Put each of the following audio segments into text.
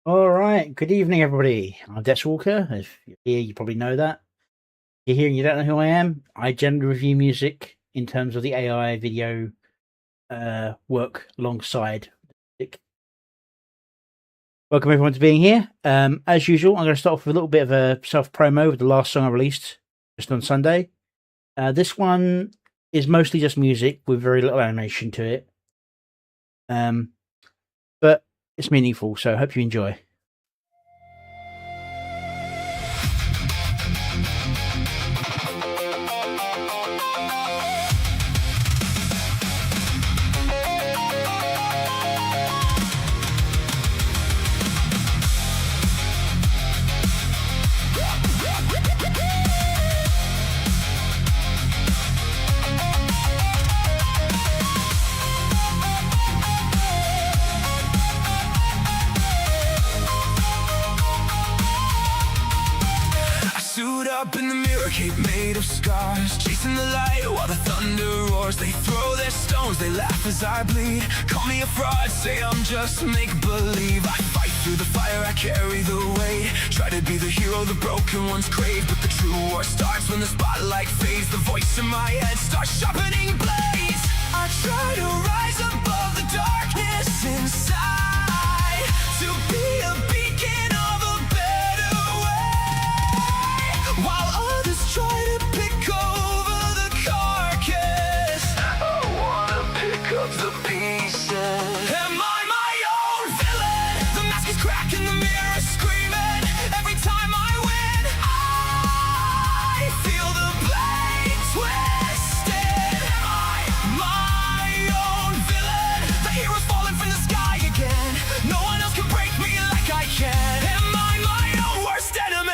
All right. Good evening, everybody. I'm DepthsWalker. If you're here, you probably know that. If you're here and you don't know who I am, I generally review music in terms of the AI video work alongside music. Welcome everyone to being here. As usual, I'm going to start off with a little bit of a self-promo with the last song I released just on Sunday. This one is mostly just music with very little animation to it. But it's meaningful, so I hope you enjoy. Up in the mirror, cape made of scars, chasing the light while the thunder roars. They throw their stones, they laugh as I bleed. Call me a fraud, say I'm just make-believe. I fight through the fire, I carry the weight. Try to be the hero the broken ones crave, but the true war starts when the spotlight fades. The voice in my head starts sharpening blades. I try to rise above the darkness inside, to be a beacon of a better way, while others try to pick over the carcass. I wanna pick up the pieces. Am I my own villain? The mask is cracking, the mirror screaming. Every time I win, I feel the blade twisted. Am I my own villain? The hero's falling from the sky again. No one else can break me like I can. Am I my own worst enemy?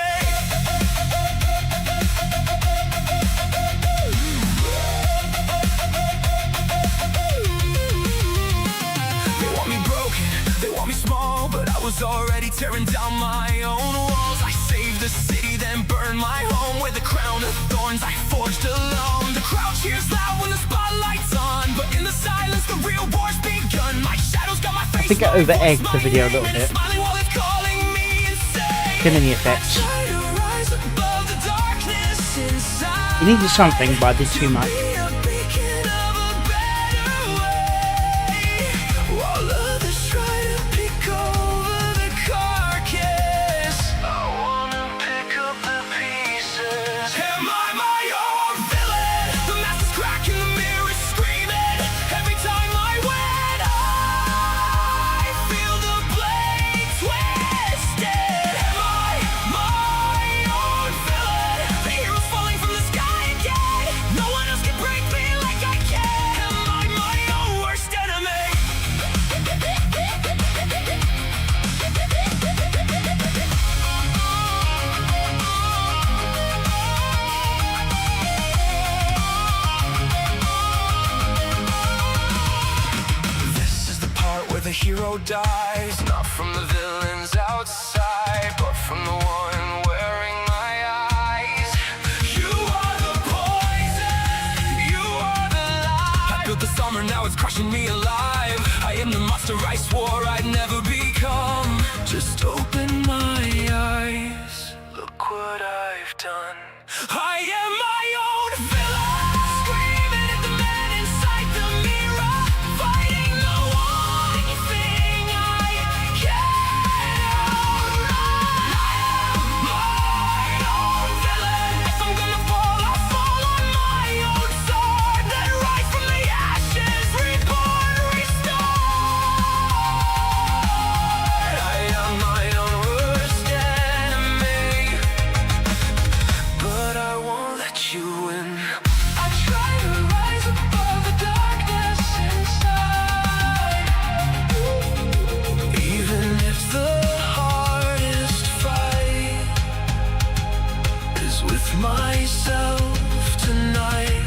They want me broken, they want me small, but I was already tearing down my own walls. I saved the city, then burned my home with a crown of thorns I forged alone. The crowd cheers loud when the spotlight's on, but in the silence the real war's begun. My shadows got my face. I think I over-egged the video a little bit. Killing the effects. It needed something, but I did too much. The hero dies, not from the villains outside, but from the one wearing my eyes. You are the poison, you are the lie. I built this armor, now it's crushing me alive. I am the monster I swore I'd never become. Just open my eyes, look what I've done. I am my own villain, screaming at the man inside the mirror, fighting the one thing I can't outrun. I am my own villain. If I'm gonna fall, I'll fall on my own sword, then rise from the ashes, reborn, restored. I am my own worst enemy, but I won't let you win. I try to rise above the darkness inside, even if the hardest fight is with myself tonight.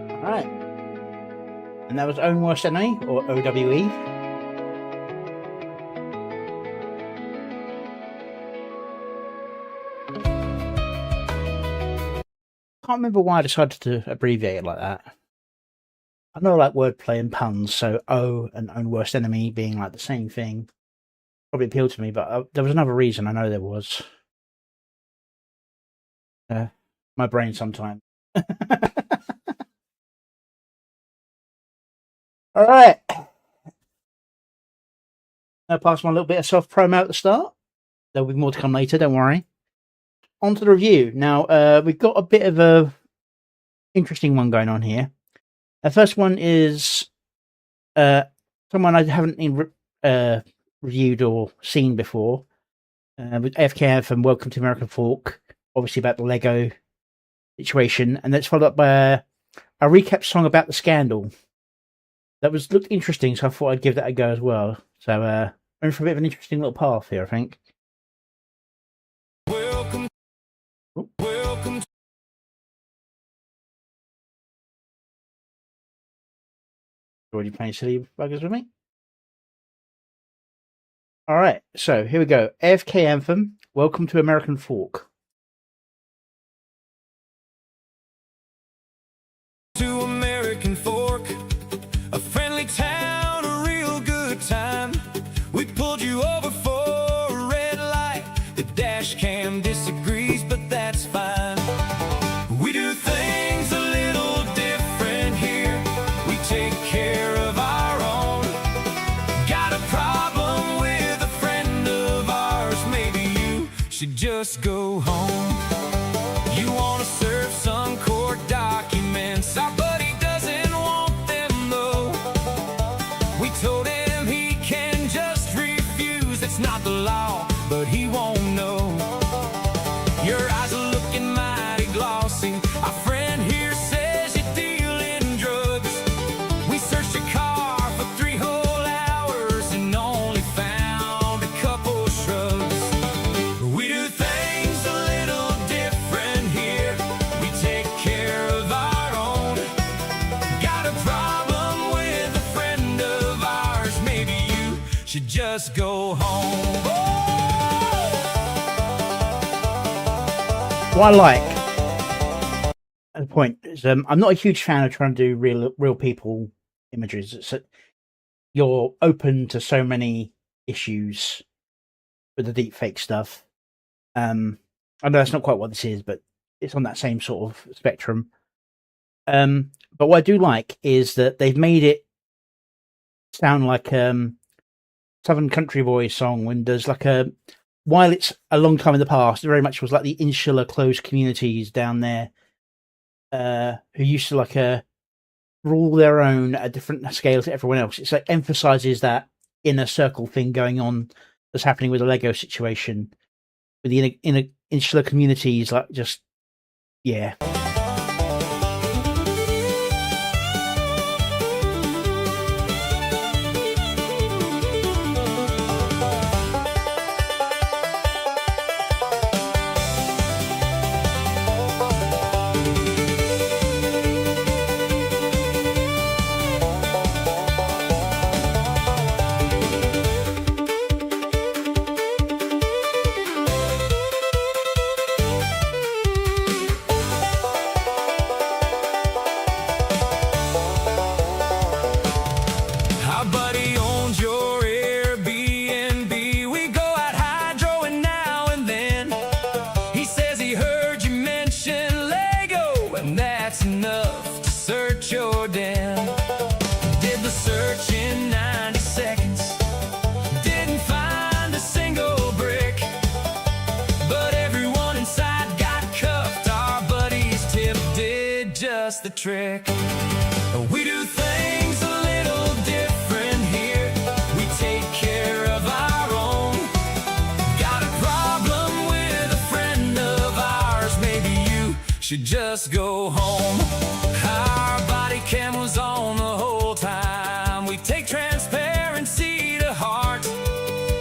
All right. And that was Own Worst Enemy, or OWE. Can't remember why I decided to abbreviate it like that. I know I like wordplay and puns, so O and Own Worst Enemy being like the same thing probably appealed to me, but there was another reason. I know there was. My brain sometimes. All right. I'll pass on a little bit of self-promo at the start. There'll be more to come later, don't worry. On to the review. Now, we've got a bit of a interesting one going on here. The first one is someone I haven't reviewed or seen before. With AFK from Welcome to American Fork, obviously about the Lego situation, and that's followed up by a recap song about the scandal. That looked interesting, so I thought I'd give that a go as well. So we're in for a bit of an interesting little path here, I think. Welcome. Already playing silly buggers with me? Alright, so here we go. AFK Anthem, Welcome to American Fork. To American Fork, a friendly town, a real good time. We pulled you over for a red light. The dash cam disagrees, but that's fine. We do things a little different here. We take care of our own. Got a problem with a friend of ours. Maybe you should just go home. You wanna serve some court documents. Our buddy doesn't want them though. We told him he can just refuse. It's not the law, but he won't know. Your eyes are looking mighty glossy. Our friend here says you're dealing drugs. We searched your car for 3 whole hours and only found a couple shrugs. We do things a little different here. We take care of our own. Got a problem with a friend of ours. Maybe you should just go home. What I like at the point is I'm not a huge fan of trying to do real people images. You're open to so many issues with the deep fake stuff. I know that's not quite what this is, but it's on that same sort of spectrum. But what I do like is that they've made it sound like Southern Country Boy song when there's like while it's a long time in the past, it very much was like the insular closed communities down there who used to like rule their own at a different scale to everyone else. It's like emphasizes that inner circle thing going on that's happening with the Lego situation with the insular communities, like just, yeah. Our buddy owns your Airbnb. We go out hydroing now and then. He says he heard you mention Lego, and that's enough to search your den. Did the search in 90 seconds. Didn't find a single brick, but everyone inside got cuffed. Our buddy's tip did just the trick. We do things a little different here. We take care of our own. Got a problem with a friend of ours. Maybe you should just go home. Our body cam was on the whole time. We take transparency to heart,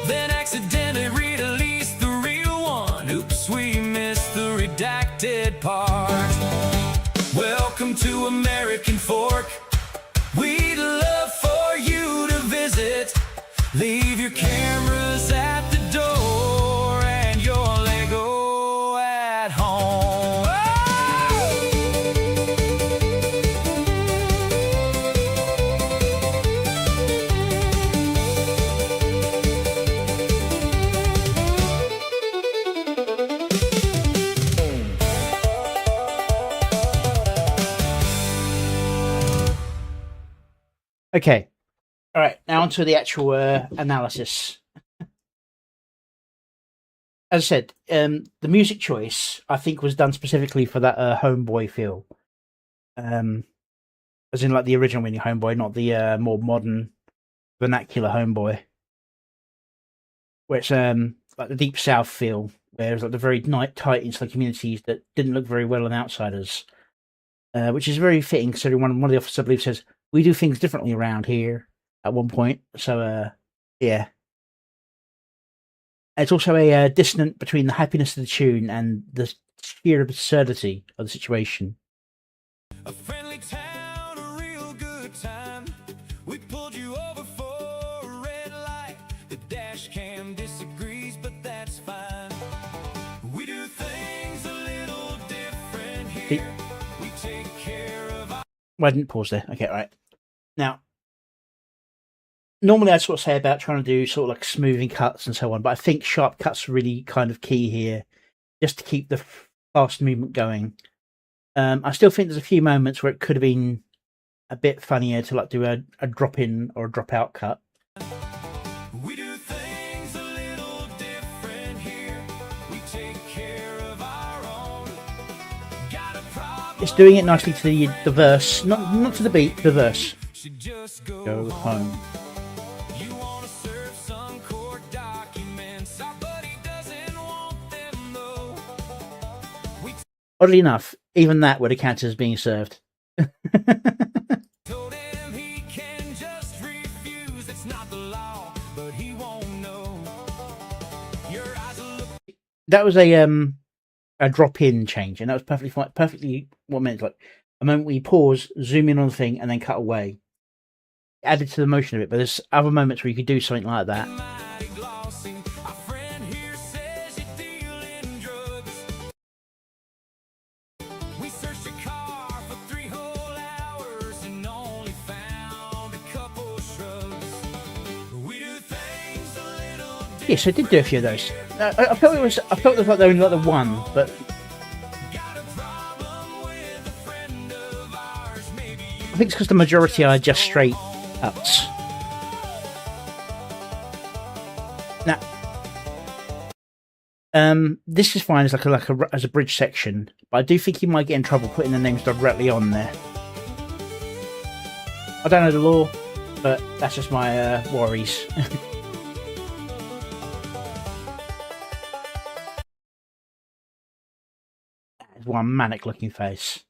then accidentally release the real one. Oops, we missed the redacted part. Welcome to American Fork. We'd love for you to visit. Leave your cameras at the door and your Lego at home. Okay. All right. Now onto the actual analysis. As I said, the music choice I think was done specifically for that Homeboy feel. As in like the original mini Homeboy, not the more modern vernacular Homeboy. Where it's like the Deep South feel, where it's like the very tight insular communities that didn't look very well on outsiders. Which is very fitting considering one of the officers, I believe, says, "We do things differently around here," at one point. So, yeah. It's also a dissonant between the happiness of the tune and the sheer absurdity of the situation. A friendly town, a real good time. We pulled you over for a red light. The dash cam disagrees, but that's fine. We do things a little different here. We take care of our... Well, I didn't pause there. Okay, all right. Now, normally I'd sort of say about trying to do sort of like smoothing cuts and so on, but I think sharp cuts are really kind of key here, just to keep the fast movement going. I still think there's a few moments where it could have been a bit funnier to like do a drop in or a drop out cut. We do things a little different here. We take care of our own. Got a problem. It's doing it nicely to the verse, not to the beat, the verse. Should just Go home. You wanna serve some court documents. Our buddy doesn't want them though. Oddly enough, even that would have counted as being served. Told him he can just refuse. It's not the law, but he won't know. Your eyes look. That was a drop in change, and that was perfectly fine. Perfectly what I meant, like a moment where you pause, zoom in on the thing, and then cut away. Added to the motion of it, but there's other moments where you could do something like that. Mighty glossy. Our friend here says you're dealing drugs. We searched your car for 3 whole hours and only found a couple shrugs. We do things a little different. Yes, I did do a few of those. I felt it was like there only like the one, but Got a problem with a friend of ours. Maybe you I think it's because the majority are just straight cuts. Now, this is fine as as a bridge section, but I do think you might get in trouble putting the names directly on there. I don't know the law, but that's just my worries. There's one manic-looking face.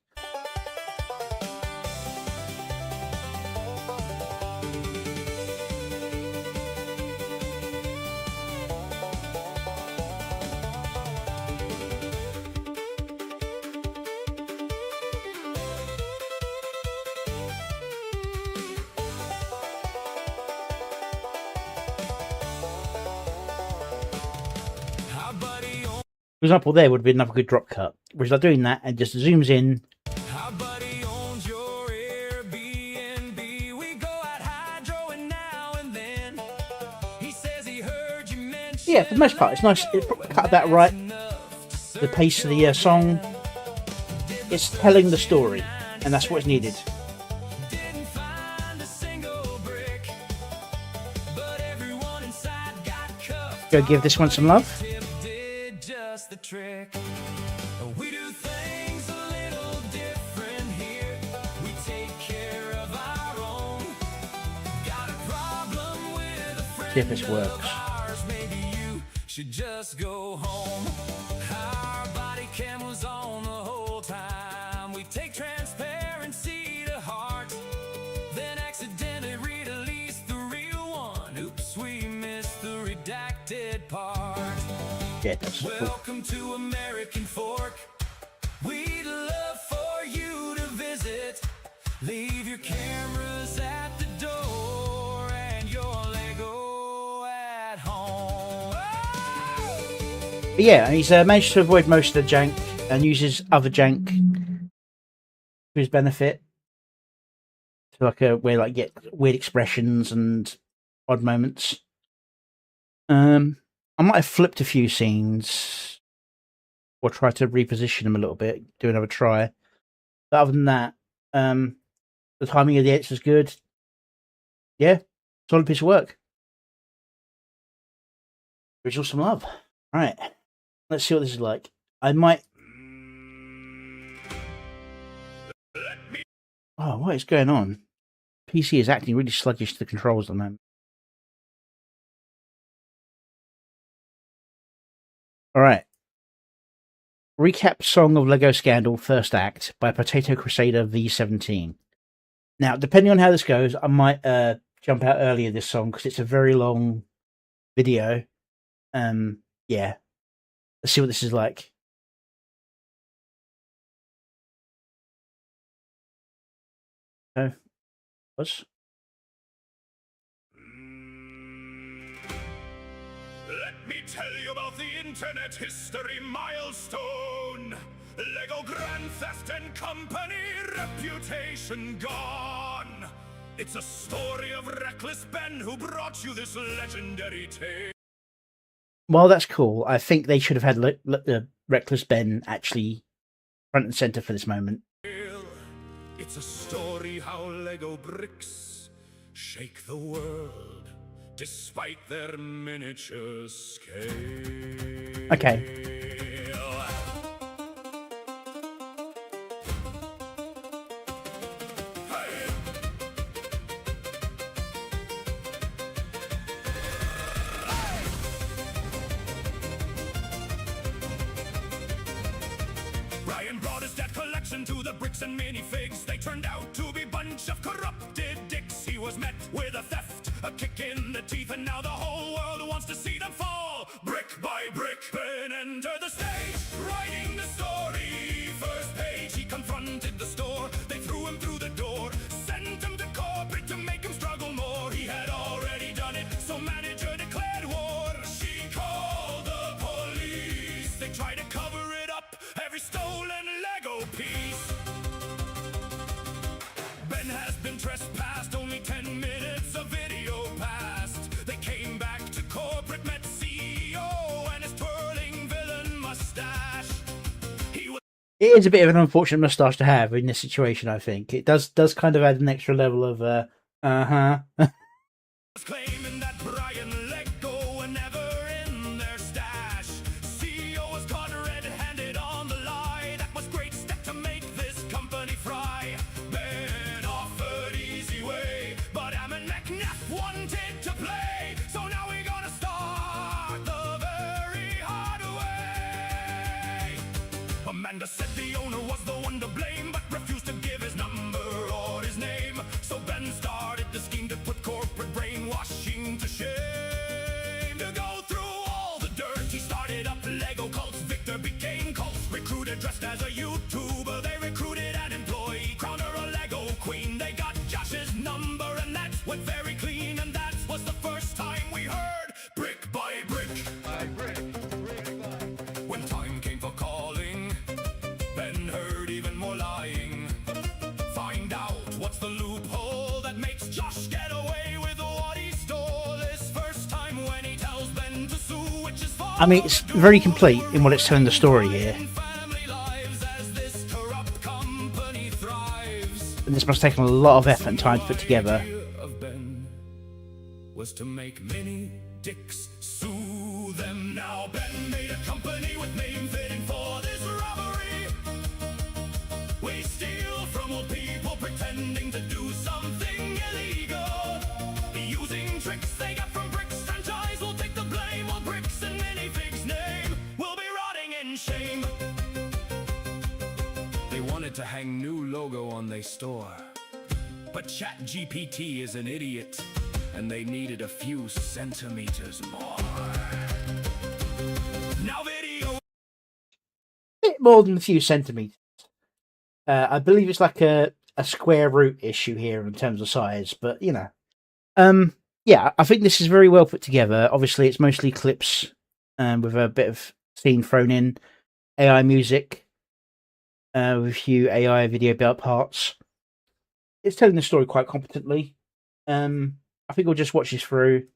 our buddy For example, there would have been another good drop cut. Whereas by doing that and just zooms in. Our buddy owns your Airbnb. We go out hydro and now and then. He says he heard you mention. Yeah, for the most part, it's nice. It's cut about right. The pace of the song. It's telling the story, and that's what's needed. Didn't find a single brick, but everyone inside got cuffed. Go give this one some love. Tip did just the trick. We do things a little different here. We take care of our own. Got a problem with a friend See if this works. of ours. Maybe you should just go home. Our body cam was on the whole time. We take transparency to heart, then accidentally release the real one. Oops, we missed the redacted part. Yeah, that's cool. Welcome to American Fork. We'd love for you to visit. Leave your cameras But yeah, he's managed to avoid most of the jank and uses other jank to his benefit. To like get weird expressions and odd moments. I might have flipped a few scenes or try to reposition them a little bit, do another try. But other than that, the timing of the edits was good. Yeah, solid piece of work. Original some love. Right, let's see what this is like. I might. Oh, what is going on? PC is acting really sluggish to the controls at the moment. All right. Recap Song of Lego Scandal First Act by Potato Crusader V17. Now, depending on how this goes, I might jump out earlier this song because it's a very long video. Yeah. Let's see what this is like. Oh, was. Let me tell you about the internet history milestone. Lego Grand Theft and Company, reputation gone. It's a story of reckless Ben who brought you this legendary tale. Well, that's cool. I think they should have had Reckless Ben actually front and center for this moment. It's a story how Lego bricks shake the world despite their miniature scale. Okay. Brian brought his dead collection to the bricks and minifigs. They turned out to be bunch of corrupted dicks. He was met with a theft, a kick in the teeth, and now the whole world wants to see them fall. Brick by brick, Ben entered the stage, writing the story. First page, he confronted the store. They threw him through the door, sent him to corporate to make him struggle more. He had already done it, so manager declared war. She called the police. They tried to cover it up, every stolen Lego piece. Ben has been trespassed, only 10 minutes of video passed. They came back to corporate, met CEO and his twirling villain mustache. It is a bit of an unfortunate moustache to have in this situation, I think. It does kind of add an extra level of, Claiming that Brian Lego were never in their stash. CEO was caught red-handed on the lie. That was great step to make this company fry. Ben offered easy way, but Ammon McNabb wanted to play. So now we're gonna start the very hard way. Amanda said the owner was the one to blame, but refused to give his number or his name. So Ben started the scheme to put corporate brainwashing to shame. To go through all the dirt, he started up Lego cults. Victor became cult. Recruited dressed as a YouTuber. They recruited an employee, crowned her a Lego queen. They got Josh's number and that went very clean. And that was the first time we heard brick by brick. When time came for calling, Ben heard even more lying. Find out what's the loophole that makes Josh get away with what he stole. This first time when he tells Ben to sue, which is far. I mean, it's very complete in what it's telling the story here. Family lives as this corrupt company thrives. And this must have taken a lot of effort and time to put together. The idea of Ben was to make many dicks sue them. Now Ben made a company with name fitting for this robbery. We steal from old people pretending to do something illegal. Using tricks they got from Bricks franchise, we'll take the blame. While Bricks and Minifigs name will be rotting in shame. They wanted to hang new logo on their store, but ChatGPT is an idiot, and they needed a few centimeters more. Now video. Bit more than a few centimeters. I believe it's like a square root issue here in terms of size, but you know. Yeah, I think this is very well put together. Obviously, it's mostly clips with a bit of scene thrown in, AI music, with a few AI video build parts. It's telling the story quite competently. I think we'll just watch this through. It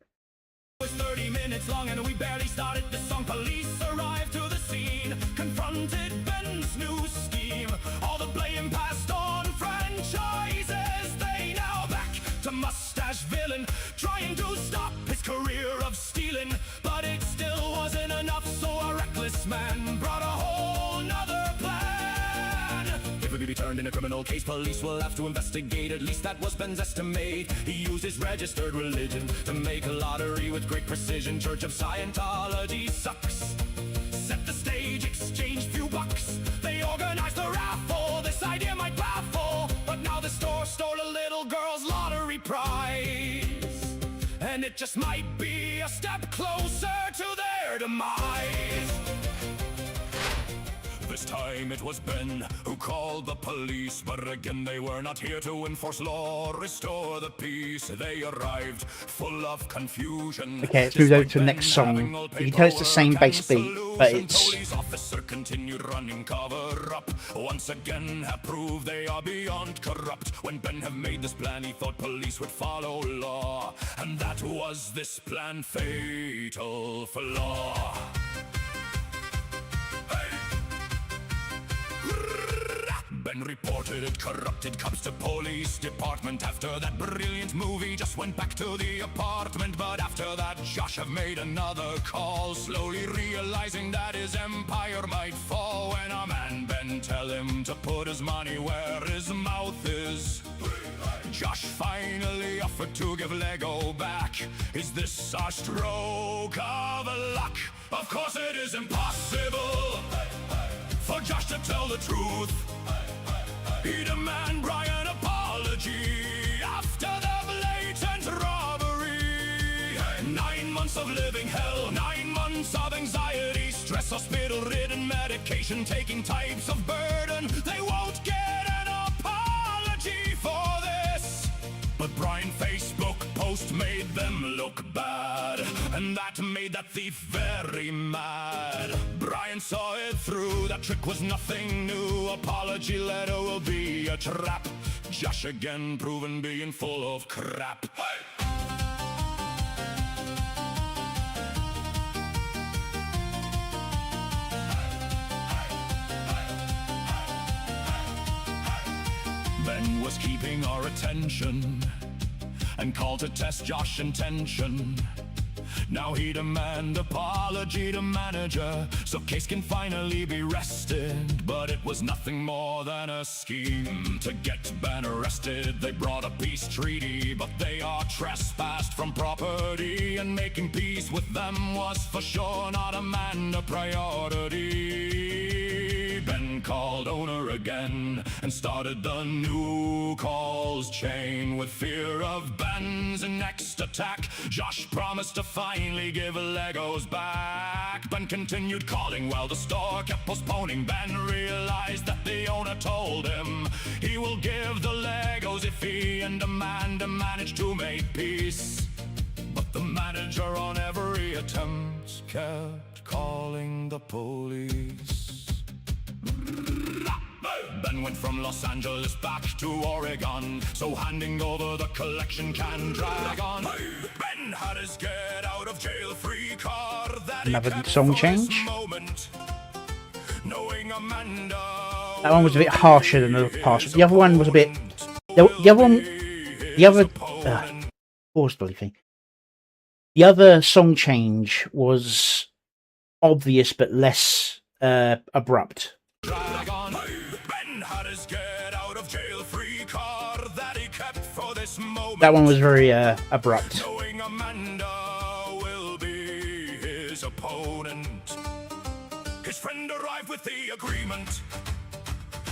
was 30 minutes long and we barely started the song. Police arrived to the scene, confronted Ben's new scheme. All the blame passed on franchises. They now back to mustache villain, trying to stop his career of stealing. But it still wasn't enough, so a reckless man brought a whole nother plan. If we be turned in a criminal case, police will have to investigate. At least that was Ben's estimate. He used his registered religion to make a lottery with great precision. Church of Scientology sucks. Set the stage, exchange few bucks. They organized the raffle. This idea might baffle, but now the store stole a little girl's lottery prize, and it just might be a step closer to their demise. This time it was Ben who called the police, but again they were not here to enforce law, restore the peace. They arrived full of confusion. Okay, let's move over to the next song. You can tell it's the same bass beat, but it's... Police officer continued running cover up. Once again have proved they are beyond corrupt. When Ben have made this plan, he thought police would follow law, and that was this plan fatal flaw. Ben reported corrupted cops to police department. After that brilliant movie, just went back to the apartment. But after that, Josh have made another call, slowly realizing that his empire might fall. When a man Ben tell him to put his money where his mouth is, Josh finally offered to give Lego back. Is this a stroke of luck? Of course it is impossible for Josh to tell the truth. He demand Brian apology after the blatant robbery. 9 months of living hell, 9 months of anxiety, stress, hospital-ridden, medication taking types of burden. They won't get an apology for this, but Brian Facebook post made them look bad, and that made that thief very mad. Brian saw it through, that trick was nothing new. Apology letter will be a trap. Josh again proven being full of crap. Ben was keeping our attention and called to test Josh's intention. Now he demand apology to manager, so case can finally be rested. But it was nothing more than a scheme to get Ben arrested. They brought a peace treaty, but they are trespassed from property, and making peace with them was for sure not a man a priority. Ben called owner again and started the new calls chain. With fear of Ben's next attack, Josh promised to finally give Legos back. Ben continued calling while the store kept postponing. Ben realized that the owner told him he will give the Legos if he and Amanda manage to make peace. But the manager on every attempt kept calling the police. Ben went from Los Angeles back to Oregon, so handing over the collection can drag on. Ben had his get out of jail free card that Another song change. Knowing Amanda, that one was a bit harsher than the past. The other one was a bit... Pause, bloody thing. The other song change was obvious but less abrupt. That one was very abrupt. Knowing Amanda will be his opponent. His friend arrived with the agreement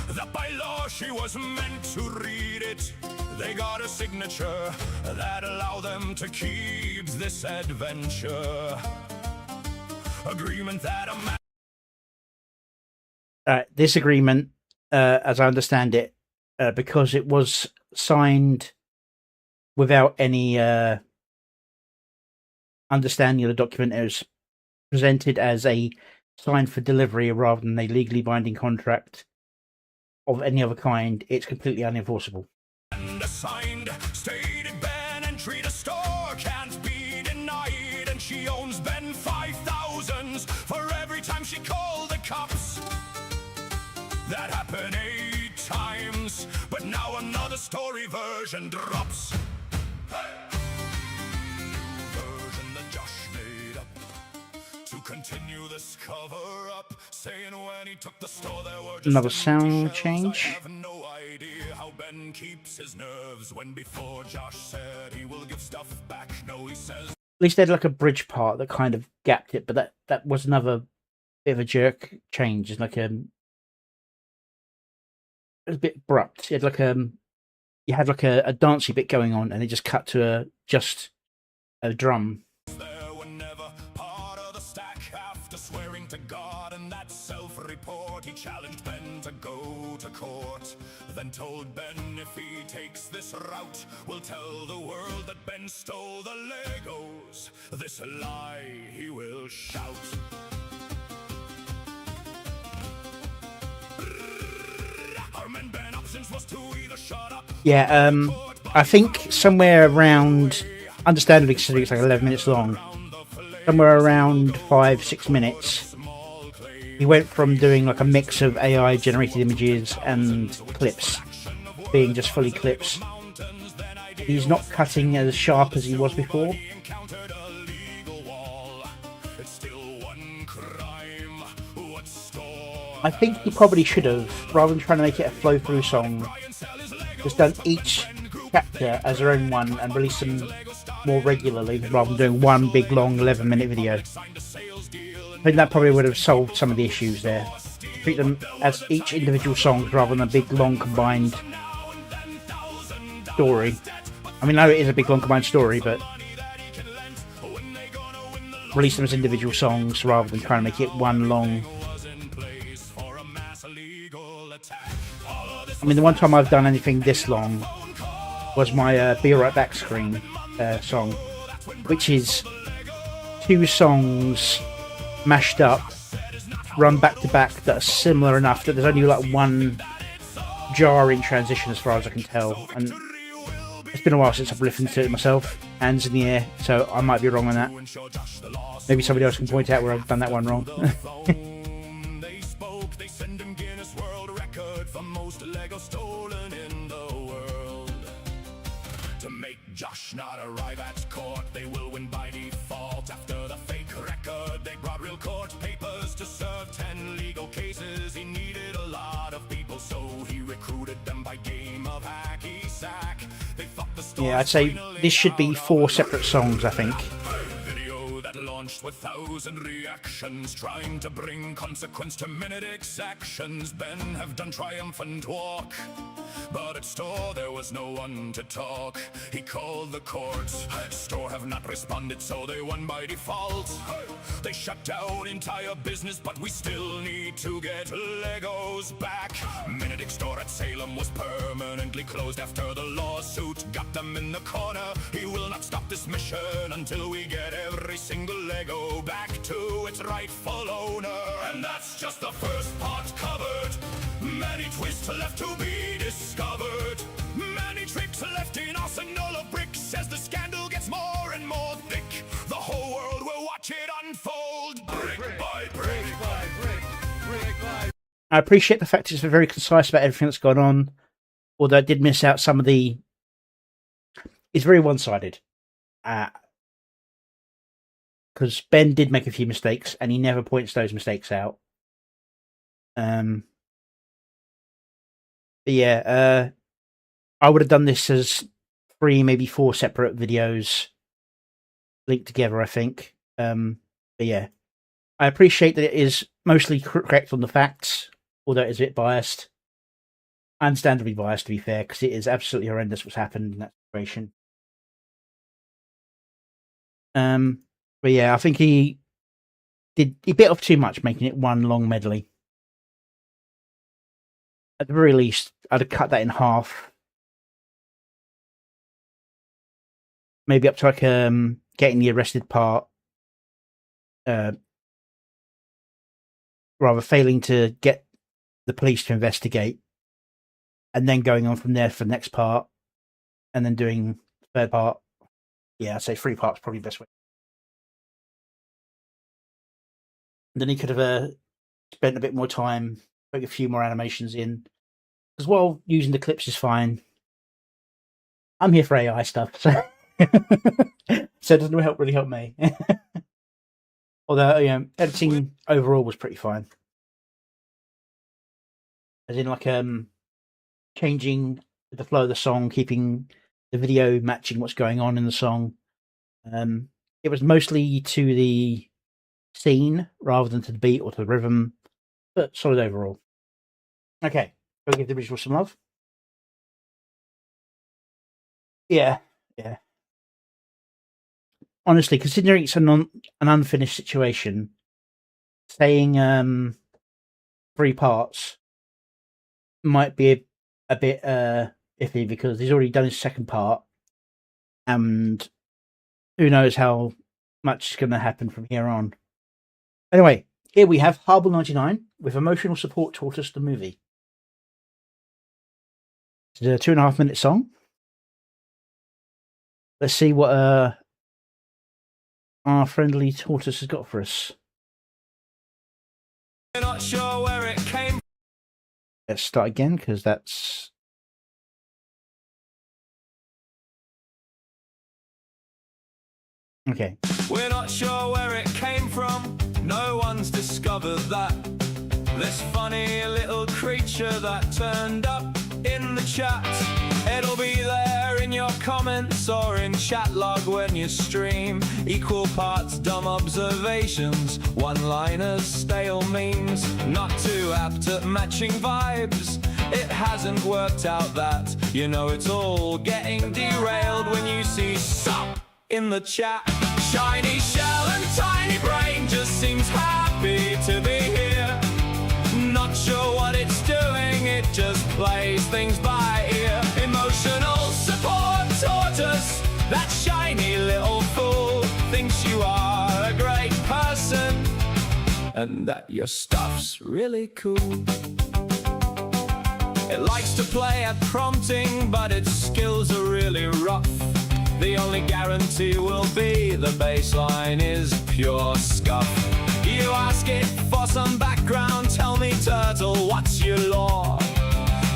that by law she was meant to read it. They got a signature that allowed them to keep this adventure. Agreement that this agreement, as I understand it, because it was signed without any understanding of the document, it was presented as a signed for delivery rather than a legally binding contract of any other kind, it's completely unenforceable. And assigned, stated ban entry to store can't be denied, and she owes Ben 5,000s for every time she called the cops. That happened 8 times, but now another story version drops. Version that Josh made up to continue this cover up, saying when he took the store there were just Another empty sound shelves. change. I have no idea how Ben keeps his nerves when before Josh said he will give stuff back. No, he says At least they had like a bridge part that kind of gapped it, but that was another bit of a jerk change. It's like it was a bit abrupt. It had like you had like a dancey bit going on, and it just cut to just a drum. there were never part of the stack. After swearing to God and that self-report, he challenged Ben to go to court. Then told Ben if he takes this route, we'll tell the world that Ben stole the Legos. This lie he will shout. Our man Ben options was to either shut up. Yeah, I think somewhere around, understandably considering it's like 11 minutes long, somewhere around 5-6 minutes, he went from doing like a mix of AI generated images and clips, being just fully clips. He's not cutting as sharp as he was before. I think he probably should have, rather than trying to make it a flow-through song, just done each chapter as their own one and release them more regularly, rather than doing one big long 11-minute video. I think that probably would have solved some of the issues there. Treat them as each individual songs rather than a big long combined story. I mean, no, it is a big long combined story, but release them as individual songs rather than trying to make it one long. I mean, the one time I've done anything this long was my Be Right Back screen song, which is 2 songs mashed up, run back to back, that are similar enough that there's only like one jarring transition as far as I can tell. And it's been a while since I've listened to it myself, hands in the air, so I might be wrong on that. Maybe somebody else can point out where I've done that one wrong. Stolen in the world. To make Josh not arrive at court, they will win by default. After the fake record, they brought real court papers to serve 10 legal cases. He needed a lot of people, so he recruited them by game of hacky sack. They thought the Yeah, I'd say this should be 4 separate songs, I think. Launched with 1,000 reactions, trying to bring consequence to minute exactions. Ben have done triumphant walk, but at store there was no one to talk. He called the courts, store have not responded, so they won by default. They shut down entire business, but we still need to get Legos back. Minute store at Salem was permanently closed after the lawsuit got them in the corner. He will not stop this mission until we get every single Lego back to its rightful owner. And that's just the first part covered. Many twists left to be discovered. Many tricks left in arsenal of bricks. As the scandal gets more and more thick, the whole world will watch it unfold. Brick by brick. I appreciate the fact it's very concise about everything that's gone on, although it did miss out some of the... It's very one-sided. Because Ben did make a few mistakes, and he never points those mistakes out. But yeah, I would have done this as 3, maybe 4 separate videos linked together, I think. But yeah, I appreciate that it is mostly correct on the facts, although it is a bit biased. Understandably biased, to be fair, because it is absolutely horrendous what's happened in that situation. But yeah, I think he bit off too much, making it one long medley. At the very least, I'd have cut that in half. Maybe up to like getting the arrested part. rather failing to get the police to investigate, and then going on from there for the next part, and then doing the third part. Yeah, I'd say 3 parts probably the best way. And then he could have spent a bit more time, putting a few more animations in, as well. Using the clips is fine. I'm here for AI stuff, so so it doesn't really help me. Although, editing overall was pretty fine. As in, like, changing the flow of the song, keeping the video matching what's going on in the song. It was mostly to the scene rather than to the beat or to the rhythm, but solid overall. Okay, we'll give the original some love. Yeah. Honestly, considering it's an unfinished situation, saying 3 parts might be a bit iffy, because he's already done his second part, and who knows how much is going to happen from here on. Anyway, here we have Harble99 with Emotional Support Tortoise the movie. It's a 2.5-minute song. Let's see what our friendly tortoise has got for us. We're not sure where it came from. Let's start again, because that's... Okay. We're not sure where it came from. No one's discovered that. This funny little creature that turned up in the chat. It'll be there in your comments or in chat log when you stream. Equal parts dumb observations, one-liners, stale memes. Not too apt at matching vibes. It hasn't worked out that. You know it's all getting derailed when you see sup in the chat. Shiny shell and tiny brain just seems happy to be here. Not sure what it's doing, it just plays things by ear. Emotional support tortoise, that shiny little fool, thinks you are a great person and that your stuff's really cool. It likes to play at prompting, but its skills are really rough. The only guarantee will be the baseline is pure scuff. You ask it for some background, tell me turtle, what's your lore?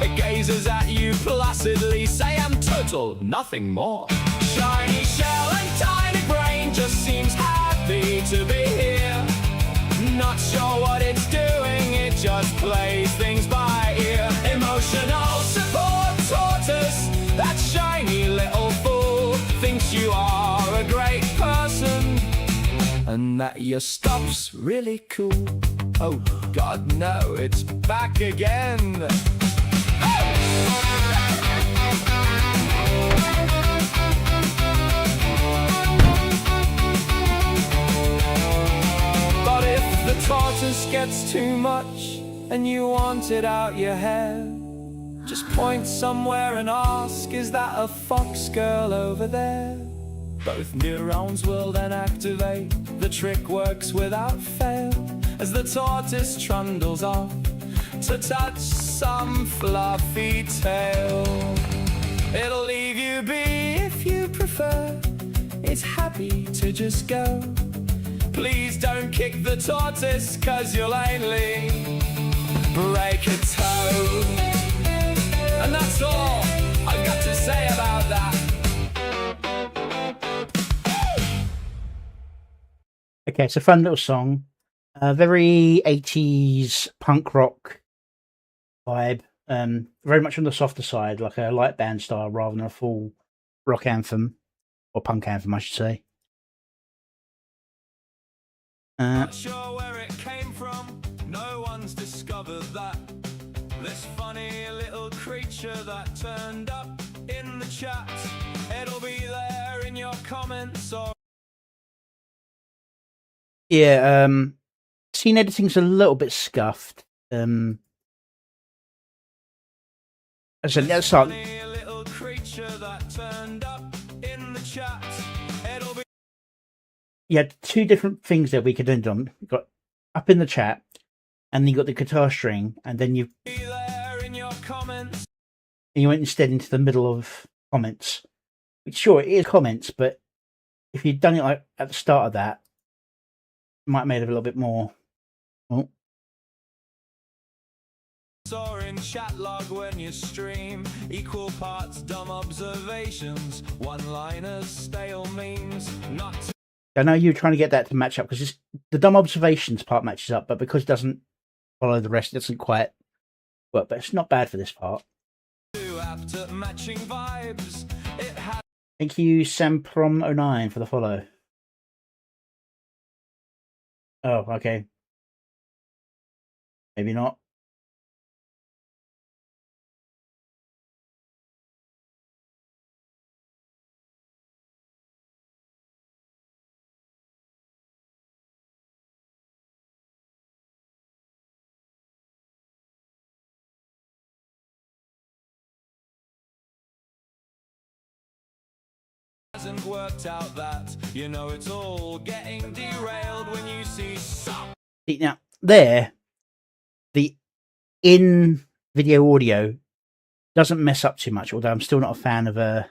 It gazes at you placidly, say I'm total, nothing more. Shiny shell and tiny brain just seems happy to be here. Not sure what it's doing, it just plays things by ear. Emotional support tortoise, that shiny little fool, thinks you are a great person and that your stuff's really cool. Oh God, no, it's back again. But if the tortoise gets too much and you want it out your head, just point somewhere and ask, is that a fox girl over there? Both neurons will then activate. The trick works without fail as the tortoise trundles off to touch some fluffy tail. It'll leave you be if you prefer. It's happy to just go. Please don't kick the tortoise, 'cause you'll only break a toe. And that's all I've got to say about that. Okay, it's a fun little song. Very 80s punk rock vibe. Very much on the softer side, like a light band style rather than a full rock anthem. Or punk anthem, I should say. Not sure where it came from. No one's discovered that. This funny little creature that turned up in the chat. It'll be there in your comments or... Yeah, scene editing's a little bit scuffed. I said, let's start. Funny little creature that turned up in the chat. It'll be... You had 2 different things that we could end on. We got up in the chat, and then you got the guitar string, and then you went instead into the middle of comments. Which, sure, it is comments, but if you'd done it like at the start of that, it might have made it a little bit more. Oh. In chat log when you stream, equal parts dumb observations, one-liners, stale memes, not to I know you're trying to get that to match up because the dumb observations part matches up, but because it doesn't follow the rest, it doesn't quite work. But it's not bad for this part. apt at matching vibes. It has Thank you, Samprom09, for the follow. Oh, okay. Maybe not. hasn't worked out that, you know, it's all getting derailed when you see some. See, now, there, the in-video audio doesn't mess up too much, although I'm still not a fan of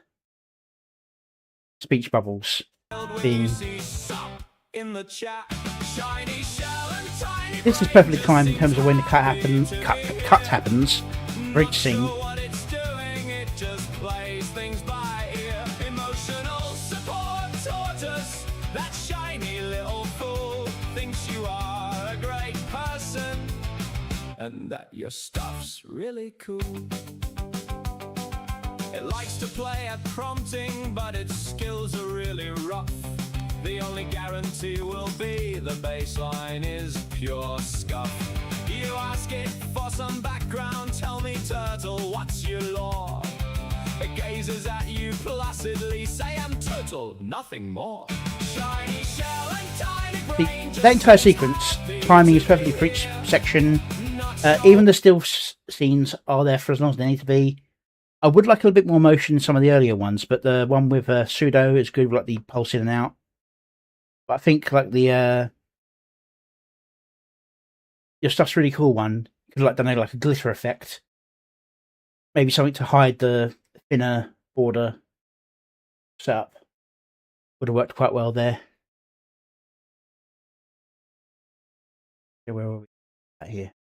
speech bubbles being... In the chat, shiny shell and tiny This is perfectly timed in terms of when the cut happens for each scene. what it's doing, it just plays things by ear. Emotional support tortoise, that shiny little fool thinks you are a great person and that your stuff's really cool. It likes to play at prompting, but its skills are really rough. The only guarantee will be the baseline is pure scuff. You ask it for some background, tell me turtle, what's your lore? It gazes at you placidly, say I'm turtle, nothing more. Shiny shell and tiny brain. That entire sequence, timing is perfectly for each section. Even the still scenes are there for as long as they need to be. I would like a little bit more motion in some of the earlier ones, but the one with Pseudo is good, like the pulse in and out. But I think like the your stuff's really cool one. You could like done like a glitter effect, maybe something to hide the thinner border setup. Would have worked quite well there. Okay, where were we at here?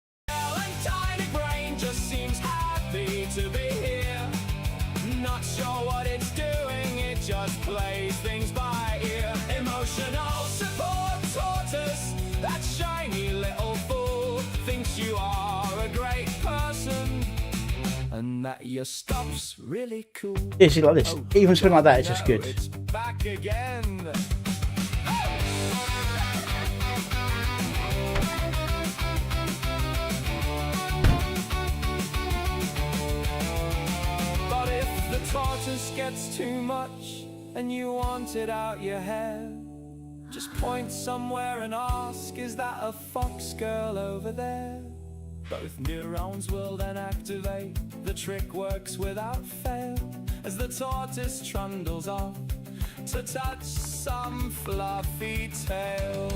Tiny brain just seems happy to be here. Not sure what it's doing, it just plays things by ear. Emotional support tortoise, that shiny little fool thinks you are a great person and that your stuff's really cool. Yeah, see, like this. Even something like that is just No, good. it's back again. But if the tortoise gets too much and you want it out your head, just point somewhere and ask, is that a fox girl over there? Both neurons will then activate, the trick works without fail, as the tortoise trundles off to touch some fluffy tail.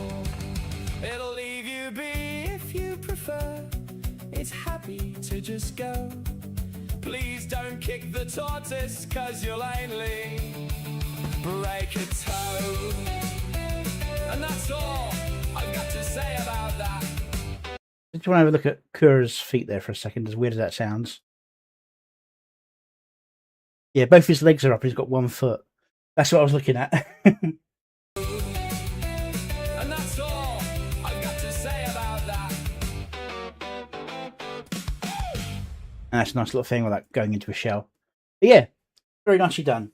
It'll leave you be if you prefer, it's happy to just go. Please don't kick the tortoise, cause you'll only break a toe. And that's all I've got to say about that. I just want to have a look at Kura's feet there for a second, as weird as that sounds. Yeah, both his legs are up, he's got one foot. That's what I was looking at. And that's all I've got to say about that. And that's a nice little thing with that going into a shell. But yeah, very nicely done.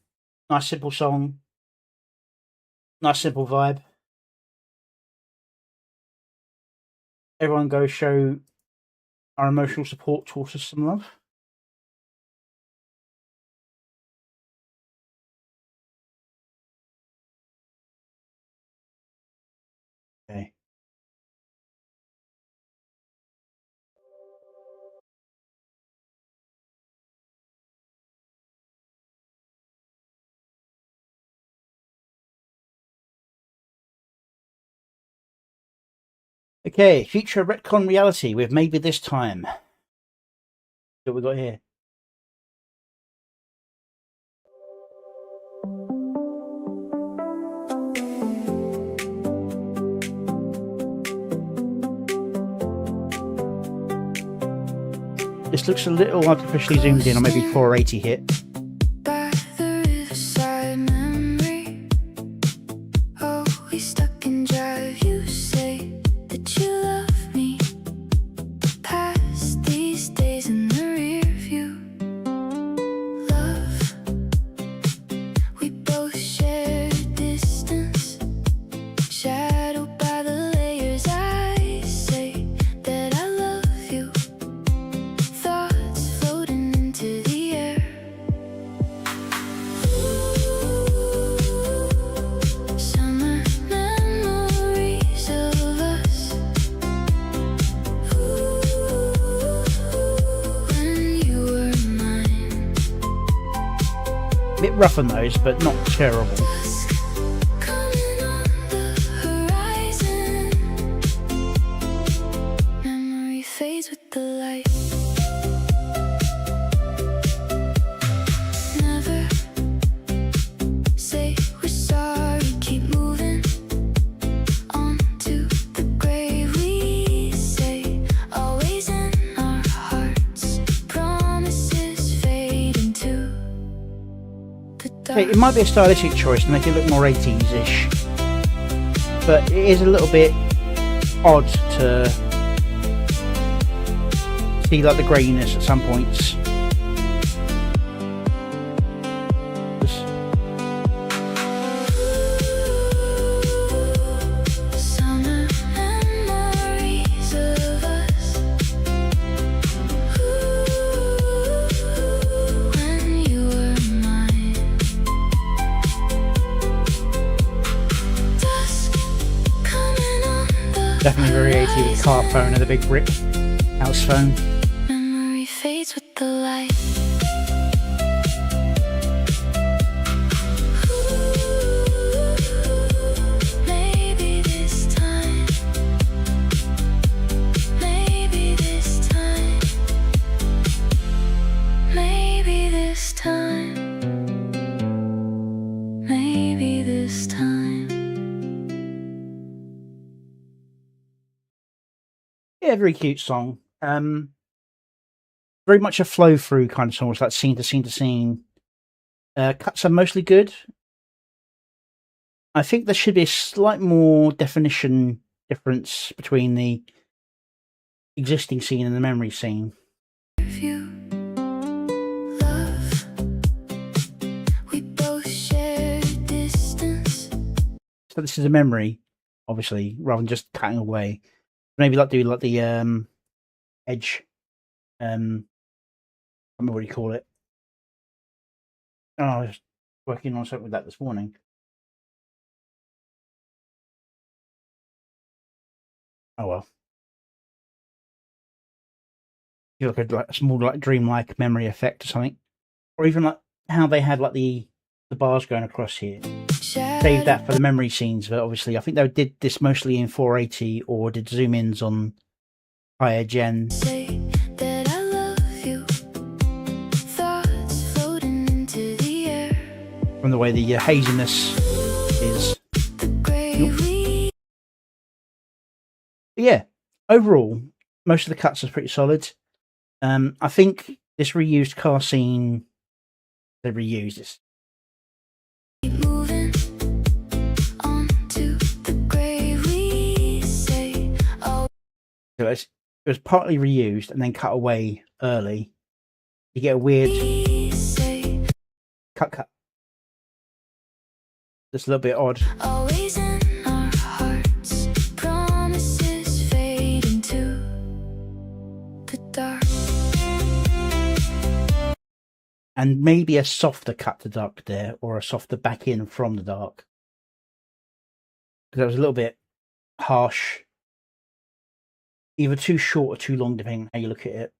Nice simple song. Nice simple vibe. Everyone go show our emotional support tortoise some love. Okay. Okay, future retcon reality with maybe this time. What we got here? This looks a little artificially zoomed in, or maybe 480 hit. A bit rough on those, but not terrible. Memory fades with the light. Never say we're sorry, keep moving on to the grave. We say always in our hearts. Promises fade into the dark. It might be a stylistic choice to make it look more 80s-ish, but it is a little bit odd to see like the greyiness at some points. Summer memories of us. When you were mine. Dusk coming on the Definitely very 80s with car phone and the big brick house phone. memory fades with the light. Maybe this time. Maybe this time. Maybe this time. Maybe this time. Yeah, very cute song. Very much a flow through kind of song. It's like scene to scene to scene. Cuts are mostly good. I think there should be a slight more definition difference between the existing scene and the memory scene. You love. We both share distance. So this is a memory, obviously, rather than just cutting away. Maybe like do like the edge. I don't remember what you call it. Oh, I was working on something with that this morning. Oh well. You look at like a small like dreamlike memory effect or something. Or even like how they had like the bars going across here. Save that for the memory scenes, but obviously I think they did this mostly in 480 or did zoom ins on higher gen. Say that I love you. Thoughts floating into the air. From the way the haziness is. The grave we But yeah, overall, most of the cuts are pretty solid. I think this reused car scene, they reused this. keep moving on to the grave we say. Oh, So it was partly reused and then cut away early. You get a weird we say cut. That's a little bit odd. always in our hearts. Promises fade into the dark. And maybe a softer cut to dark there, or a softer back in from the dark. Because it was a little bit harsh. Either too short or too long, depending on how you look at it.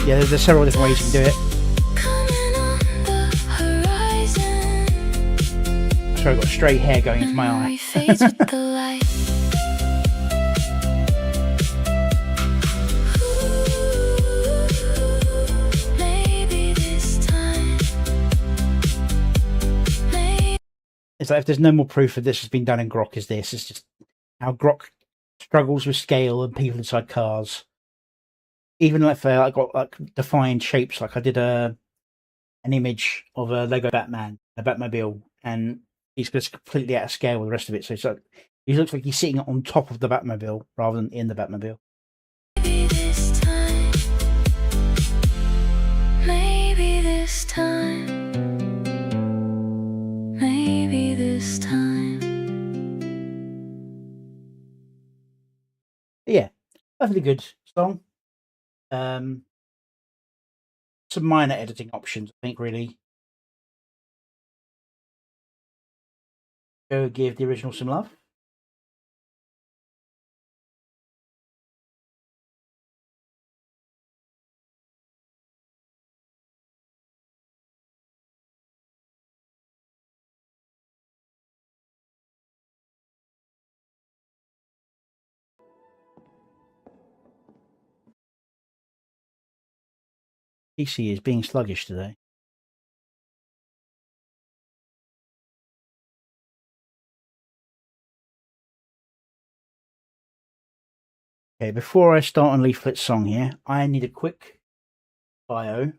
Yeah, there's several different ways you can do it. Sorry, I've got stray hair going into my eye. It's like if there's no more proof that this has been done in Grok as this. It's just how Grok struggles with scale and people inside cars. Even if I got like defined shapes, like I did an image of a Lego Batman, a Batmobile, and he's just completely out of scale with the rest of it. So it's like, he looks like he's sitting on top of the Batmobile rather than in the Batmobile. Maybe this time. Maybe this time. Maybe this time. Yeah, perfectly good song. Some minor editing options, I think, really. Go give the original some love. PC is being sluggish today. Okay, before I start on Leaflet's song here, I need a quick bio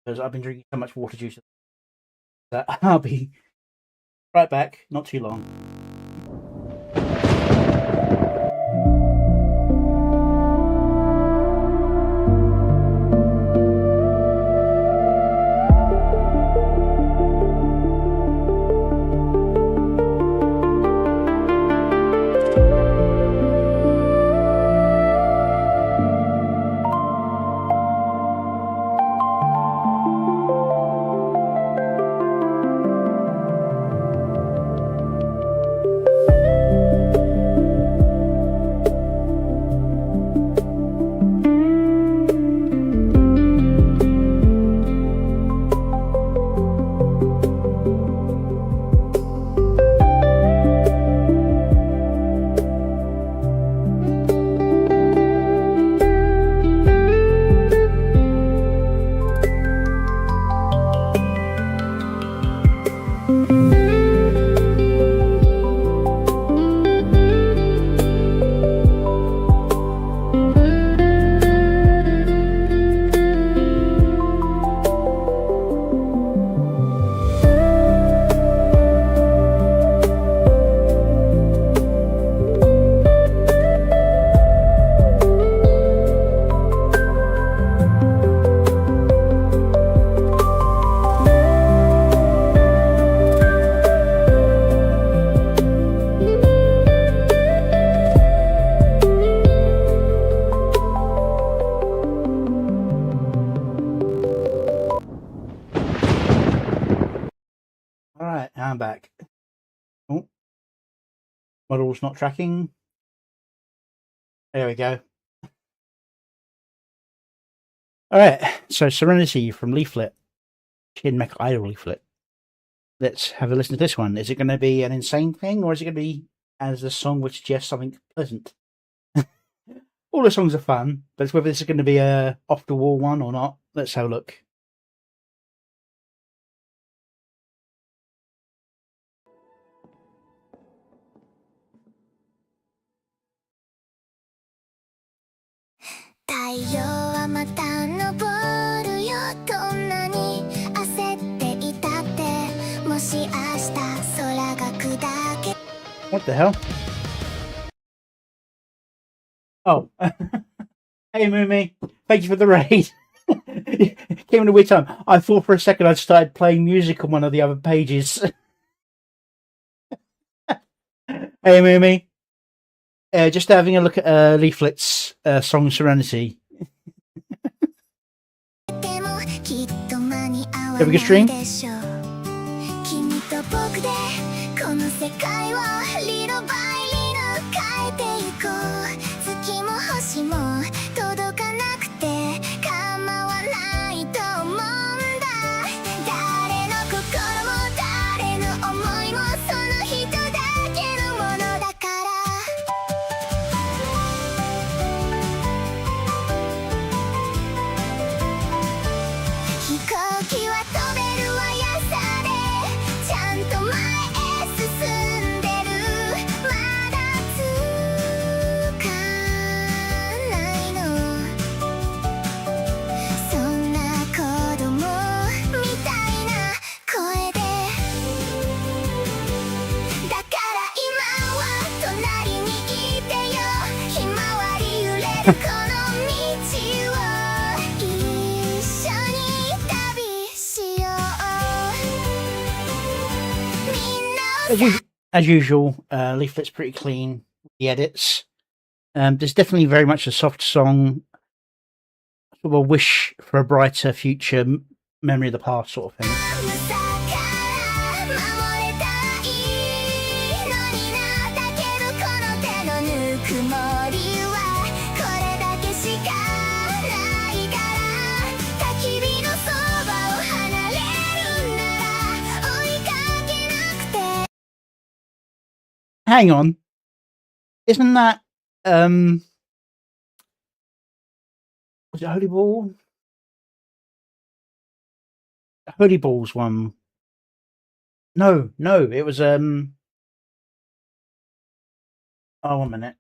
because I've been drinking so much water juice that I'll be right back, not too long. Alright, I'm back. Oh, model's not tracking. There we go. Alright, so Serenity from Leaflet, Shin Mech Idol Leaflet. Let's have a listen to this one. Is it going to be an insane thing, or is it going to be as a song which suggests something pleasant? All the songs are fun, but it's whether this is going to be a off-the-wall one or not. Let's have a look. What the hell? Oh. Hey, Moomy. Thank you for the raid. Came in a weird time. I thought for a second I'd started playing music on one of the other pages. Hey, Moomy. Just having a look at Leaflet's song Serenity. Have a good stream? as usual, Leaflet's pretty clean. The edits. There's definitely very much a soft song, sort of a wish for a brighter future, memory of the past sort of thing. Hang on, isn't that was it Holy Ball? Holy Ball's one. No, it was oh, one minute.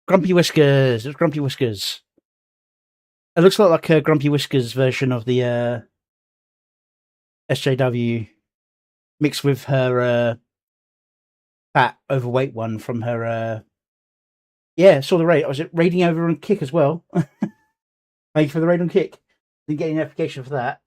Grumpy Whiskers. It's Grumpy Whiskers. It looks like a Grumpy Whiskers version of the SJW mixed with her fat, overweight one from her. Yeah, saw the raid. Was it raiding over on Kick as well? Thank you for the raid on Kick. Didn't get any notification for that.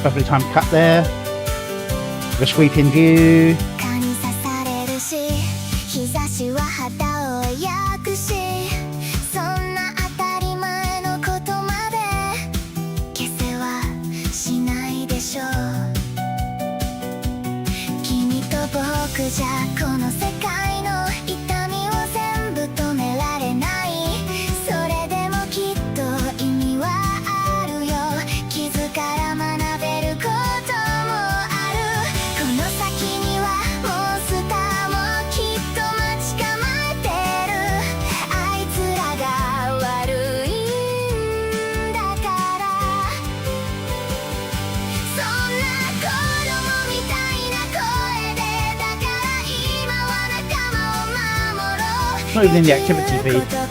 Lovely time cut there. The sweeping view. Not even in the activity feed.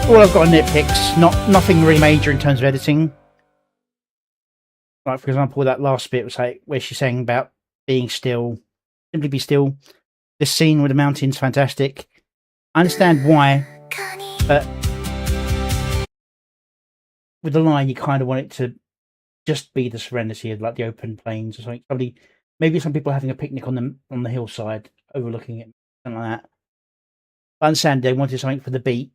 All I've got are nitpicks, nothing really major in terms of editing. Like, for example, that last bit was like where she's saying about being still, simply be still. This scene with the mountains, fantastic. I understand why, but with the line, you kind of want it to just be the serenity of like the open plains or something. Maybe some people having a picnic on the hillside overlooking it, something like that. I understand they wanted something for the beat.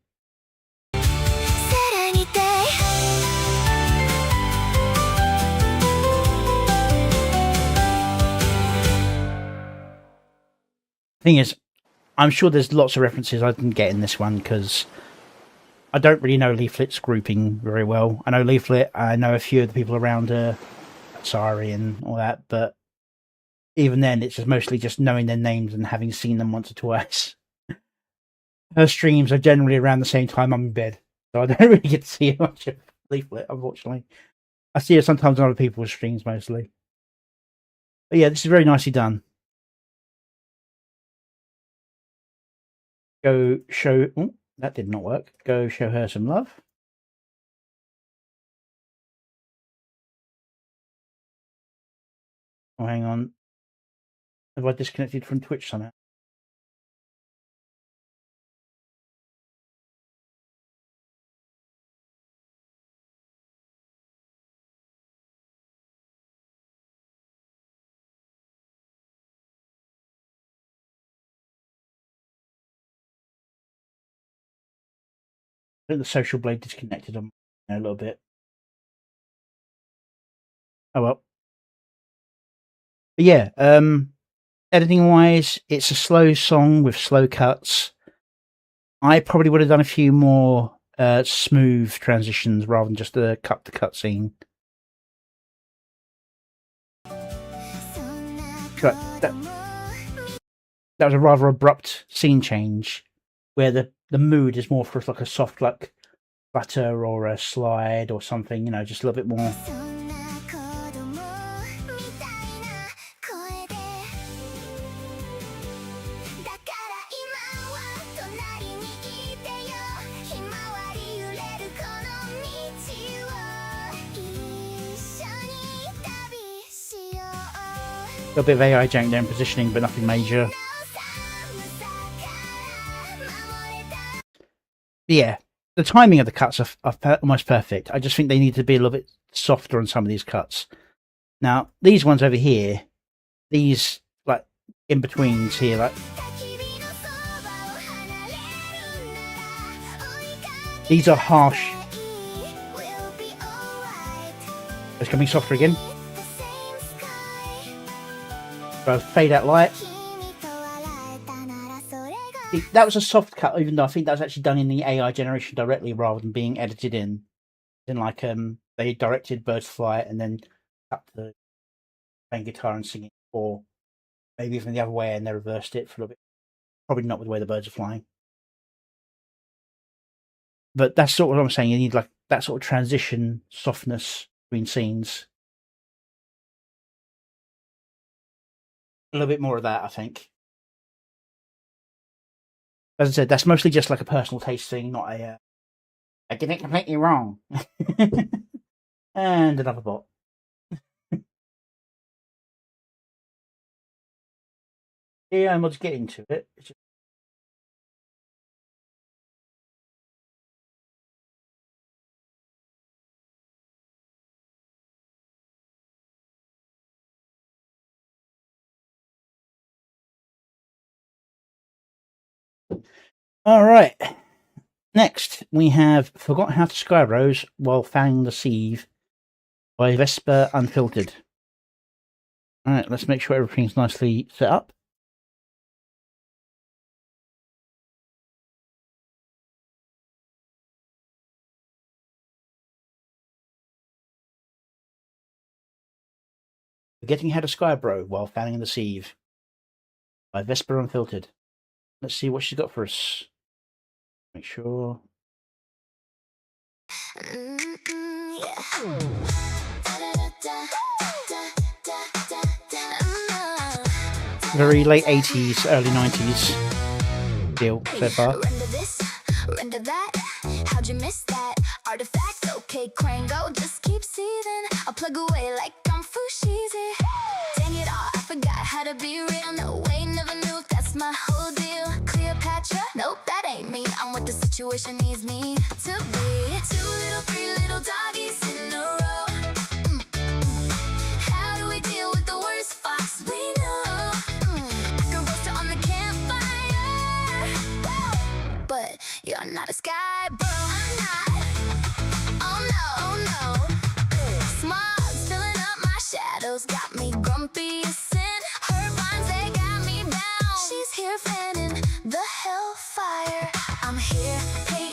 Thing is, I'm sure there's lots of references I didn't get in this one because I don't really know Leaflet's grouping very well. I know Leaflet, I know a few of the people around her, Sari and all that, but even then, it's just mostly just knowing their names and having seen them once or twice. Her streams are generally around the same time I'm in bed, so I don't really get to see much of Leaflet, unfortunately. I see her sometimes on other people's streams mostly. But yeah, this is very nicely done. Go show... Oh, that did not work. Go show her some love. Oh, hang on. Have I disconnected from Twitch somehow? I think the social blade disconnected on a little bit. Oh well. But yeah, editing wise, it's a slow song with slow cuts. I probably would have done a few more smooth transitions rather than just a cut to cut scene. That was a rather abrupt scene change where the mood is more for like a soft like flutter or a slide or something, you know, just a little bit more. A bit of AI jank there in positioning, but nothing major. Yeah, the timing of the cuts are almost perfect. I just think they need to be a little bit softer on some of these cuts. Now, these ones over here, these like in betweens here, like these are harsh. It's coming softer again. So fade out light. That was a soft cut, even though I think that was actually done in the AI generation directly rather than being edited in. Then like they directed birds to fly and then cut the playing guitar and singing, or maybe even the other way and they reversed it for a little bit. Probably not with the way the birds are flying. But that's sort of what I'm saying. You need like that sort of transition softness between scenes. A little bit more of that, I think. As I said, that's mostly just like a personal taste thing, not a I did it completely wrong. And another bot. Yeah, I'm just getting to it. All right. Next, we have Forgot How to Skyrose While Fanning the Sieve by Vesper Unfiltered. All right, let's make sure everything's nicely set up. Forgetting How to Skybro While Fanning the Sieve by Vesper Unfiltered. Let's see what she's got for us. Make sure. Very late 80s, early 90s deal so far. Render this, render that. How'd you miss that? Artifact, okay, Krango, just keep seething. I'll plug away like I'm Fushizi. Dang it all, I forgot how to be real. No way, never knew that's my whole deal. Cleopatra, nope, that ain't me. I'm what the situation needs me to be. Two little, three little doggies in a row. not a sky bro. I'm not. Oh no, oh no. Smog's filling up my shadows, got me grumpy as sin. Her vines, they got me bound. She's here fanning the hellfire. I'm here.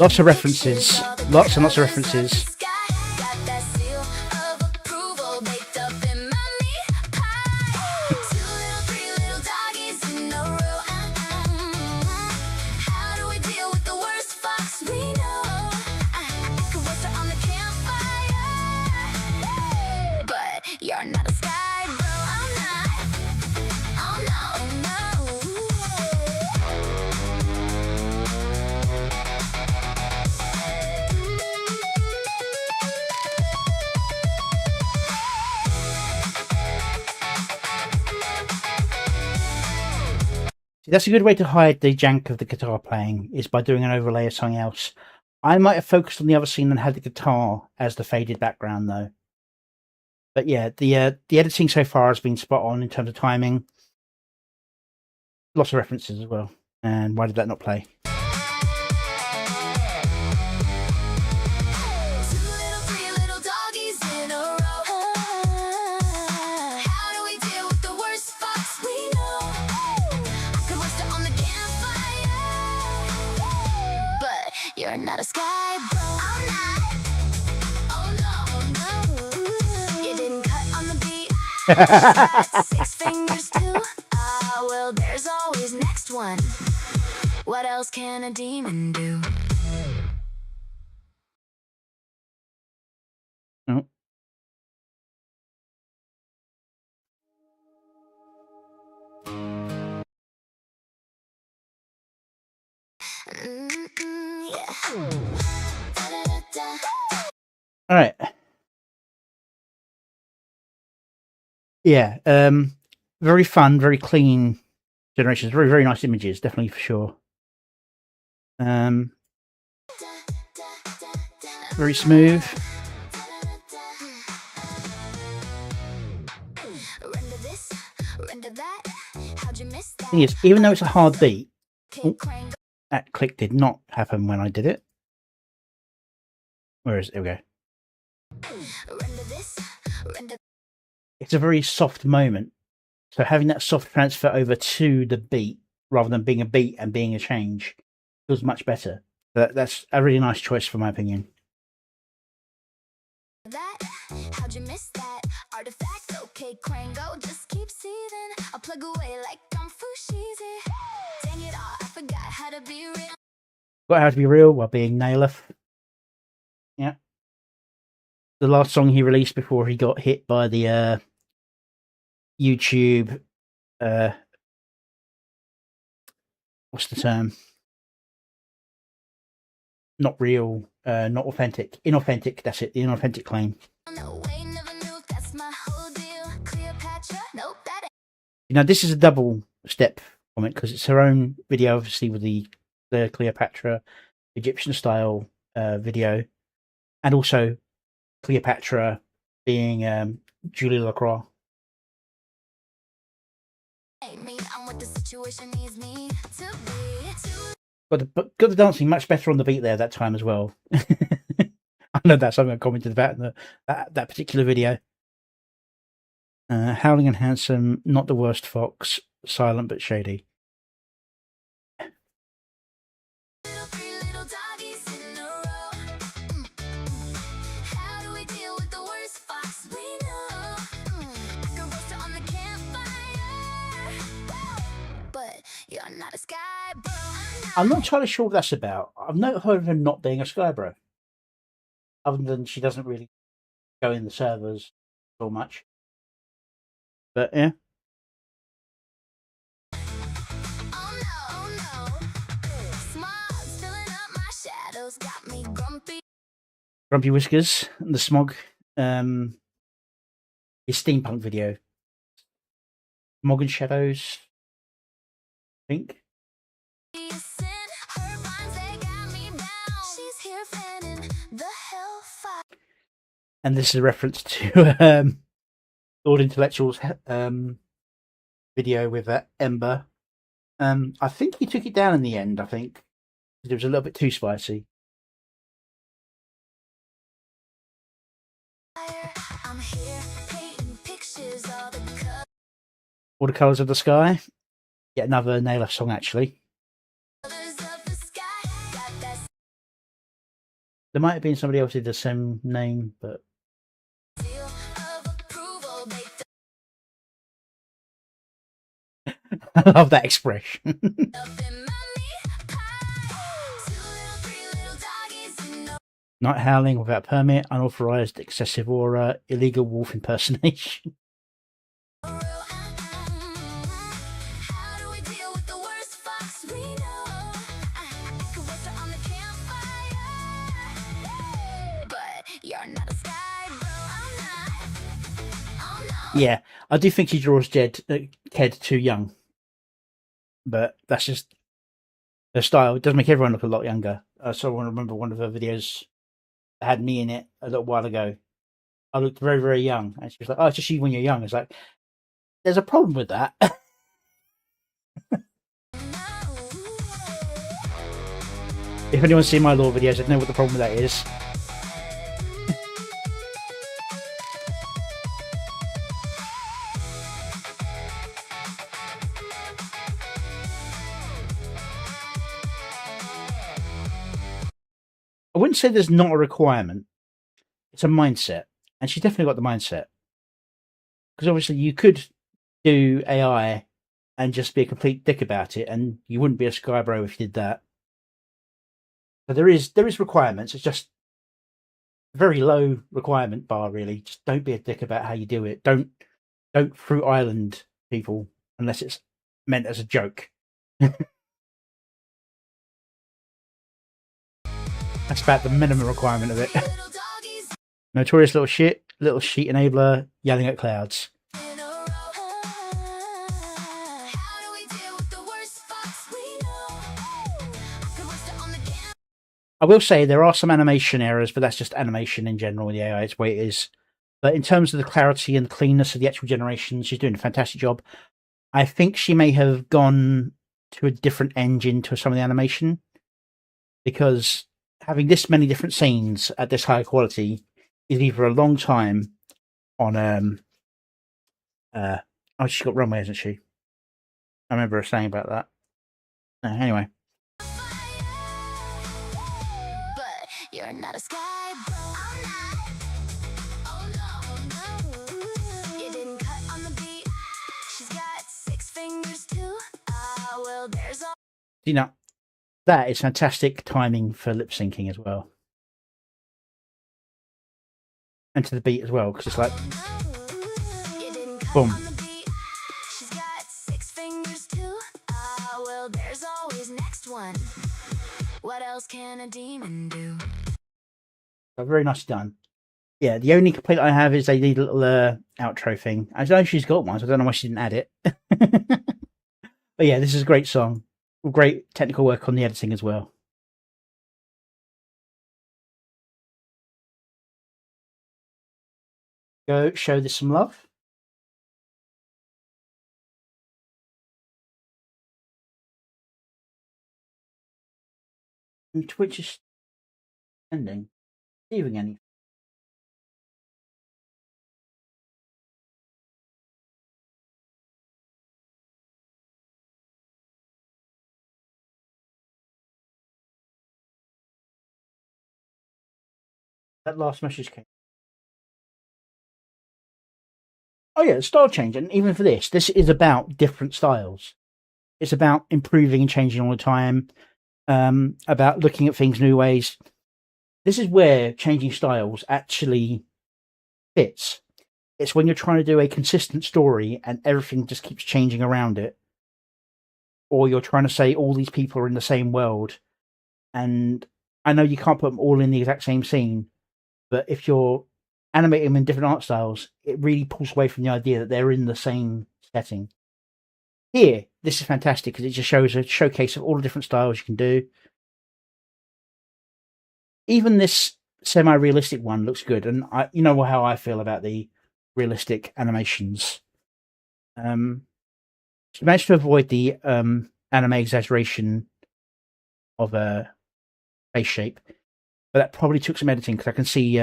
Lots of references. Lots and lots of references. You're not a sky bro, I'm not. Oh no, See, that's a good way to hide the jank of the guitar playing, is by doing an overlay of something else. I might have focused on the other scene and had the guitar as the faded background though. But yeah, the editing so far has been spot on in terms of timing. Lots of references as well. And why did that not play? you're not a sky bro. I'm not. Oh no, oh no. You didn't cut on the beat. Got 6 fingers too. Ah, well, there's always next one. What else can a demon do? Oh. All right. Yeah. Very fun, very clean generations. Very, very nice images, definitely for sure. Very smooth. Thing is, even though it's a hard beat, that click did not happen when I did it. Where is it? There we go. It's a very soft moment. So having that soft transfer over to the beat, rather than being a beat and being a change, feels much better. That's a really nice choice, for my opinion. How'd you miss that artifact? Okay, Krango, just keep seething. I'll plug away like I'm Fushizi. Dang it all, I forgot how to be real. Got how to be real while being Naileth. Yeah. The last song he released before he got hit by the YouTube what's the term? Not real, not authentic. Inauthentic, that's it, the inauthentic claim. No way, never knew that's my whole deal. Cleopatra? Nope, that ain't. You know, this is a double step comment because it's her own video, obviously, with the Cleopatra Egyptian style video, and also Cleopatra being Julie Lacroix. Me, I'm what the situation needs me to be. But got the dancing much better on the beat there that time as well. I know that's something I commented about in that particular video. Howling and Handsome, not the worst fox, silent but shady. You're not a sky bro. I'm not entirely sure what that's about. I've not heard of her not being a sky bro. Other than she doesn't really go in the servers so much. But yeah. Oh no. Smog's filling up my shadows, got me grumpy. Grumpy Whiskers and the Smog. His steampunk video. Smog and Shadows. I think. And this is a reference to Lord Intellectual's video with Ember. I think he took it down in the end, I think. It was a little bit too spicy. I'm here painting pictures of the All the colours of the sky. Yet another Naylor song, actually. colors of the sky. Got that There might have been somebody else with the same name, but seal of approval. They I love that expression. up in my meat pie. Two little, three little doggies, you know. Night howling without permit, unauthorized, excessive aura, illegal wolf impersonation. How do we deal with the worst fox we know? Could roast her on the campfire, but you're not a sky bro. I'm not. Oh no. Yeah, I do think he draws Ked too young. But that's just the style. It does make everyone look a lot younger. So I want to remember one of her videos that had me in it a little while ago. I looked very, very young. And she was like, oh, it's just you when you're young. It's like, there's a problem with that. If anyone's seen my law videos, they'd know what the problem with that is. I wouldn't say there's not a requirement. It's a mindset. And she's definitely got the mindset. Because obviously you could do AI and just be a complete dick about it, and you wouldn't be a Skybro if you did that. So there is requirements. It's just a very low requirement bar, really. Just don't be a dick about how you do it. Don't Fruit Island people unless it's meant as a joke. That's about the minimum requirement of it. Little doggies Notorious little sheet enabler yelling at clouds. in a row. How do we deal with the worst fox we know? Could roast her on the campfire. I will say there are some animation errors, but that's just animation in general with the AI. It's the way it is. But in terms of the clarity and the cleanness of the actual generation, she's doing a fantastic job. I think she may have gone to a different engine to some of the animation, because having this many different scenes at this high quality is either a long time on oh, she's got runway, hasn't she? I remember her saying about that. Anyway. But you're not a sky bro. I'm not. Oh no, no. You didn't cut on the beat. She's got 6 fingers too. Well, there's all. You know, that is fantastic timing for lip syncing as well. And to the beat as well, because it's like, You didn't cut boom. on the beat. She's got 6 fingers too. Well, there's always next one. What else can a demon do? Very nicely done. Yeah, the only complaint I have is they need a little outro thing. I know she's got one, so I don't know why she didn't add it. But yeah, this is a great song. Great technical work on the editing as well. Go show this some love. And Twitch is ending. Receiving any. That last message came. Oh yeah, the style change, and even for this is about different styles. It's about improving and changing all the time. About looking at things new ways. This is where changing styles actually fits. It's when you're trying to do a consistent story and everything just keeps changing around it, or you're trying to say all these people are in the same world, and I know you can't put them all in the exact same scene, but if you're animating them in different art styles, it really pulls away from the idea that they're in the same setting. Here, this is fantastic because it just shows a showcase of all the different styles you can do. Even this semi-realistic one looks good, and you know how I feel about the realistic animations. She managed to avoid the anime exaggeration of face shape. But that probably took some editing, because I can see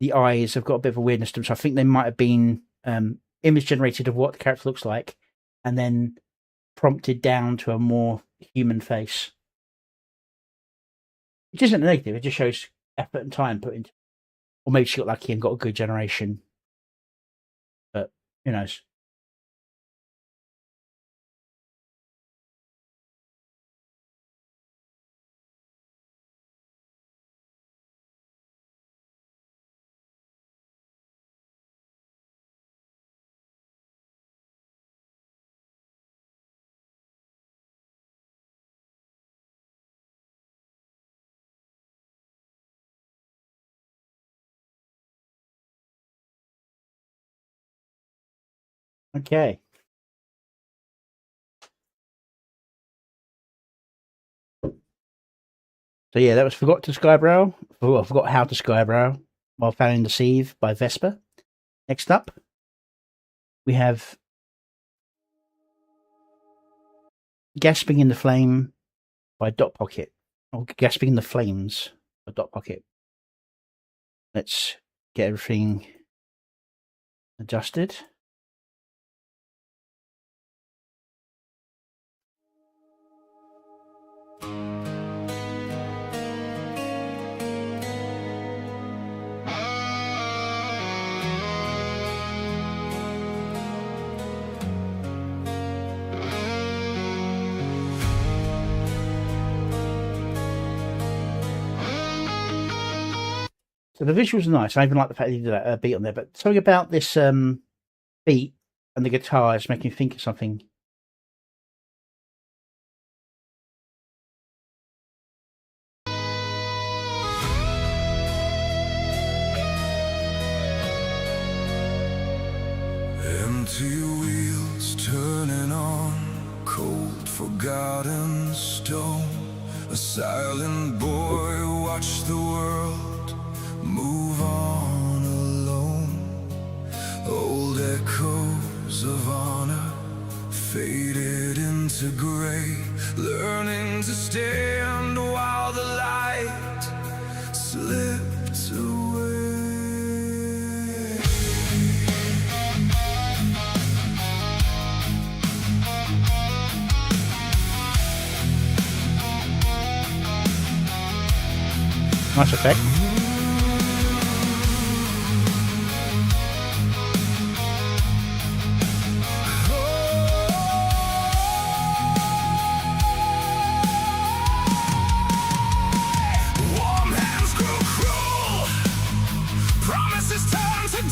the eyes have got a bit of a weirdness to them. So I think they might have been image generated of what the character looks like, and then prompted down to a more human face. Which isn't negative, it just shows effort and time put into it. Or maybe she got lucky and got a good generation. But who knows? Okay. So yeah, that was Forgot to Skybrow. I forgot how to Skybrow while fouling the sieve by Vesper. Next up, we have Gasping in the Flame by Dot Pocket. Or Gasping in the Flames by Dot Pocket. Let's get everything adjusted. So the visuals are nice. I even like the fact that you did that beat on there. But something about this beat and the guitar is making me think of something. Empty wheels turning on cold forgotten stone. A silent boy watched the world move on alone. Old echoes of honor faded into gray, learning to stand while the light slipped away. Nice effect.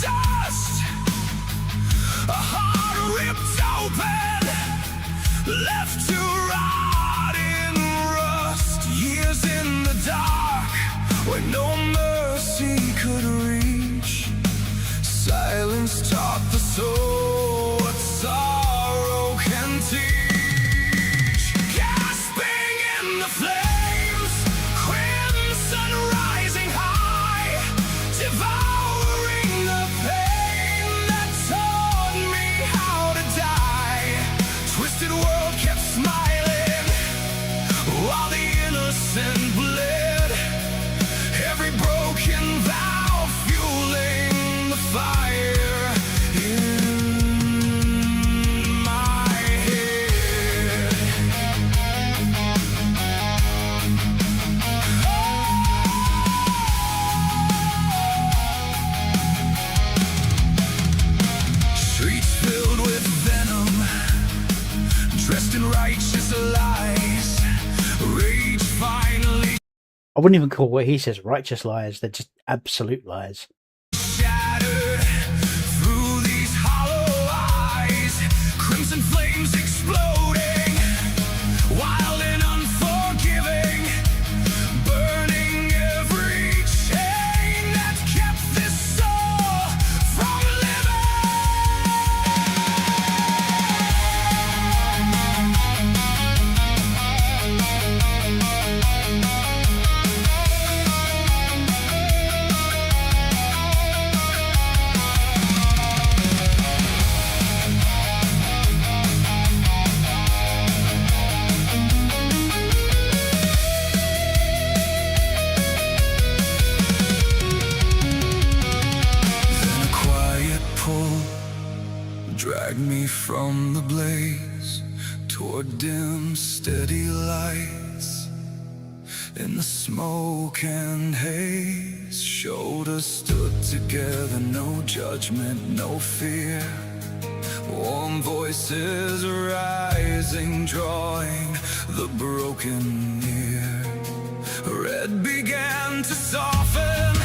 Dust, a heart ripped open, left to rot in rust. Years in the dark, where no mercy could reach. Silence taught the soul what sorrow can teach. Gasping in the flames, crimson rising high, devouring the pain that taught me how to die. Twisted world kept smiling while the innocent bled. Every broken vow fueling the fire in my head. Streets filled with venom, dressed in righteous lies. Rage finally I wouldn't even call what he says righteous lies. They're just absolute lies. shattered through these hollow eyes. Crimson flames exploding, wild and unforgiving, burning every chain that kept this soul from living. Guide me from the blaze toward dim, steady lights. In the smoke and haze, shoulders stood together, no judgment, no fear. Warm voices rising, drawing the broken near. Red began to soften,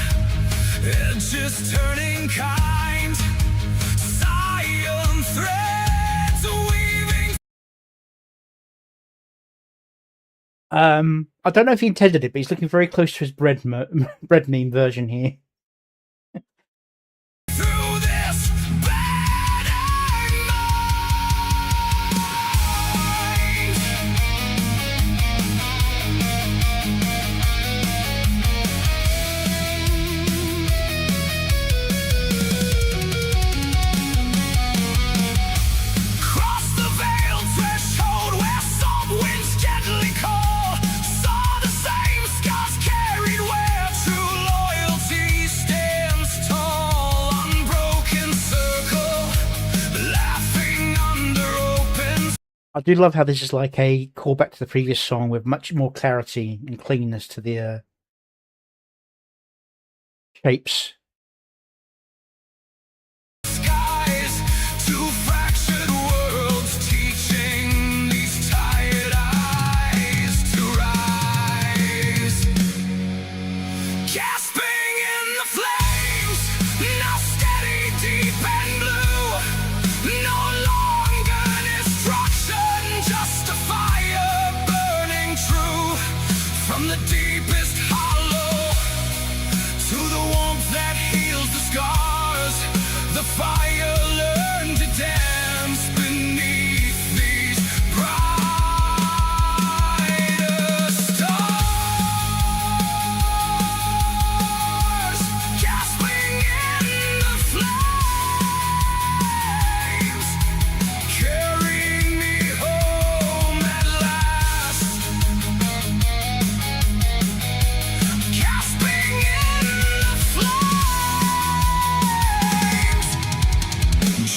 edges turning kind. Cyan threads weaving. I don't know if he intended it, but he's looking very close to his bread meme version here. Through this bad cross the veil threshold where some winds gently call. Saw the same scars carried where true loyalty stands tall. Unbroken circle, laughing under open. I do love how this is like a callback to the previous song with much more clarity and cleanness to the shapes. Skies, two fractured worlds, teaching these tired eyes to rise. Gasping in the flames, now steady, deep and blue. No longer destruction, just a fire burning true. From the deepest hollow to the warmth that heals the scars, the fire learned to dance beneath these brighter stars. Gasping in the flames, carrying me home at last. Gasping in the flames,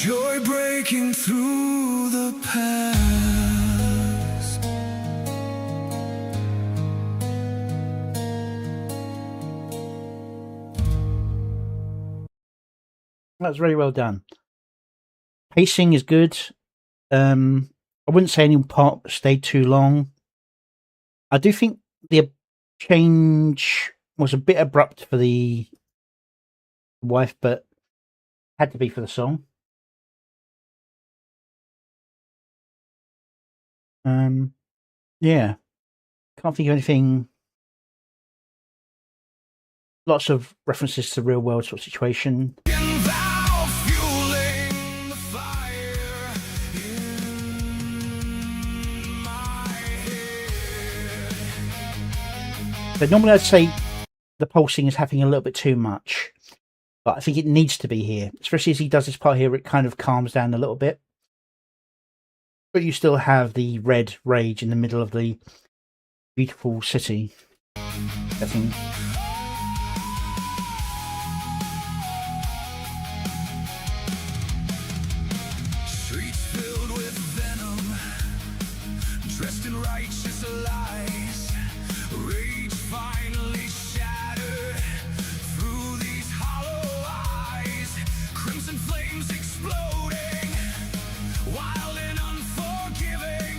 joy breaking through the past. That's very well done. Pacing is good. I wouldn't say any part stayed too long. I do think the change was a bit abrupt for the wife, but had to be for the song. Yeah, can't think of anything. Lots of references to real world sort of situation. And thou fueling the fire in my head. So normally I'd say the pulsing is happening a little bit too much, but I think it needs to be here, especially as he does this part here. It kind of calms down a little bit, but you still have the red rage in the middle of the beautiful city. I think. Streets filled with venom, dressed in righteous lies. Rage finally shattered through these hollow eyes. Crimson flames exploding, wild and unforgiving,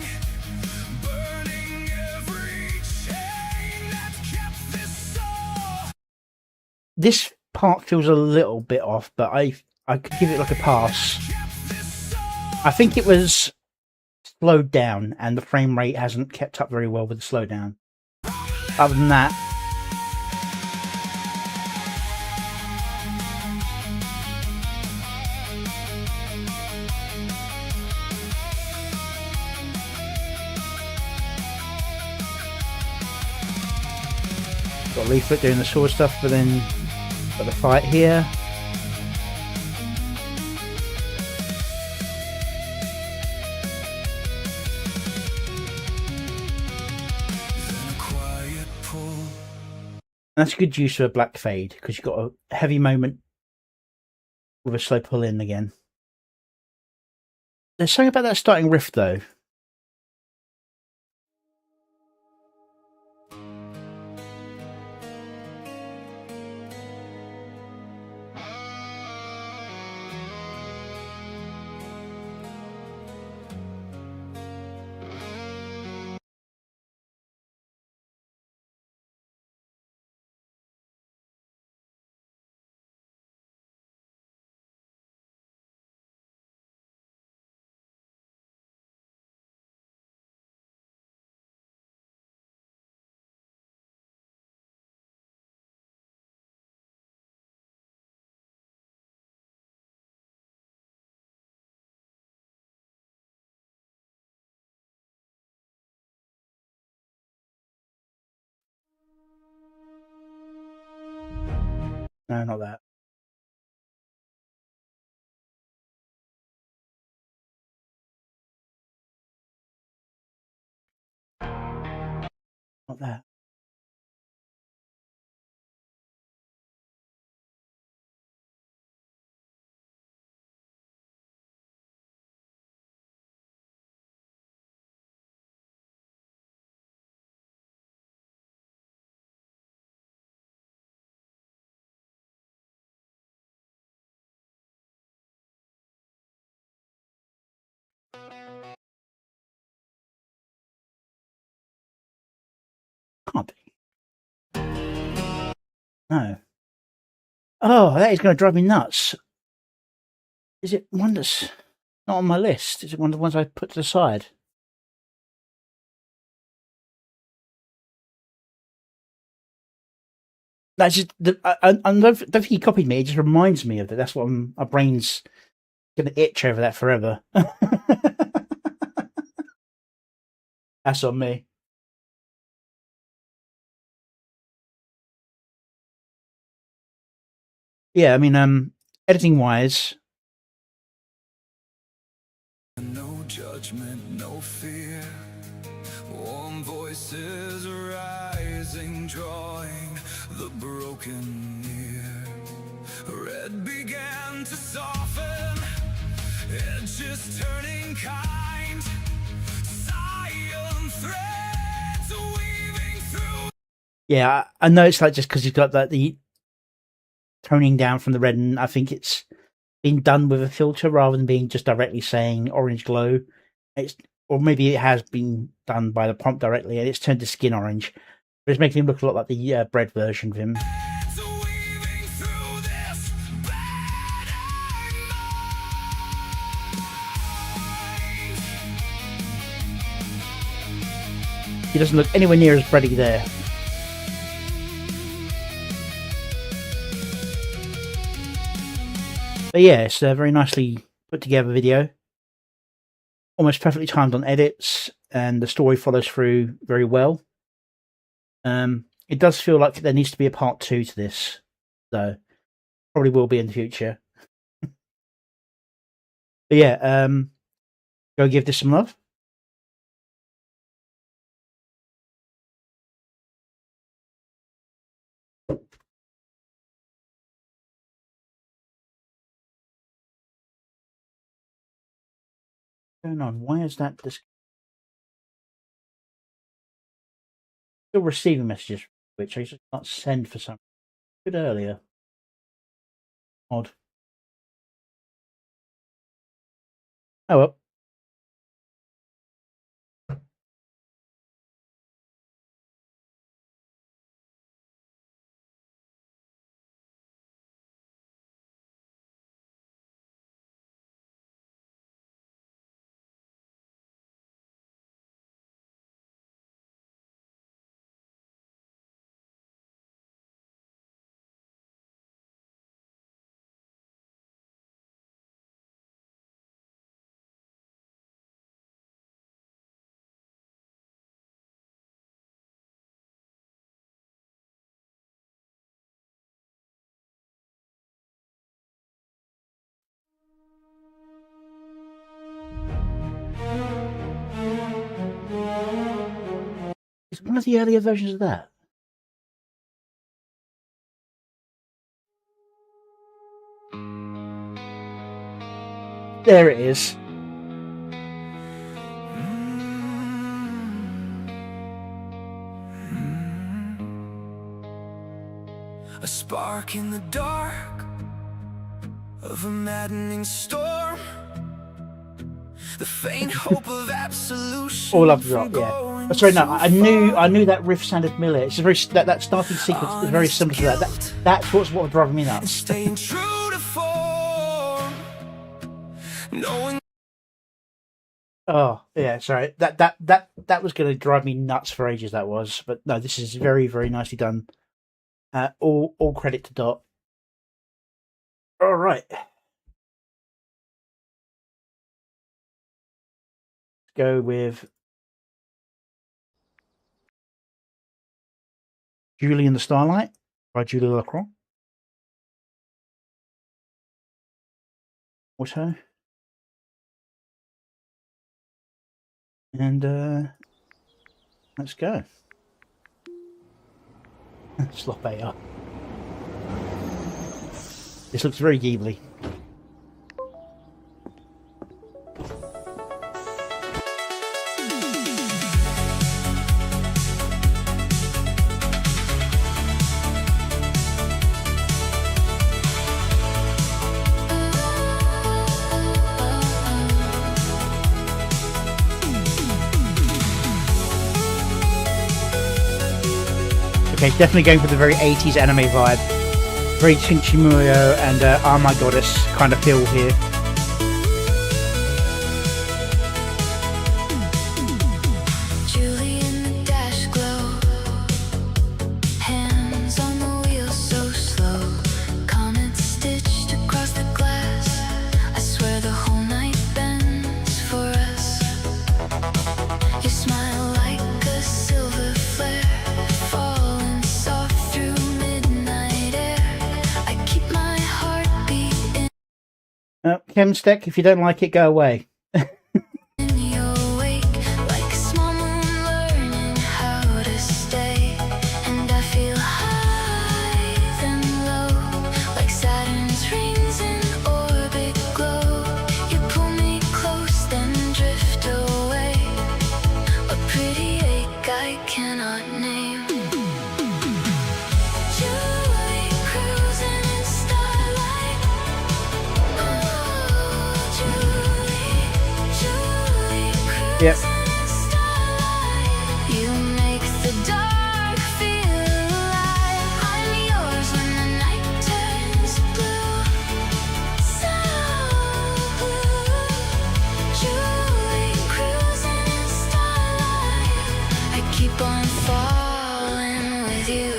burning every chain that kept this soul. This part feels a little bit off, but I could give it like a pass. I think it was slowed down and the frame rate hasn't kept up very well with the slowdown. Other than that, got Leaflet doing the sword stuff, but then got the fight here. And that's a good use of a black fade because you've got a heavy moment with a slow pull in again. There's something about that starting riff, though. No, not that. Not that. Can't be. No. Oh, that is going to drive me nuts. Is it one that's not on my list? Is it one of the ones I put to the side? That's just I don't think he copied me. It just reminds me of it. That's what my brain's gonna itch over that forever. That's on me. Yeah, I mean, editing wise, No judgment, no fear. Warm voices rising, drawing the broken near. Red began to soften, edges turning kind. Cyan threads weaving through. yeah, I know it's like just because you've got that the toning down from the red, and I think it's been done with a filter rather than being just directly saying orange glow. It's or maybe it has been done by the prompt directly, and it's turned to skin orange, but it's making him look a lot like the bread version of him. He doesn't look anywhere near as bready there. But yeah, it's a very nicely put together video. Almost perfectly timed on edits, and the story follows through very well. It does feel like there needs to be a part 2 to this, though. Probably will be in the future. But yeah, go give this some love. What's going on? Why is that this? Still receiving messages, which I just can't send for some. Good earlier. Odd. Oh well. Is it one of the earlier versions of that? There it is. spark in the dark of a maddening storm. The faint hope of absolution. All I've got, yeah. Oh, sorry, no, I knew that riff sounded familiar. It's a very that starting sequence is very similar to that. That's what's driving me nuts. Staying true to form, knowing. Oh yeah, sorry. That was going to drive me nuts for ages. That was, but no, this is very, very nicely done. All credit to Dot. All right, go with Julie in the Starlight by Julie Lacroix. Auto. And let's go. Slop AR. This looks very Ghibli. Okay, definitely going for the very 80s anime vibe. Very Chinchimuyo and Oh My Goddess kind of feel here. Julie in the dash glow, hands on the wheel so slow, comments stitched across the glass. I swear the whole night bends for us. You smile like a silver flare, falling soft through midnight air. I keep my heartbeat Chemstech, if you don't like it, go away. in your wake, like a small moon learning how to stay. And I feel high and low, like Saturn's rings in orbit glow. You pull me close, then drift away. A pretty ache I cannot name. Julie cruising in starlight. Oh, Julie, Julie cruising Yep. in starlight. You make the dark feel alive. I'm yours when the night turns blue, so blue. Julie cruising in starlight. I keep on falling with you.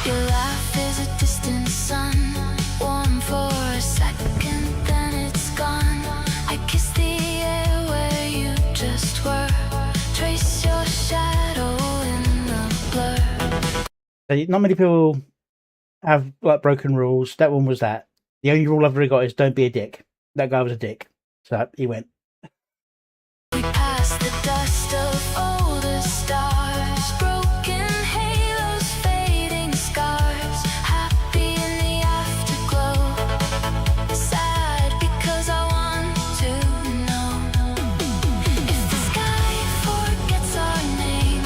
Your laugh is a distant sun, warm for a second, then it's gone. I kiss the air where you just were, trace your shadow in the blur. Not many people have like broken rules. That one was that. The only rule I've really got is don't be a dick. That guy was a dick, so he went. We pass the dust of older stars, broken halos, fading scars, happy in the afterglow, sad because I want to know if the sky forgets our name,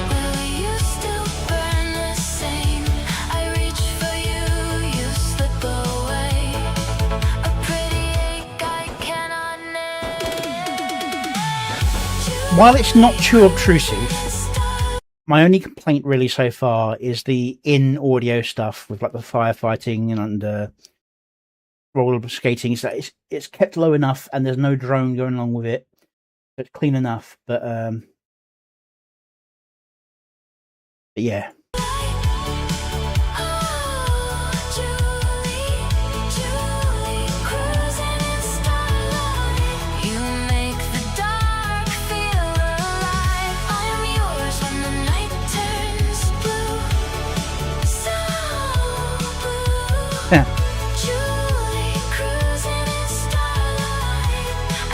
will you still burn the same? I reach for you, you slip away, a pretty ache I cannot name. While it's not too obtrusive, my only complaint really so far is the in-audio stuff with like the firefighting and roller skating. So it's kept low enough, and there's no drone going along with it. It's clean enough, but yeah.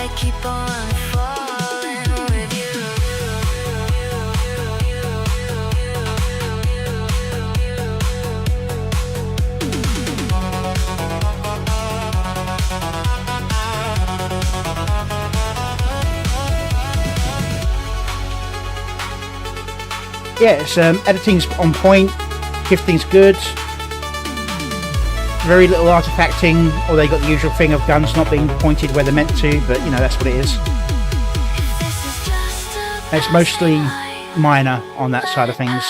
I keep on falling with you. Yeah, it's editing's on point, shifting's good. Very little artifacting, although you got the usual thing of guns not being pointed where they're meant to, but you know, that's what it is. It's mostly minor on that side of things.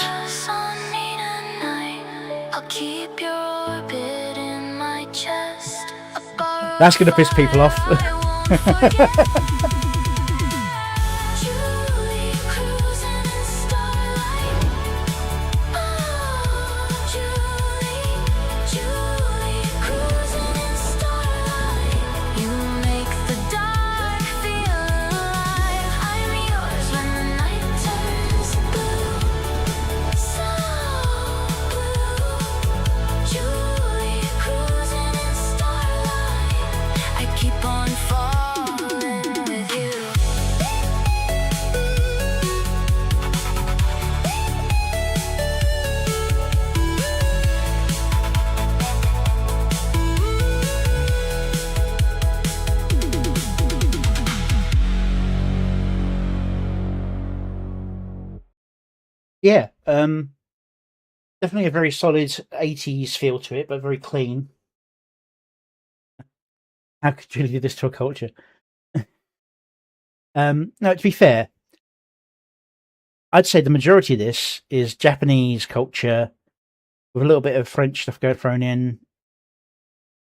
That's going to piss people off. Yeah, definitely a very solid 80s feel to it, but very clean. How could you do this to a culture? No, to be fair, I'd say the majority of this is Japanese culture with a little bit of French stuff thrown in.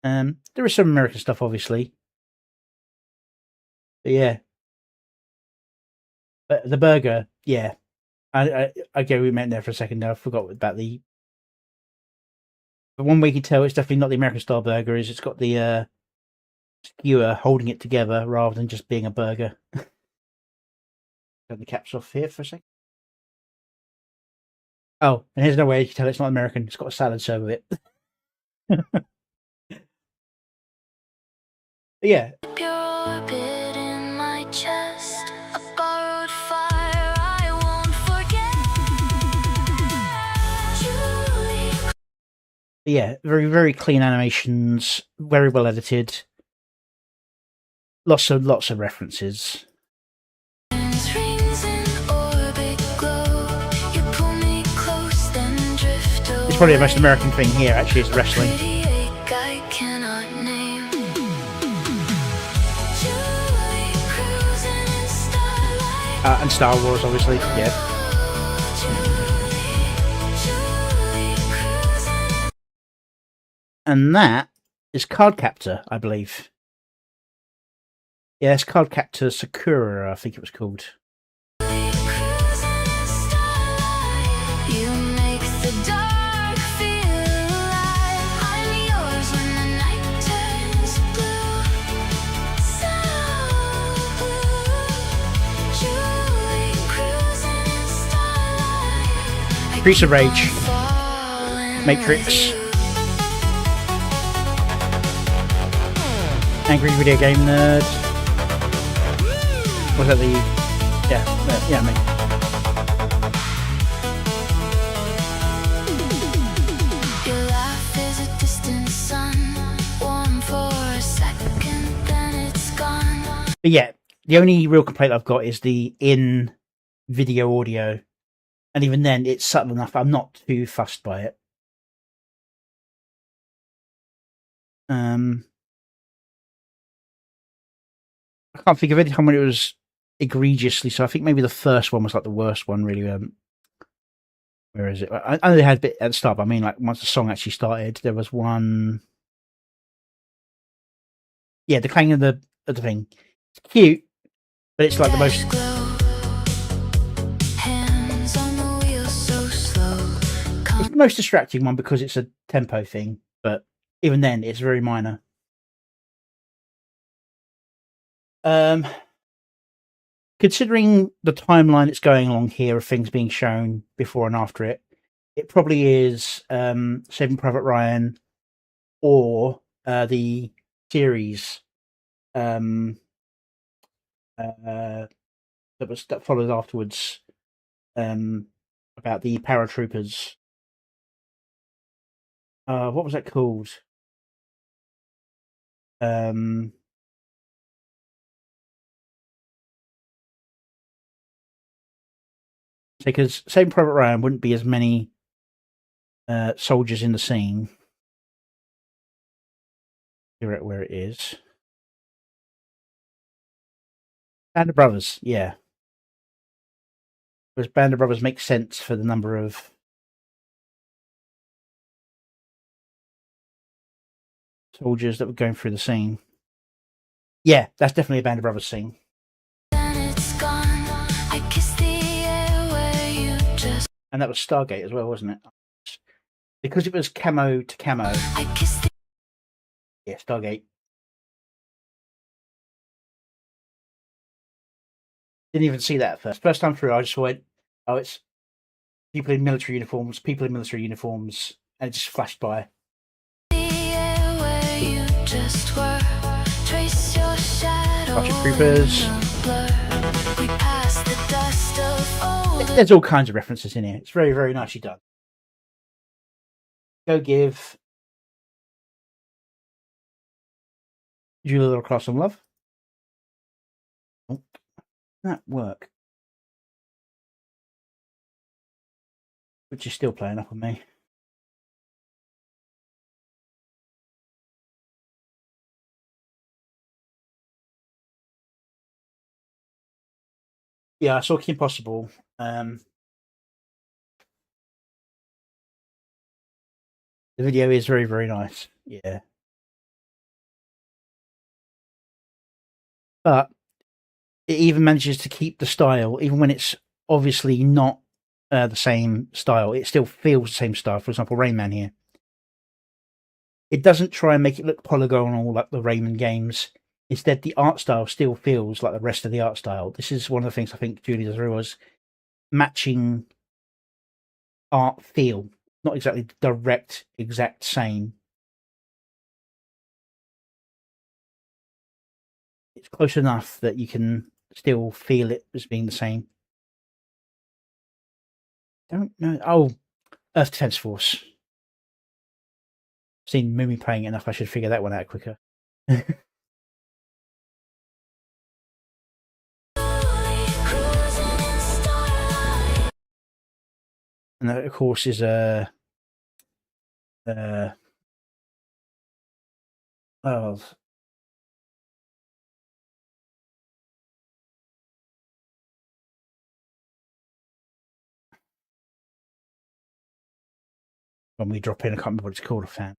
There is some American stuff, obviously. But yeah. But the burger, yeah. I get what we meant there for a second now. I forgot about the one way you can tell it's definitely not the American style burger is it's got the skewer holding it together rather than just being a burger. Turn the caps off here for a second. Oh, and here's no way you can tell it's not American. It's got a salad serve with it. Yeah. Yeah, very, very clean animations, very well edited. Lots of references. It's probably the most American thing here, actually, is wrestling. And Star Wars, obviously, yeah. And that is Cardcaptor, I believe. Yes, Cardcaptor Sakura, I think it was called. Streets of Rage, Matrix, Angry Video Game Nerd. Was that the... Yeah, me. Your laugh is a distant sun, warm for a second, then it's gone. But yeah, the only real complaint I've got is the in-video audio. And even then, it's subtle enough. I'm not too fussed by it. I can't think of any time when it was egregiously. So I think maybe the first one was like the worst one, really. Where is it? I know they had a bit at the start, but I mean, like once the song actually started, there was one. Yeah, the clang of the thing. It's cute, but it's like the most. It's the most distracting one because it's a tempo thing, but even then, it's very minor. Considering the timeline it's going along here of things being shown before and after it, it probably is Saving Private Ryan or the series that followed afterwards about the paratroopers. What was that called? Because Saving Private Ryan wouldn't be as many soldiers in the scene. Figure out where it is. Band of Brothers, yeah. Because Band of Brothers makes sense for the number of soldiers that were going through the scene. Yeah, that's definitely a Band of Brothers scene. And that was Stargate as well, wasn't it? Because it was camo to camo. Yeah, Stargate. Didn't even see that at first. First time through, I just went, oh, it's people in military uniforms, and it just flashed by. Starship Troopers. There's all kinds of references in here. It's very, very nicely done. Go give Julia a little cross on love. Oh, that work. Which is still playing up on me. Yeah, I saw Kim Possible. The video is very, very nice. Yeah. But it even manages to keep the style, even when it's obviously not the same style. It still feels the same style. For example, Rayman here. It doesn't try and make it look polygonal like the Rayman games. Instead, the art style still feels like the rest of the art style. This is one of the things I think Julie does very well, is matching art feel. Not exactly the direct, exact same. It's close enough that you can still feel it as being the same. Don't know. Oh, Earth Defense Force. Seen Moomy playing it enough, I should figure that one out quicker. And that, of course, is oh, when we drop in, I can't remember what it's called, a fan.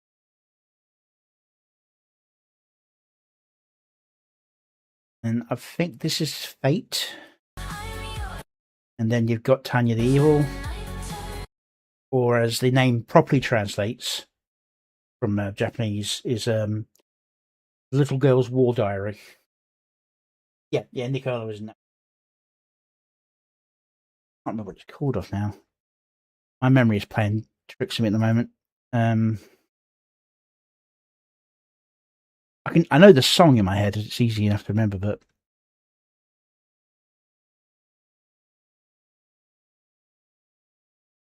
And I think this is Fate. And then you've got Tanya the Evil, or as the name properly translates from Japanese, is Little Girl's War Diary. Yeah, Nicola, isn't it? I can't remember what it's called off now. My memory is playing tricks on me at the moment. I know the song in my head. It's easy enough to remember, but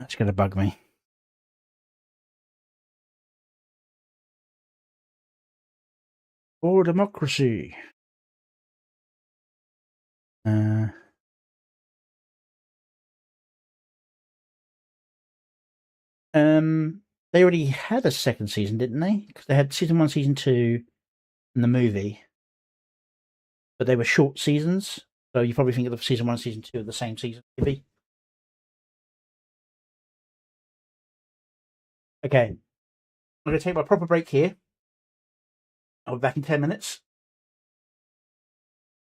that's going to bug me. For democracy. They already had a second season, didn't they? Because they had season 1, season 2 in the movie, but they were short seasons. So you probably think of the season 1, season 2 of the same season, maybe. Okay, I'm going to take my proper break here. I'll be back in 10 minutes.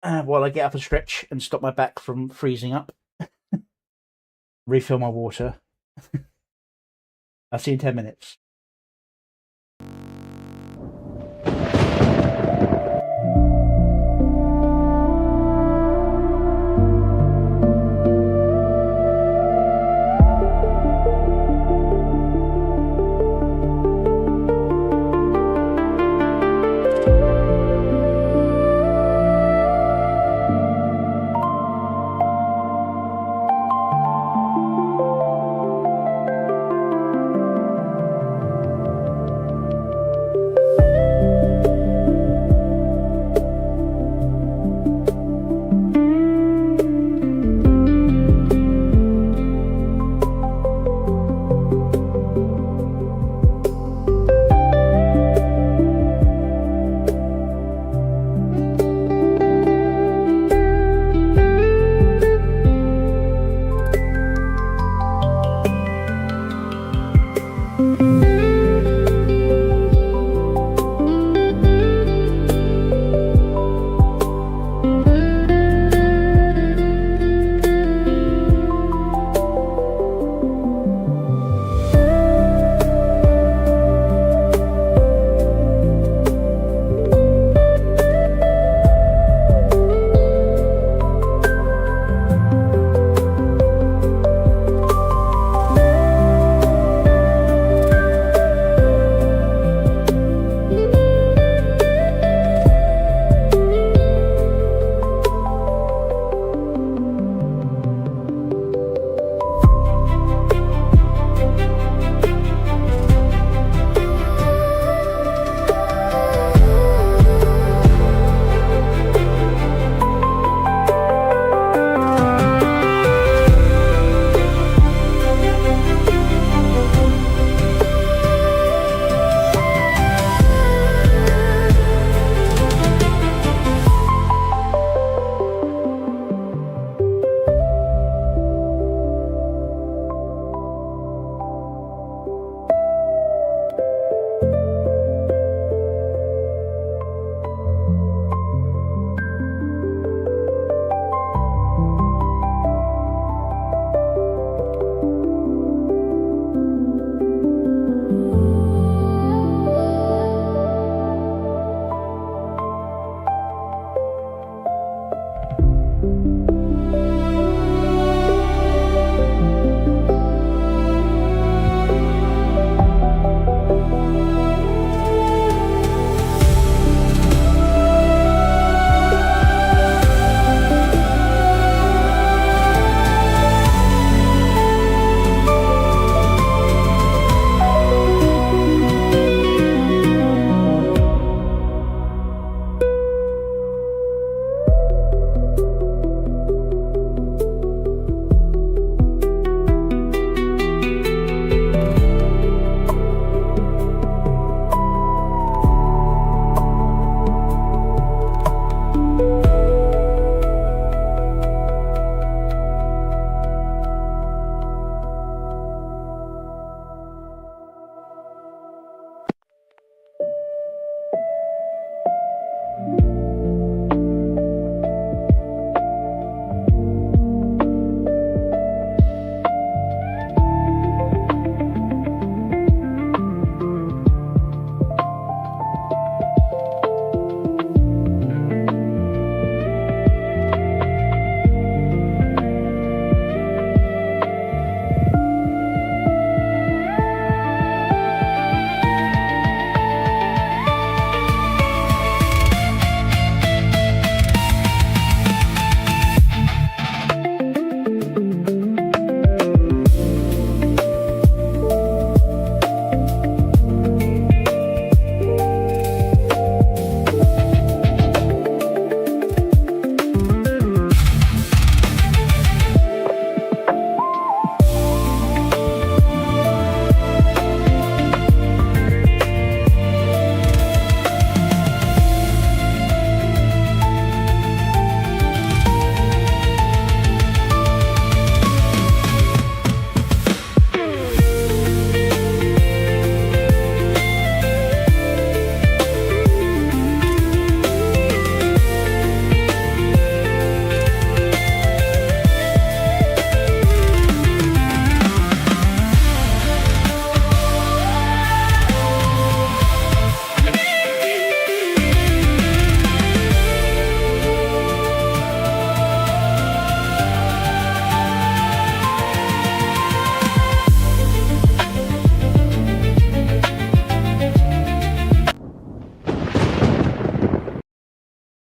While I get up and stretch and stop my back from freezing up. Refill my water. I'll see you in 10 minutes.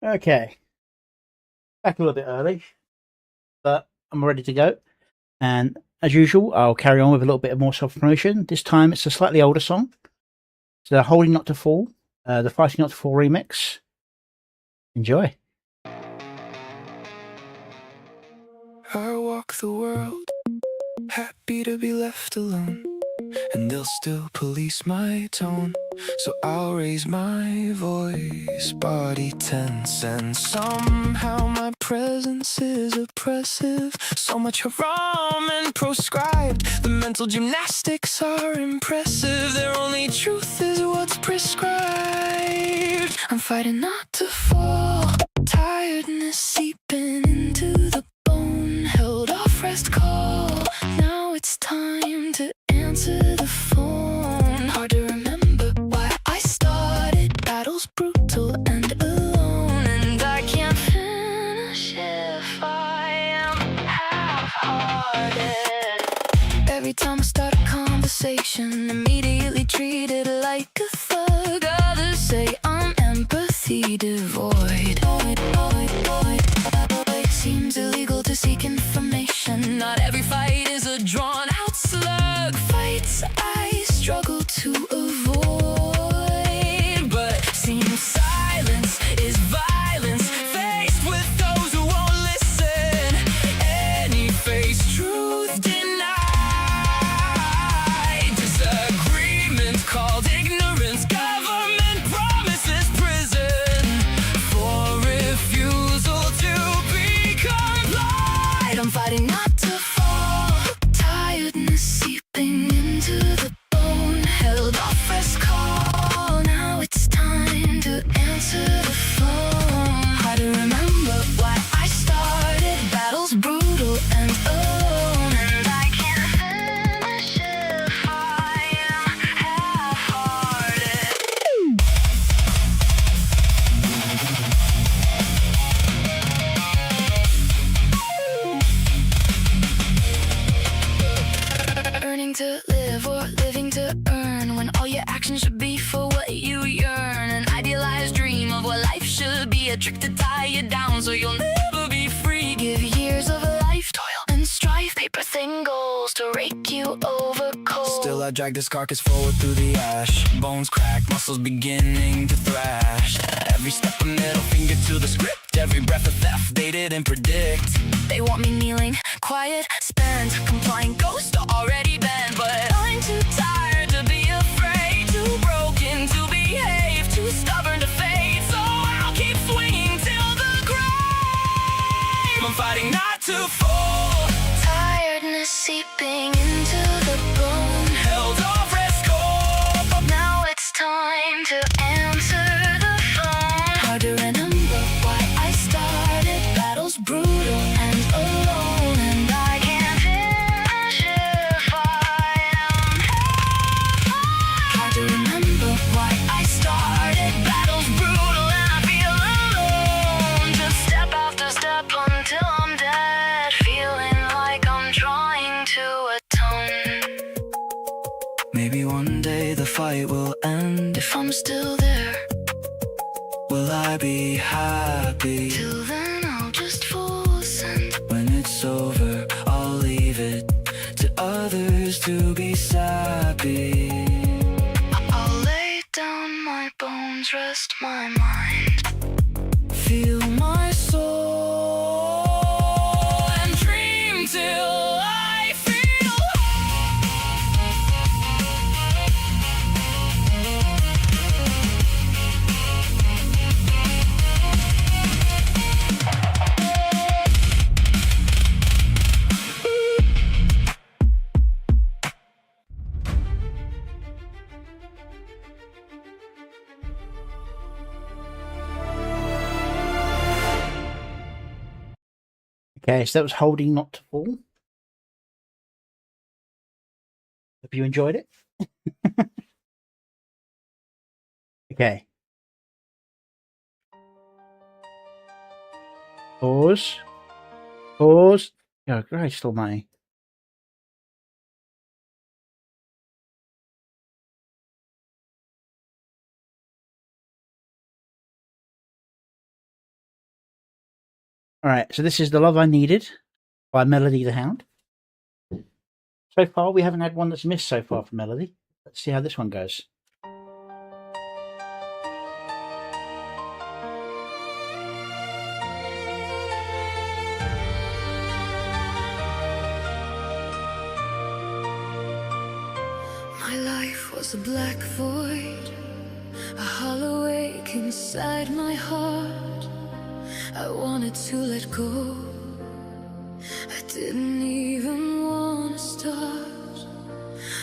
Okay, back a little bit early, but I'm ready to go. And as usual, I'll carry on with a little bit of more self-promotion. This time it's a slightly older song. It's the Holding Not to Fall, the Fighting Not to Fall remix. Enjoy. I walk the world, happy to be left alone, and they'll still police my tone. So I'll raise my voice, body tense, and somehow my presence is oppressive. So much haram and proscribed. The mental gymnastics are impressive. Their only truth is what's prescribed. I'm fighting not to fall, tiredness seeping into the bone. Held off rest call, now it's time to answer the phone. Hard to remember why I started. Battles brutal and alone, and I can't finish if I am half-hearted. Every time I start a conversation, immediately treated like a thug. Others say I'm empathy devoid. Seems illegal to seek information. Not every fight is a drawn-out slug. Fights I struggle to avoid, but seems silence is violence. Faced with those who won't listen, any face truth denied. Disagreement called ignorance. Government promises prison for refusal to be complied. I'm fighting not to fall, tiredness seeping into the bone. Held off rest call, now it's time to answer the phone. Hard to remember why I started. Battles brutal and alone, and I can't finish if I am half-hearted. Earning to live or living to earn, when all your actions should be for what you yearn. An idealized dream of what life should be, a trick to tie you down so you'll never be free. Give years of a life, toil and strife, paper thin goals to rake you over cold. Still I drag this carcass forward through the ash. Bones crack, muscles beginning to thrash. Every step a middle finger to the script. Every breath a theft they didn't predict. They want me kneeling, quiet, spent, complying, ghost already bent. But I'm too tired to be afraid, too broken to behave, too stubborn to fade. So I'll keep swinging till the grave. I'm fighting not to fall, tiredness seeping into the bone. Held off rest call, now it's time to answer the phone. Hard to remember why I started. Battles brutal and alone, and I can't finish if I am half-hearted. Hard to remember why I started. Battles brutal and I feel alone. Just step after step until I'm dead, feeling like I'm trying to atone. Maybe one day the fight will end. If I'm still there, will I be happy? Till then I'll just full send. When it's over, I'll leave it to others to be sappy. I'll lay down my bones, rest my mind, feel my soul, and dream till I feel Okay, so that was Holding Not to Fall. Hope you enjoyed it. Okay. Pause. Pause. Oh, Christ almighty. All right, so this is The Love I Needed by Melody the Hound. So far, we haven't had one that's missed so far from Melody. Let's see how this one goes. My life was a black void, a hollow ache inside my heart. I wanted to let go, I didn't even want to start.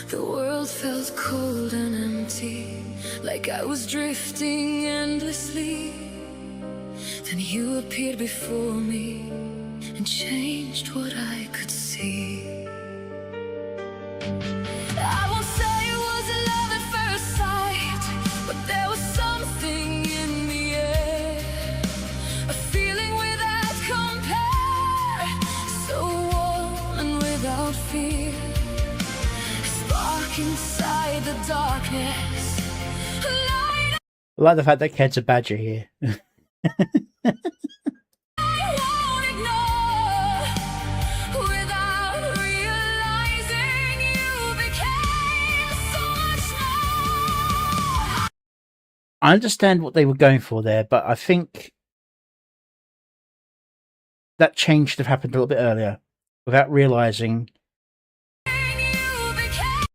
The world felt cold and empty, like I was drifting endlessly. Then you appeared before me and changed what I could see. I won't say it was love at first sight, but there was something in the air, a feeling without compare, so warm and without fear. A spark inside the darkness, light I like the fact that Ked's a badger here. I won't ignore. Without realizing, you became so much more. I understand what they were going for there, but I think that change should have happened a little bit earlier without realizing. You became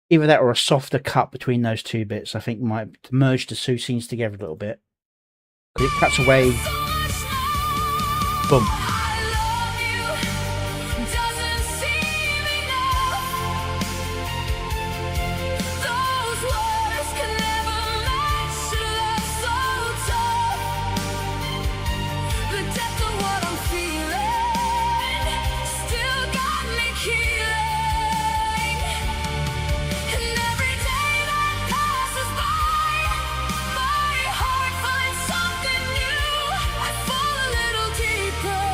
Either that or a softer cut between those two bits, I think, might merge the two scenes together a little bit. Because it cuts away. Boom. I love you, doesn't seem enough. Those words can never match a love so tough. The depth of what I'm feeling still got me healing. And every day that passes by, my heart finds something new. I fall a little deeper,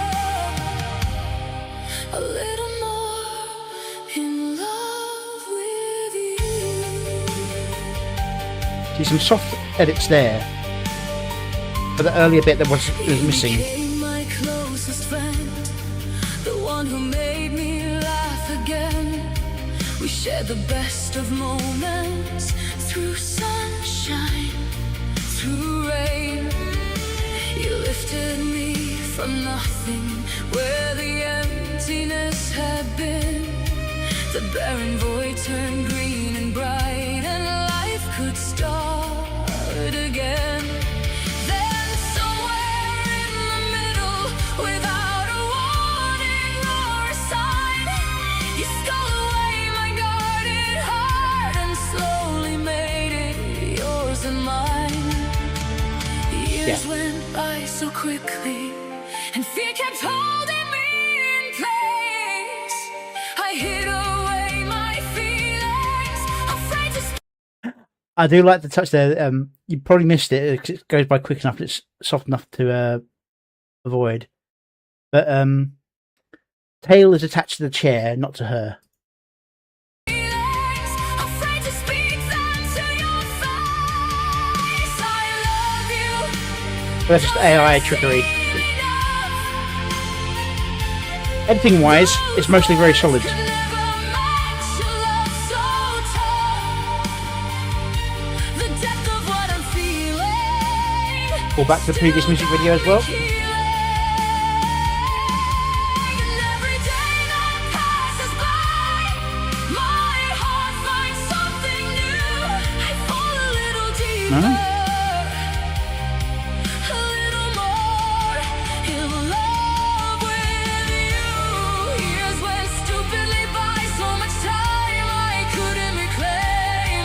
a little more in love with you. See some soft edits there. But the earlier bit that was missing. You became my closest friend, the one who made me laugh again. We shared the best of moments, through sunshine, through rain. You lifted me from nothing, where the emptiness had been. The barren void turned green and bright, and life could start again. Then somewhere in the middle, without a warning or a sign, you stole away my guarded heart and slowly made it yours and mine. Years went by so quickly, and fear kept holding me in place. I hid away my feelings, afraid to I do like the touch there. You probably missed it. 'Cause it goes by quick enough. It's soft enough to avoid. But tail is attached to the chair, not to her. feelings, afraid to speak them to your face. I love you. That's just AI trickery. Enough. Editing wise, it's mostly very solid. Could never match a love so tough. The depth of what I'm feeling. Or back to the previous music video as well. Healing. And every day that passes by, my heart finds something new. I fall a little deeper, a little more in love with you. Years went stupidly by, so much time I couldn't reclaim.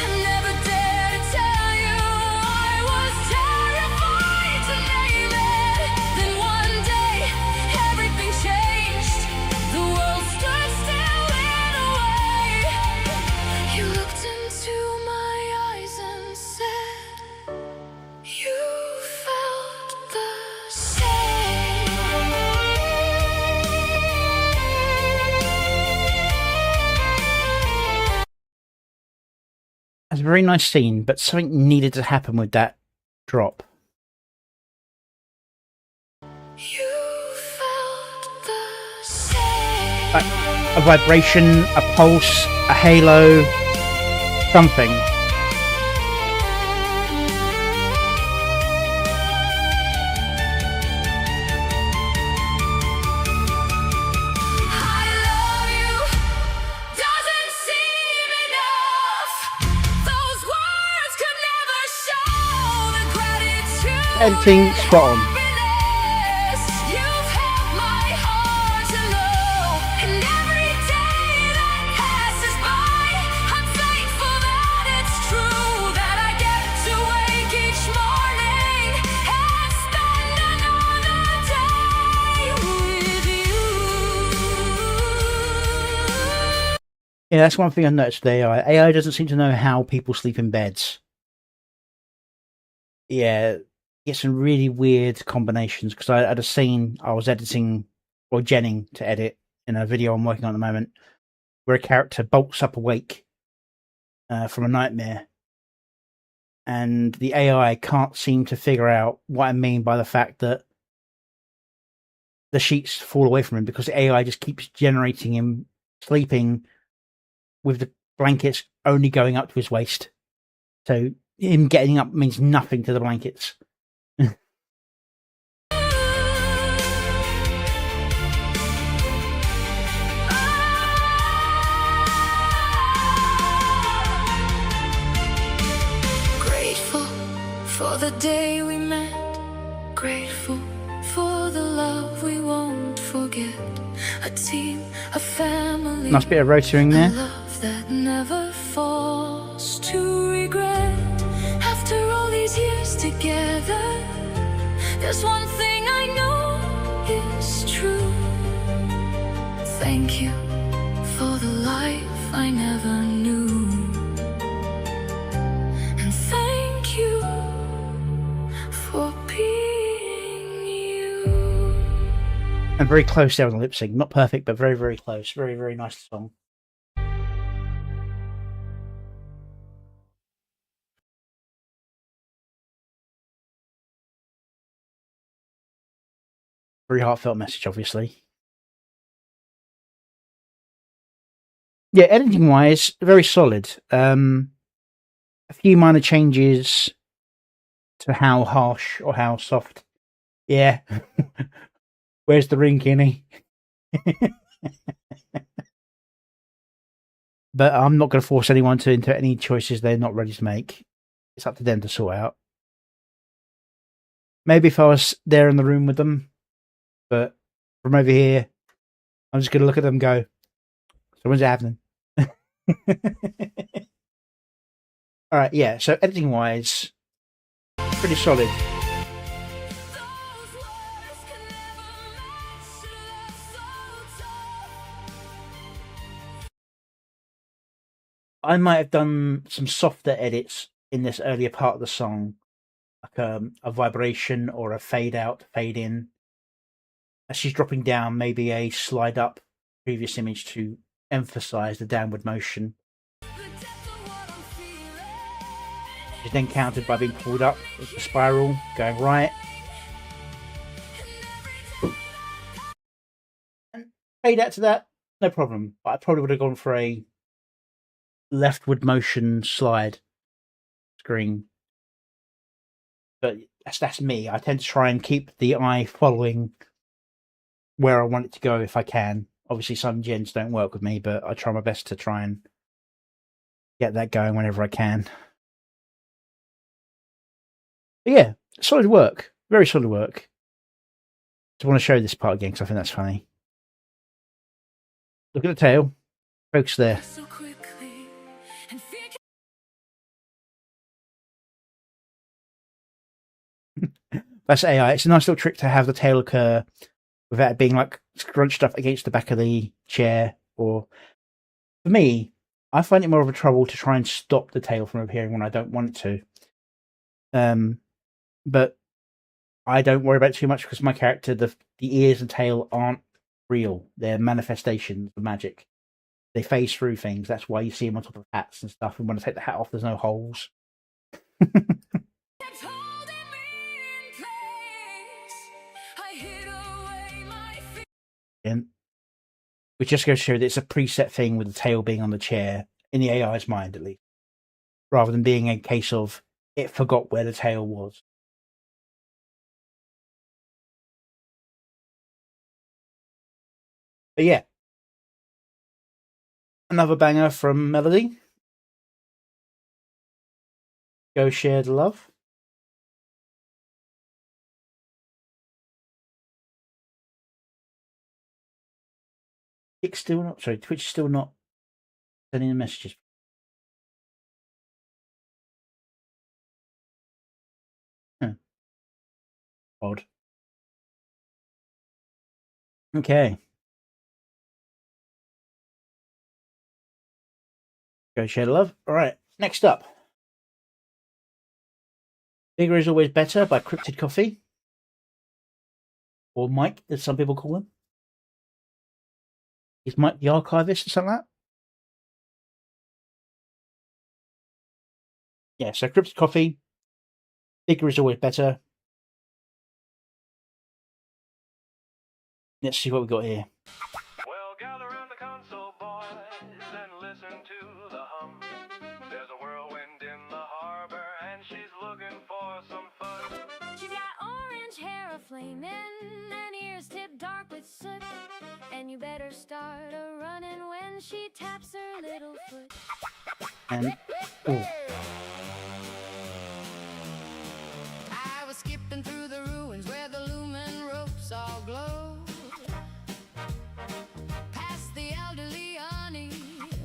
I never dared to tell you, I was terrified to name it. Then one day, everything changed. The world stood still in a way. You looked into my eyes and That's a very nice scene, but something needed to happen with that drop. You felt the same. Like a vibration, a pulse, a halo, something. I love you doesn't seem enough. Those words could never show the gratitude. Editing spot on. You've helped my heart to know, and every day that passes by, I'm thankful that it's true, that I get to wake each morning and spend another day with you. Yeah, that's one thing I noticed with AI. AI doesn't seem to know how people sleep in beds. Yeah, get some really weird combinations, because I had a scene I was editing, or genning to edit, in a video I'm working on at the moment, where a character bolts up awake from a nightmare, and the AI can't seem to figure out what I mean by the fact that the sheets fall away from him, because the AI just keeps generating him sleeping with the blankets only going up to his waist. So him getting up means nothing to the blankets. Grateful for the day we met, grateful for the love we won't forget. A team, a family, Nice bit of rotoring a there. love that never falls to regret. After all these years together, there's one thing I know is true. Thank you for the life I never knew, and thank you for being you. And very close there on the lip sync. Not perfect, but very, very close. Very, very nice song. Very heartfelt message, obviously. Yeah, editing wise, very solid. A few minor changes to how harsh or how soft. Yeah. Where's the ring, Kinney? But I'm not going to force anyone into any choices they're not ready to make. It's up to them to sort out. Maybe if I was there in the room with them, but from over here, I'm just going to look at them and go, so when's it happening? All right, yeah, so editing wise, pretty solid. Those words can never match love so tough. I might have done some softer edits in this earlier part of the song, like a vibration or a fade out, fade in. As she's dropping down, maybe a slide up previous image to emphasize the downward motion. The depth of what I'm feeling. She's then countered by being pulled up with the spiral, going right. And fade out to that, no problem. But I probably would have gone for a leftward motion slide screen. But that's me. I tend to try and keep the eye following where I want it to go if I can. Obviously, some gens don't work with me, but I try my best to try and get that going whenever I can. But yeah, solid work. Very solid work. Just want to show this part again because I think that's funny. Look at the tail. Focus there. So quickly, and fear That's AI. It's a nice little trick to have the tail occur without it being like scrunched up against the back of the chair. Or for me, I find it more of a trouble to try and stop the tail from appearing when I don't want it to. But I don't worry about it too much because my character, the ears and tail aren't real. They're manifestations of magic. They phase through things. That's why you see them on top of hats and stuff. And when I take the hat off, there's no holes. It's holding me in place. I hid away my fear. And which just goes to show that it's a preset thing with the tail being on the chair, in the AI's mind at least, rather than being a case of it forgot where the tail was. But yeah, another banger from Melody. Go share the love. It's still not, sorry, Twitch is still not sending the messages. Huh. Odd. Okay. Go share the love. All right. Next up. Bigger is Always Better by Cryptid Coffee. Or Mike, as some people call him. Is Mike the archivist or something like that? Yeah, so Cryptid Coffee. Bigger is Always Better. Let's see what we've got here. Well, gather around the console, boys, and listen to the hum. There's a whirlwind in the harbor, and she's looking for some fun. She's got orange hair a-flamin' and ears tipped dark with soot. And you better start a-running when she taps her little foot. And oh, I was skipping through the ruins where the lumen ropes all glow. Past the elderly honey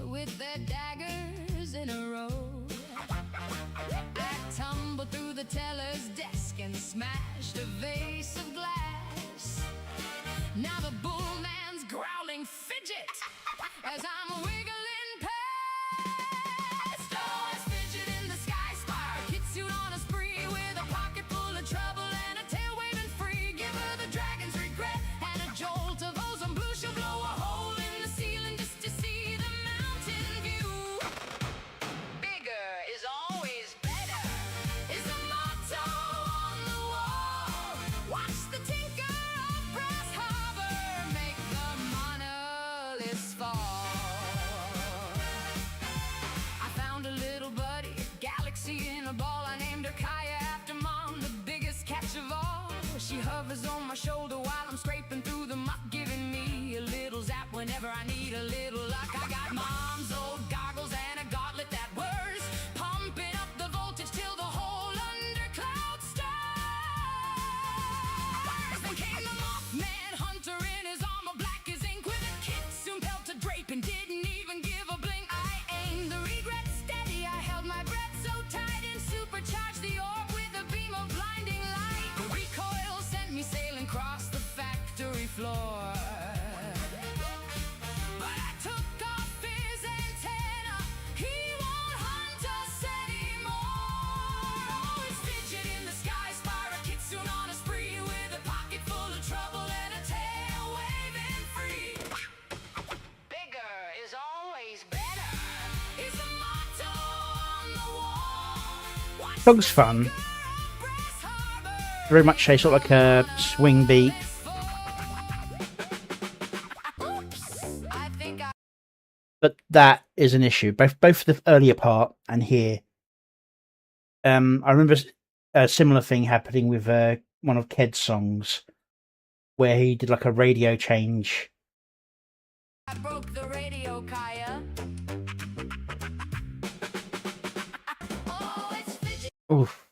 with their daggers in a row. I tumbled through the teller's desk and smashed a vase of glass. Now the bullman's growling fidget as I'm wiggling past. Oh, it's fidget in the sky spire, kitsune on a spree with a pocket full of trouble and a tail waving free. Give her the dragon's regret and a jolt of ozone blue. She'll blow a hole in the ceiling just to see the mountain view. Bigger is always better is the motto on the wall. Watch the tinker of Brass Harbor make the monoliths fall. I found a little buddy, galaxy in a ball. I named her Kaya after Mom, the biggest catch of all. She hovers on my shoulder while I'm scraping through the muck, giving me a little zap whenever I need a little luck. I got Mom's old goggles and a gauntlet that whirs, pumping up the voltage till the whole undercloud stirs. Then came the Mothman Hunter in his armor black as ink with a kitsune belt to drape and didn't even give a blink. I aimed the regret steady, I held my breath so tight and supercharged the orb with a beam of blinding light. The recoil sent me sailing across the factory floor. But I took off his antenna, he won't hunt us anymore. Oh, it's fidget in the sky, spire, a kitsune on a spree with a pocket full of trouble and a tail waving free. Bigger is always better is a motto on the wall. Watch song's fun. Brass Harbor. Very much a sort of like a swing beat. I think I But that is an issue. Both the earlier part and here. I remember a similar thing happening with one of Ked's songs, where he did like a radio change. broke the radio, Kaya. Oh, it's fidget Oof.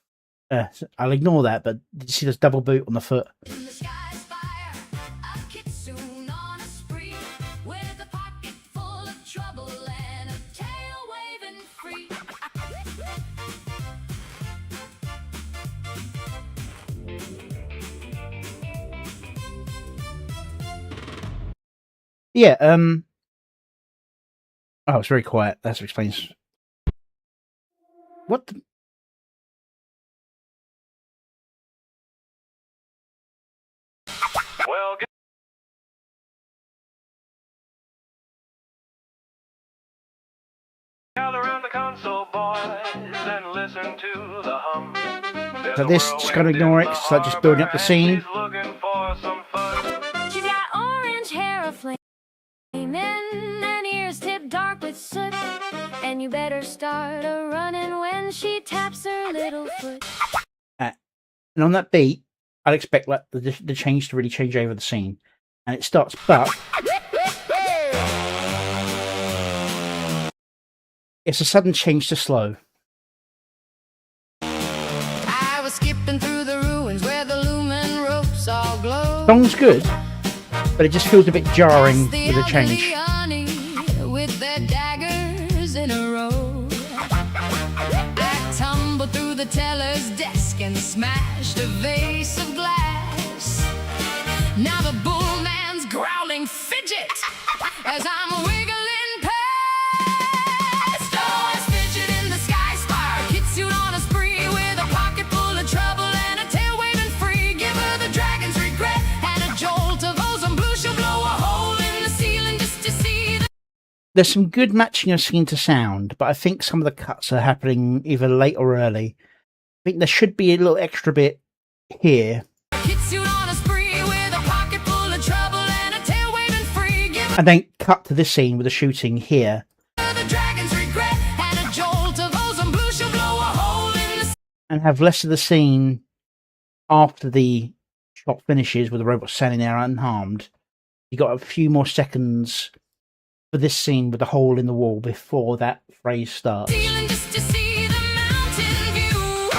I'll ignore that, but did you see this double boot on the foot? in the sky spire, a kitsune on a spree with a pocket full of trouble and a tail waving free. Yeah. Oh, it's very quiet. That explains. What? The... Well, and listen to the hum. So this, just gotta ignore it, 'cause it's like just building up the scene. She's got orange hair aflame and ears tipped dark with soot. And you better start a running when she taps her little foot. And on that beat, I'd expect like the change to really change over the scene. And it starts, but it's a sudden change to slow. I was skipping through the ruins where the lumen ropes all glow. Song's good, but it just feels a bit jarring with the change. With their daggers in a row. I tumbled through the teller's desk and smashed a vase of glass. Now the bullman's growling fidget as I'm wiggling past. Oh, it's fidget in the sky spire. Hits you on a spree with a pocket full of trouble and a tail waving free. Give her the dragon's regret and a jolt of ozone blue. She'll blow a hole in the ceiling just to see the... There's some good matching of scene to sound, but I think some of the cuts are happening either late or early. I think there should be a little extra bit here. Hits you on a spree with a pocket full of trouble and a tail waving free. Give And then cut to this scene with the shooting here. her the dragon's regret and a jolt of ozone blue. She'll blow a hole in the... And have less of the scene after the shot finishes with the robot standing there unharmed. You got a few more seconds for this scene with the hole in the wall before that phrase starts. ceiling just to see the mountain view.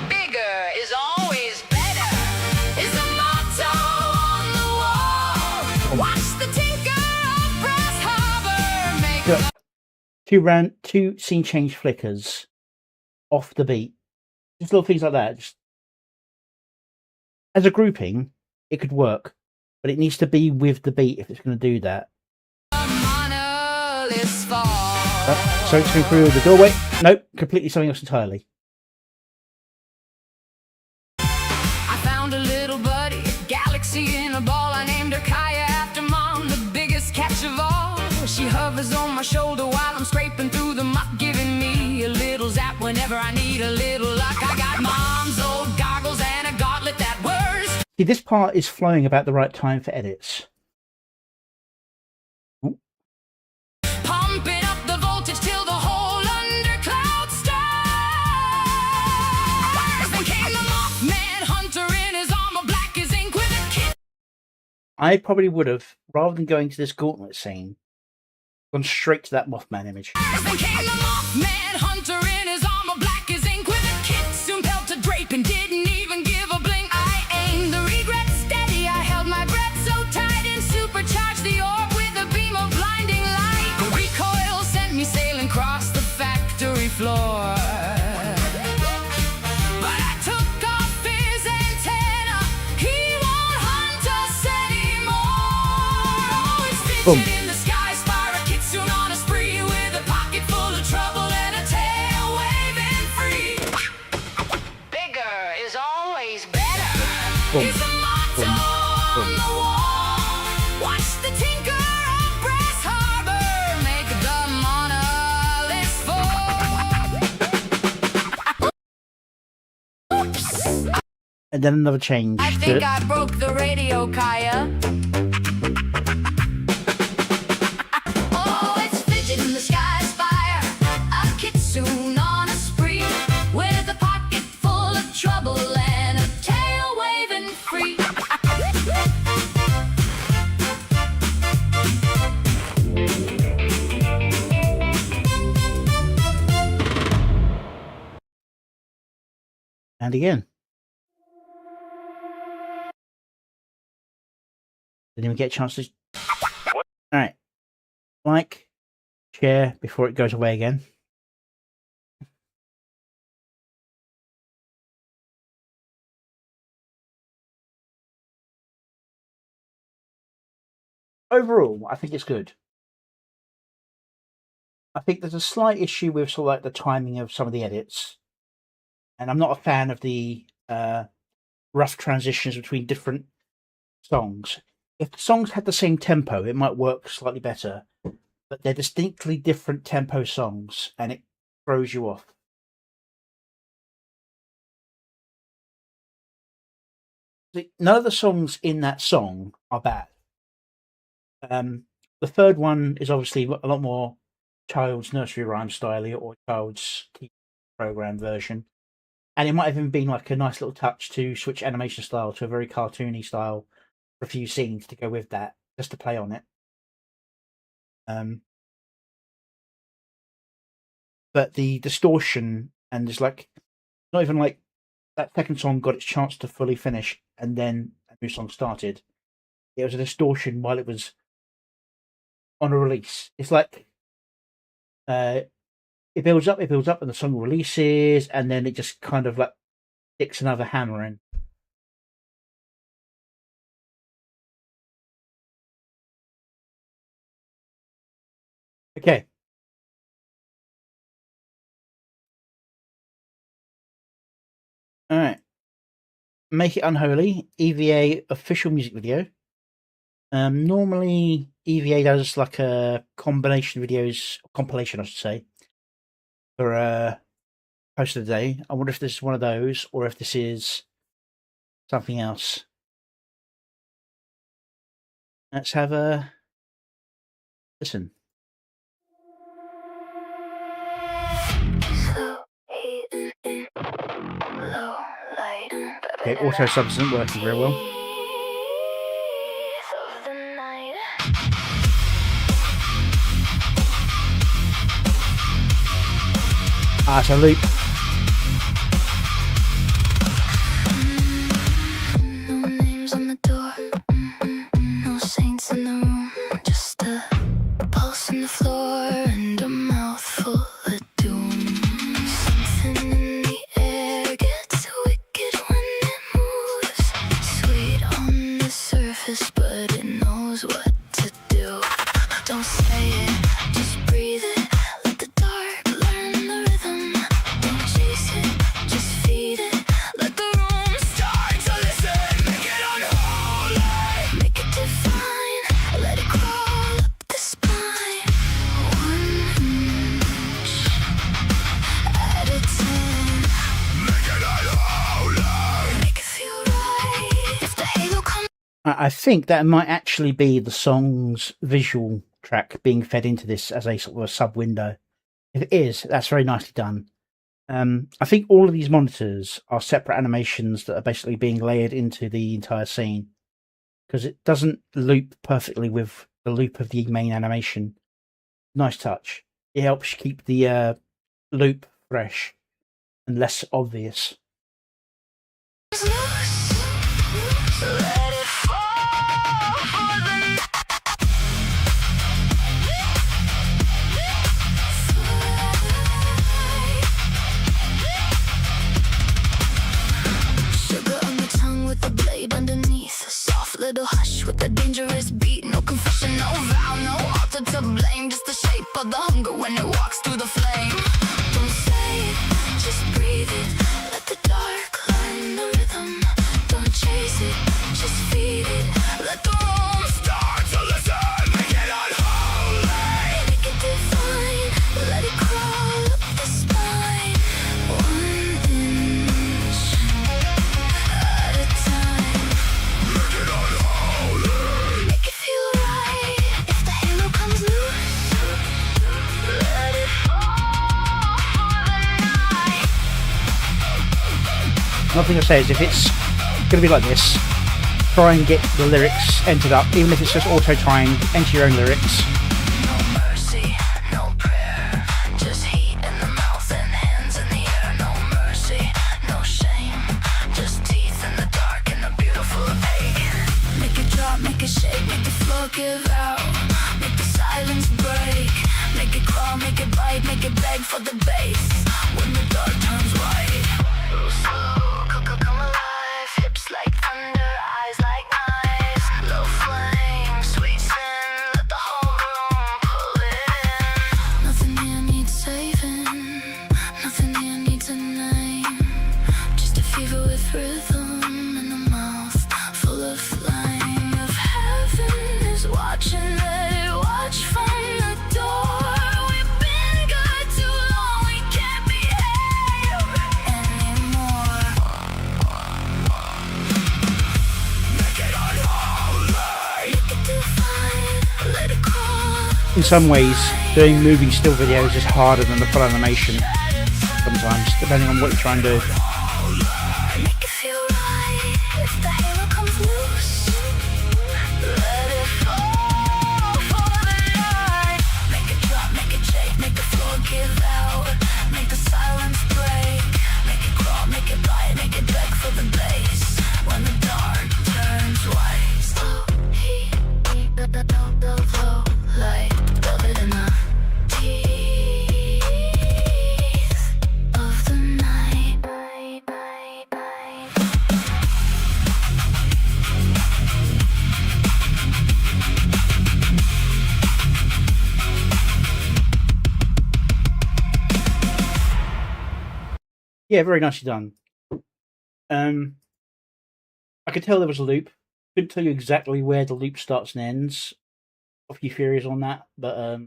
Bigger is always better is the motto on the wall. Watch the tinker of Brass Harbor make Yeah. Two scene change flickers off the beat. Just little things like that. Just, as a grouping, it could work, but it needs to be with the beat if it's going to do that. monoliths fall. So it's going through the doorway. Nope, completely something else entirely. I found a little buddy, galaxy in a ball. I named her Kaya after Mom, the biggest catch of all. She hovers on my shoulder while I'm scraping through the muck, giving me a little zap whenever I need a little luck. I got Mom's old goggles and a gauntlet that whirs. See, this part is flowing about the right time for edits. Pumping up the voltage till the whole undercloud stars. Then came the Mothman Hunter in his armor black as ink with a kid. I probably would have, rather than going to this gauntlet scene, gone straight to that Mothman image. Then came the Mothman Hunter in his armor black as ink with a kid. Soon felt a drape and didn't even give a blink. I aimed the regret steady. I held my breath so tight and supercharged the orb with a beam of blinding light. The recoil sent me sailing across the factory floor. But I took off his antenna. He won't hunt us anymore. Oh, it's Boom. fidget in the sky spire. A kitsune on a spree with a pocket full of trouble and a tail waving free. Bigger is always better. Boom. Is the motto on the wall. Watch the tinker of Brass Harbor make the monoliths fall. And then another change. I think I broke the radio, Kaya. Oh, it's fidget in the sky spire. A kitsune on a spree with a pocket full of trouble and a tail waving free. And again. Didn't even get a chance to... Alright. Like, share before it goes away again. Overall, I think it's good. I think there's a slight issue with sort of like the timing of some of the edits. And I'm not a fan of the rough transitions between different songs. If the songs had the same tempo, it might work slightly better. But they're distinctly different tempo songs, and it throws you off. None of the songs in that song are bad. The third one is obviously a lot more child's nursery rhyme style or child's TV program version. And it might have even been like a nice little touch to switch animation style to a very cartoony style for a few scenes to go with that, just to play on it. But the distortion, and there's like, not even like that second song got its chance to fully finish and then a new song started. It was a distortion while it was on a release. It's like it builds up, and the song releases, and then it just kind of like sticks another hammer in. Okay. All right. Make It Unholy, EVA official music video. Normally EVA does like a compilation, I should say, for post of the day. I wonder if this is one of those or if this is something else. Let's have a listen. Okay, auto subs isn't working very well. Ah, it's a loop. No names on the door, no saints in the room, just a pulse in the floor and a mouthful of doom. Something in the air gets wicked when it moves, sweet on the surface, but it knows what to do. Don't say it, just breathe it. Let the dark learn the rhythm. Don't chase it, just feed it. Let the room start to listen. Make it unholy, make it divine. Let it crawl up the spine, 1 inch at a time. Make it unholy, make it feel right. If the halo comes, I think that might actually be the song's visual track being fed into this as a sort of a sub window. If it is, that's very nicely done. I think all of these monitors are separate animations that are basically being layered into the entire scene, because it doesn't loop perfectly with the loop of the main animation. Nice touch. It helps keep the loop fresh and less obvious. let it fall for the sugar on the tongue with the blade underneath. A soft little hush with a dangerous beat. No confession, no vow, no altar to blame. Just the shape of the hunger when it walks through the flame. Don't say it, just breathe it. Let the dark learn the rhythm. Don't chase it, just feed it. Let the room start to listen. Make it unholy, make it divine. Let it crawl up the spine, 1 inch at a time. Make it unholy, make it feel right. If the halo comes loose, let it fall for the night. Another thing I say is if it's going to be like this, try and get the lyrics entered up, even if it's just auto-timed, enter your own lyrics. No mercy, no prayer, just heat in the mouth and hands in the air. No mercy, no shame, just teeth in the dark and a beautiful ache. Make it drop, make it shake, make the floor give out. Make the silence break, make it crawl, make it bite, make it beg for the bass. When the dark turns white, slow, come alive. Hips like thunder, eyes like knives. Low flame, sweet sin, let the whole room pull it in. Nothing here needs saving, nothing here needs a name. Just a fever with rhythm and a mouth full of flame. If heaven is watching, let it watch from the door. We've been good too long, we can't some ways, doing moving still videos is harder than the full animation sometimes, depending on what you're trying to do. Make it feel right if the halo comes loose. Let it fall for the night. Make it drop, make it shake, make the floor give out. Make the silence break. Make it crawl, make it bite, make it beg for the bass. When the dark turns white. Slow heat, the flow light. Build it in the teeth of the night. Yeah, very nicely done. I could tell there was a loop. Couldn't tell you exactly where the loop starts and ends. A few theories on that, but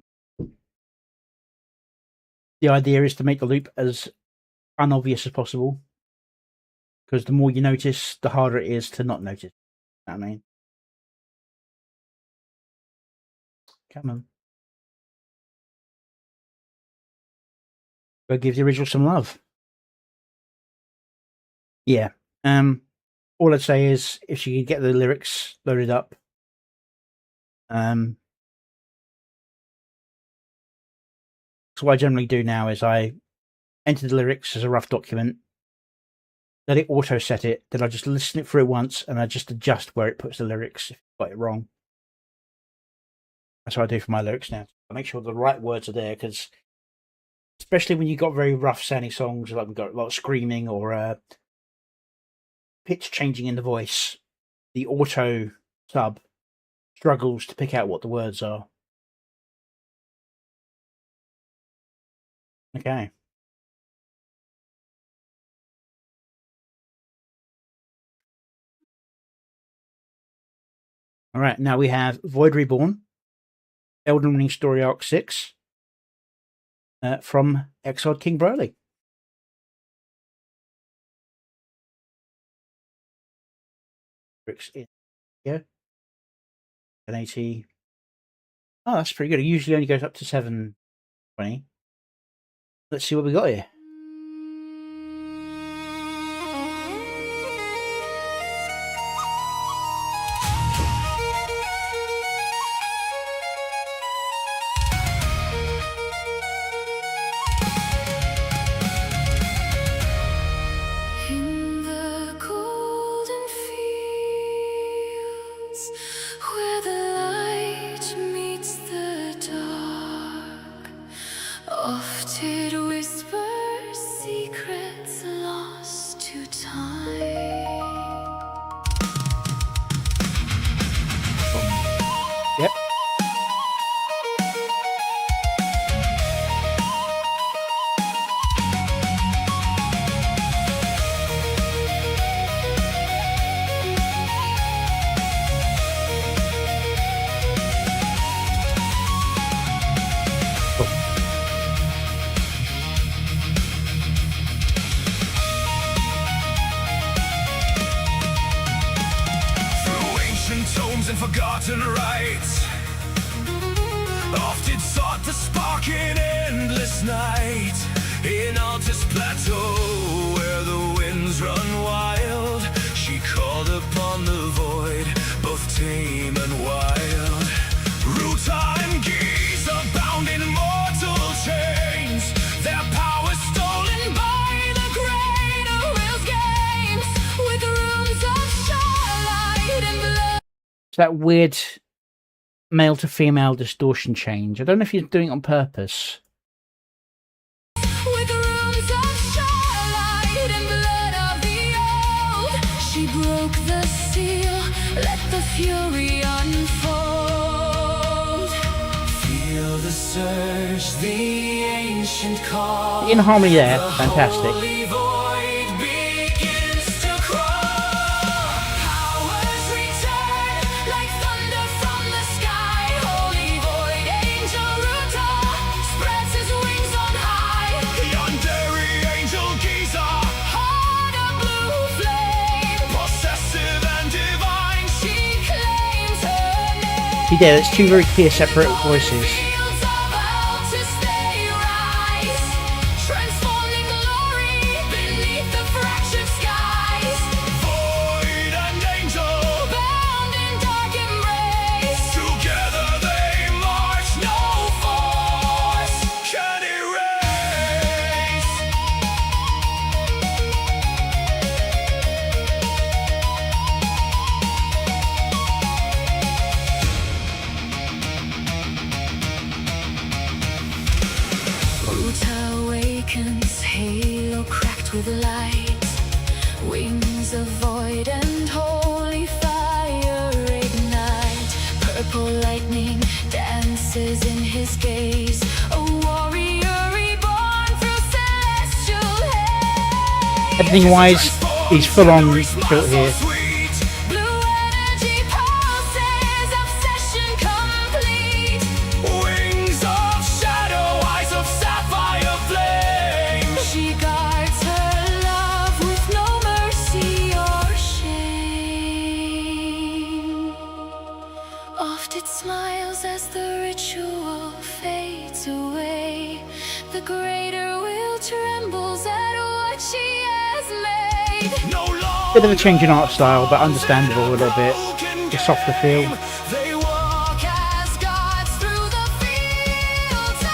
the idea is to make the loop as unobvious as possible, because the more you notice, the harder it is to not notice. You know what I mean, come on, go give the original some love. Yeah. All I'd say is if you could get the lyrics loaded up, so what I generally do now is I enter the lyrics as a rough document, let it auto set it, then I just listen it through once and I just adjust where it puts the lyrics if I got it wrong. That's what I do for my lyrics now. I make sure the right words are there, because especially when you've got very rough sounding songs, like we've got a lot of screaming or pitch changing in the voice, the auto sub struggles to pick out what the words are. Okay. All right, now we have Void Reborn, Elden Ring Story Arc 6, from Exiled King Broly. Yeah, 1080. Oh, that's pretty good. It usually only goes up to 720. Let's see what we got here. In the golden fields where the light meets the dark, oft it whispers secrets lost to time. Yep. Through ancient tomes and forgotten rites, oft it sought the spark in endless night. In Altus Plateau, where the winds run wild, she called upon the void, both tame and wild. Ruta and Giza bound in mortal chains, their power stolen by the greater will's games, with runes of starlight and blood. It's that weird male to female distortion change. I don't know if he's doing it on purpose. With runes of starlight and blood of the old, she broke the seal, let the fury unfold. Feel the surge, the ancient call. In harmony there, fantastic. Holy void begins to crawl. Powers return like thunder from the sky. Holy void angel Ruta spreads his wings on high. Yonder angel Giza, Heart of blue flame, possessive and divine. she claims her name. See there, it's two very clear separate voices. Fields transforming glory beneath the fractured skies. Void and angel, Bound in dark embrace, together they march. No force can erase. Ruta awakens, halo cracked with light, wings of void and holy fire ignite. Purple lightning dances in his gaze, a warrior reborn through celestial haze. Editing wise, he's full on built here. Sweet. Blue energy pulses, obsession complete. Wings of shadow, eyes of sapphire flame. She guards her love with no mercy or shame. Oft it smiles as the ritual fades away. The greater will trembles at what she has made. No longer Bit of a change in art style, but understandable a little bit. broken The softer feel. game. They walk As gods through the fields of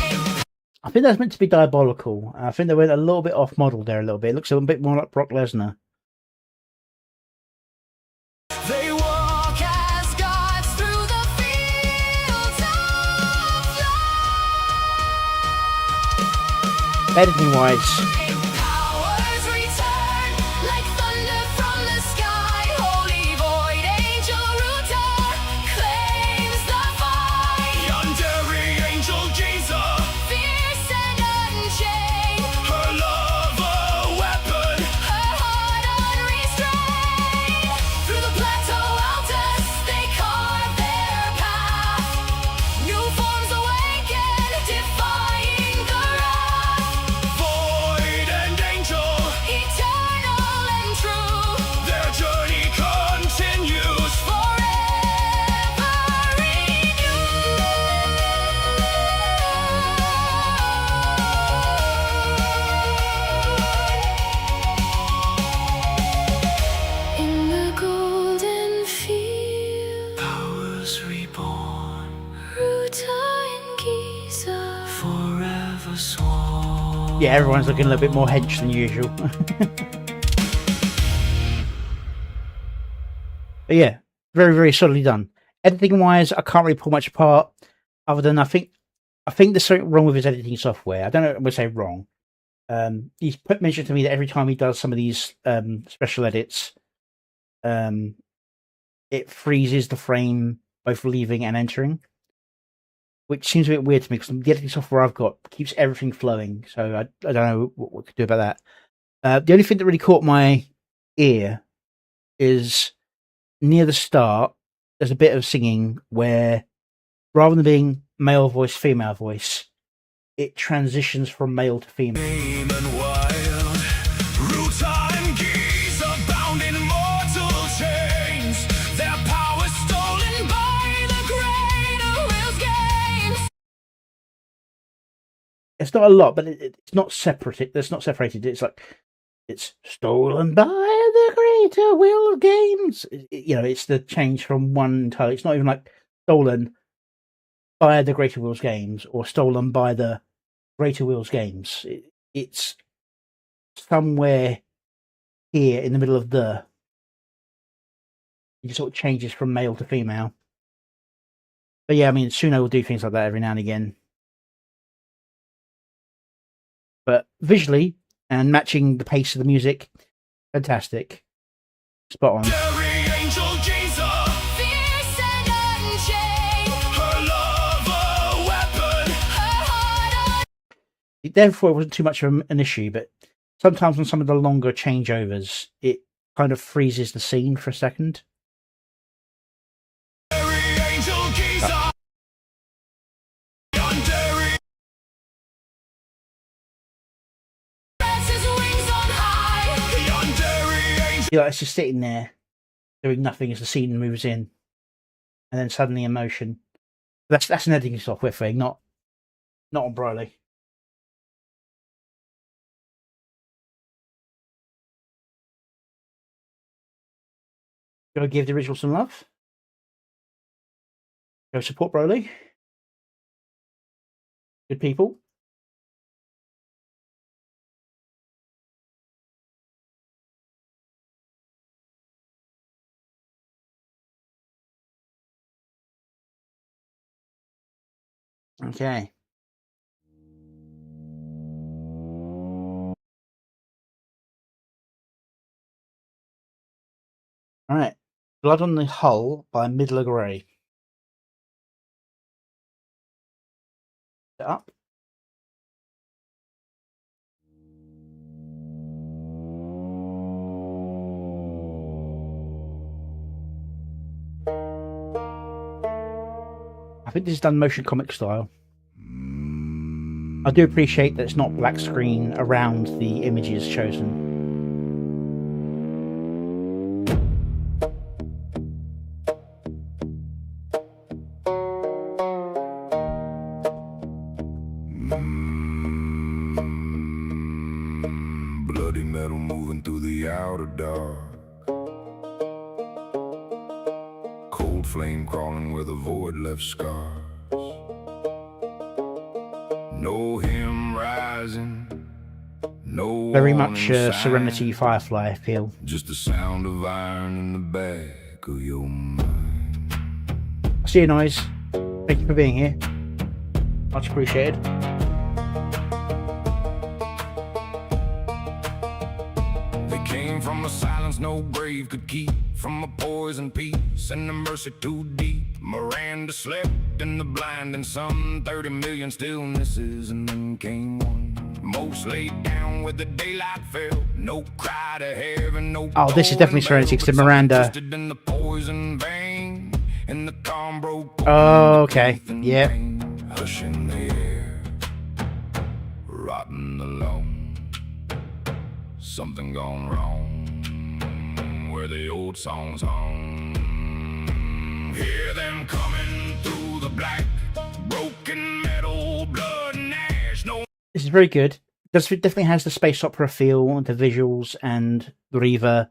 life. I think that's meant to be diabolical. I think they went a little bit off model there a little bit. It looks a bit more like Brock Lesnar. They walk As gods through the fields of life. Editing wise, Powers return like thunder from the sky. Holy void angel Ruta claims the fight. yandere angel Giza, Fierce and unchained, her love a weapon. her heart unrestrained. Through the plateau altus they carve their path. New forms awaken, defying the wrath. Void and angel, Eternal and true, their journey continues. forever renewed. In the golden field, Powers reborn, Ruta and Giza. forever sworn. yeah, everyone's looking a little bit more hench than usual. But yeah, very, very solidly done. Editing wise, I can't really pull much apart, other than I think there's something wrong with his editing software. I don't know. I'm gonna say wrong. He's mentioned to me that every time he does some of these special edits, it freezes the frame both leaving and entering, which seems a bit weird to me because the editing software I've got keeps everything flowing. So I don't know what we could do about that. The only thing that really caught my ear is near the start. There's a bit of singing where, rather than being male voice, female voice, it transitions from male to female. Tame and wild, Ruta and Giza bound in mortal chains. Their power stolen by the greater will's games. It's not a lot, but it's not separate. It's not separated. It's like it's stolen by the greater will games. You know, it's the change from one entirely. It's not even like stolen by the greater will's games or stolen by the greater will's games. It's somewhere here in the middle of the. It just sort of changes from male to female. But yeah, I mean, Suno will do things like that every now and again. But visually and matching the pace of the music, fantastic. Spot on. Yandere angel Giza, Fierce and unchained, her love a weapon. her heart Therefore, it wasn't too much of an issue, but sometimes on some of the longer changeovers, it kind of freezes the scene for a second. Yandere angel Giza, Yandere. spreads his wings on high. Yandere angel, You know, it's just sitting there doing nothing as the scene moves in, and then suddenly emotion. That's an editing software thing, not on Broly. Go give the original some love. Go support Broly. Good people. Okay. All right. Blood on the Hull by Midler Grey. Up. I think this is done motion comic style. I do appreciate that it's not black screen around the images chosen. Bloody metal moving through the outer dark. Cold flame crawling where the void left scars. No hymn rising, no Very much warning sign. Serenity Firefly feel. Just the sound of iron in the back of your mind. I see you, Noise. Thank you for being here. Much appreciated. They came from a silence no grave could keep, from a poison peace and a mercy too deep. Miranda slept in the blinding sun, 30 million stillnesses, and then came one. Most laid down where the daylight fell, no cry to heaven, no. Oh, this is definitely Serenity, because the Miranda. In the poison vein, and the calm broke. Oh, okay. Yeah. Hush in the air, rotten alone. Something gone wrong where the old songs hung. Hear them coming through the black, broken metal, blood and ash. No. This is very good. It definitely has the space opera feel, the visuals, and the Reaver.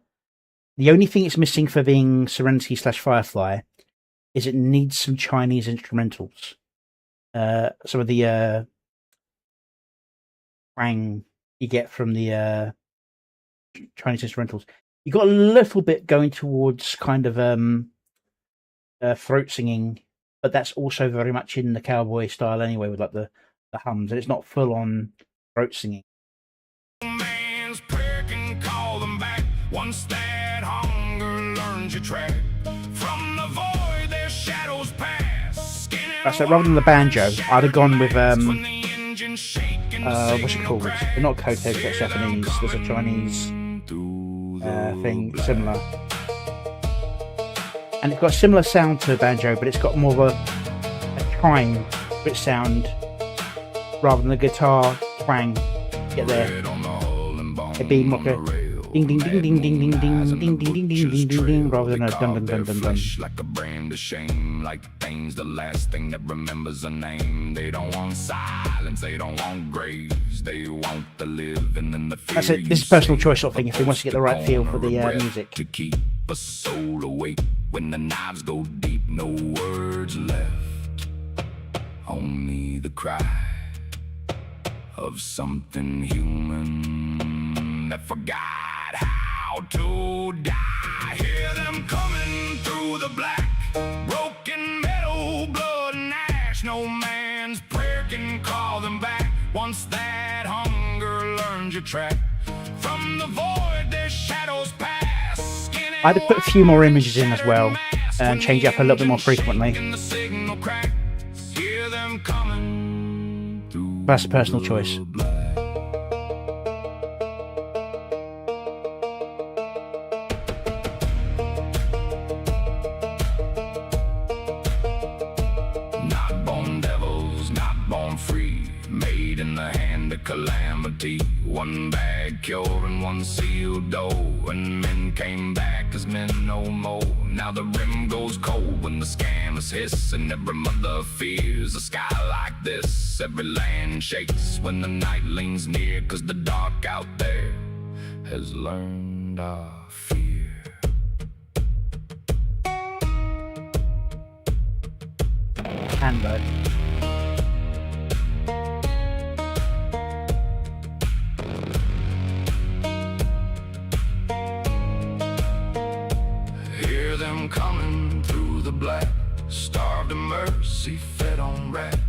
The only thing it's missing for being Serenity / Firefly is it needs some Chinese instrumentals. Some of the twang you get from the Chinese instrumentals. You got a little bit going towards kind of throat singing, but that's also very much in the cowboy style anyway, with like the hums, and it's not full on throat singing. Man's prayer can call them back once that hunger learns your track. From the void their shadows pass. So rather than the banjo, I'd have gone with what's it called? They're not koto, that's Japanese. There's a Chinese thing similar, and it's got a similar sound to banjo, but it's got more of a chime bit sound rather than the guitar twang. Get there. It'd be more like a ding ding ding ding ding ding ding ding ding ding ding ding ding ding rather than a dun dun dun dun dun. Like a brand of shame, like things the last thing that remembers a name. They don't want silence, they don't want graves, they want the living and the fear. That's it. This is personal choice sort of thing. If they want to get the right feel for the music. To keep a soul awake when the knives go deep, no words left, only the cry of something human that forgot how to die. Hear them coming through the black, broken metal, blood and ash. No man's prayer can call them back once that hunger learns your track. From the void their shadows pass. I'd have put a few more images in as well and change it up a little bit more frequently. That's a personal choice. Not born devils, not born free, made in the hand and a calamity. One bad cure and one sealed door. And men came back as men no more. Now the rim goes cold when the scammers hiss, and every mother fears a sky like this. Every land shakes when the night leans near, 'cause the dark out there has learned our fear. Hambo. Hear them coming through the black, starved of mercy, fed on wrath.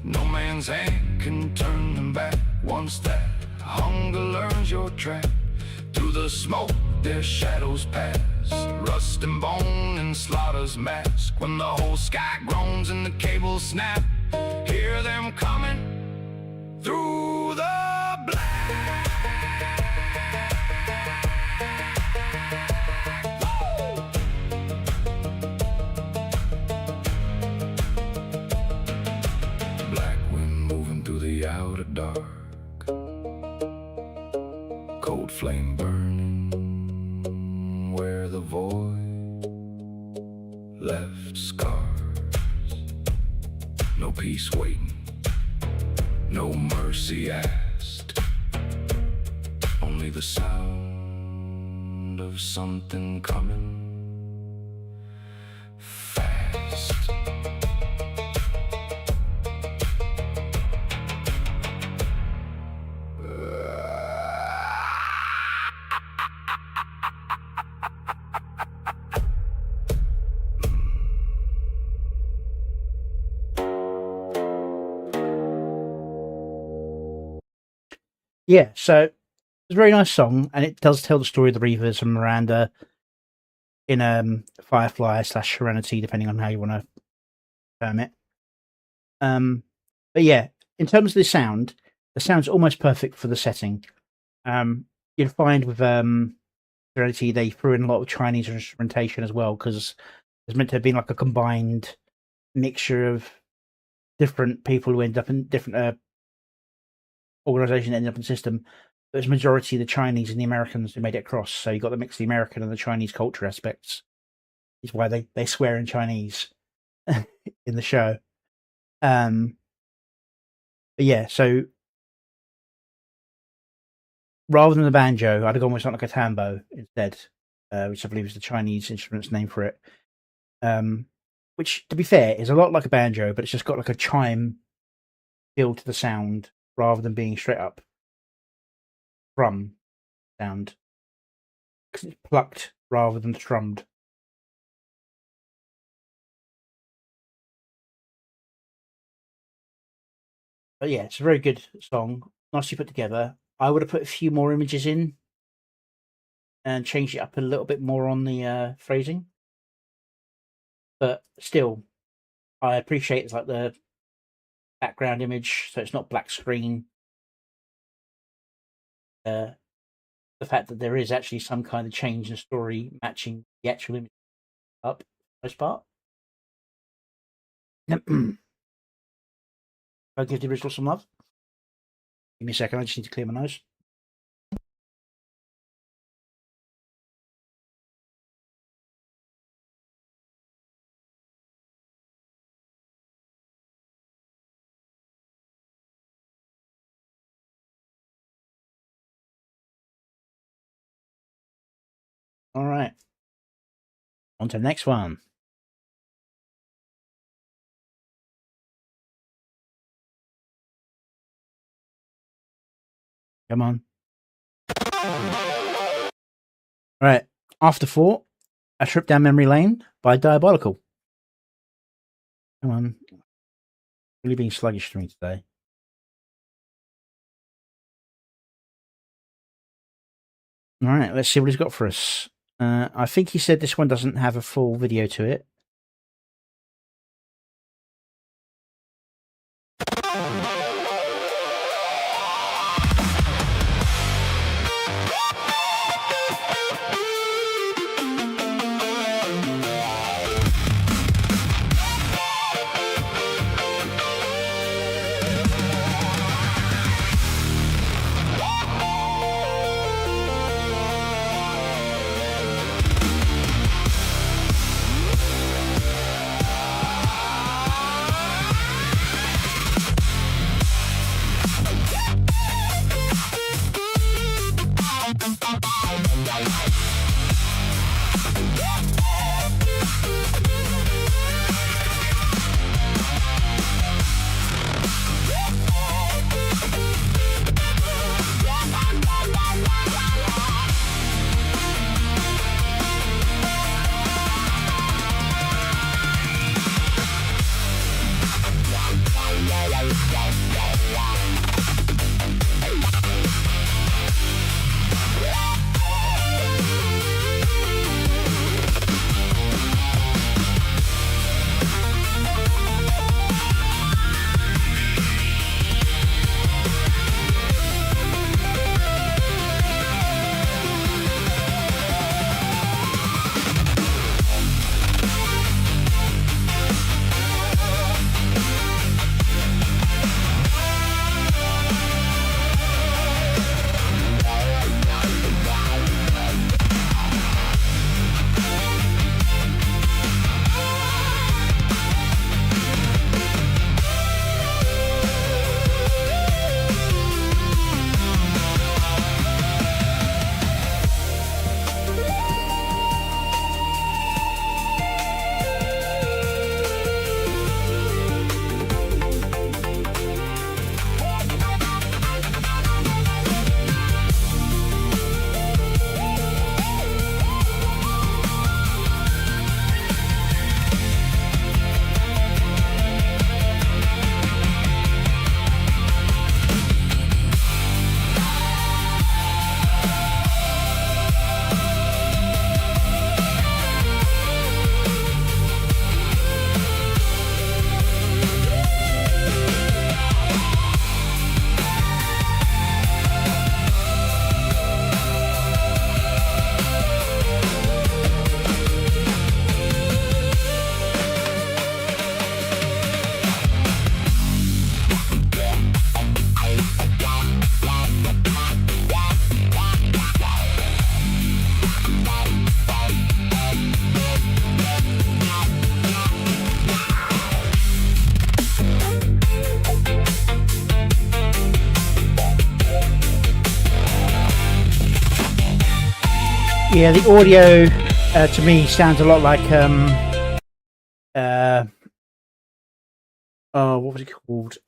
No man's hand can turn them back. Once that hunger learns your track, through the smoke their shadows pass, rust and bone and slaughter's mask. When the whole sky groans and the cables snap, hear them coming through the black. Black wind moving through the outer dark, cold flame burning where the void left scars. No peace waiting, no mercy asked, only the sound of something coming fast. Yeah, so it's a very nice song, and it does tell the story of the Reavers and Miranda in Firefly / Serenity, depending on how you want to term it. But yeah, in terms of the sound's almost perfect for the setting. You'd find with Serenity they threw in a lot of Chinese instrumentation as well, because it's meant to have been like a combined mixture of different people who end up in different organization ended up in the system. But it's majority the Chinese and the Americans who made it across. So you got the mix of the American and the Chinese culture aspects. Is why they swear in Chinese in the show. But yeah, so rather than the banjo, I'd have gone with something like a tambo instead, which I believe is the Chinese instrument's name for it. Which, to be fair, is a lot like a banjo, but it's just got like a chime feel to the sound, rather than being straight up drum sound, because it's plucked rather than strummed. But yeah, it's a very good song, nicely put together. I would have put a few more images in and changed it up a little bit more on the phrasing, but still, I appreciate it's like the background image, so it's not black screen. The fact that there is actually some kind of change in story matching the actual image up, for the most part. I'll give the original some love. Give me a second, I just need to clear my nose. All right. On to the next one. Come on. All right. After 4, A Trip Down Memory Lane by Diabolical. Come on. Really being sluggish for me today. All right, let's see what he's got for us. I think he said this one doesn't have a full video to it. Yeah, the audio to me sounds a lot like oh, what was it called? It's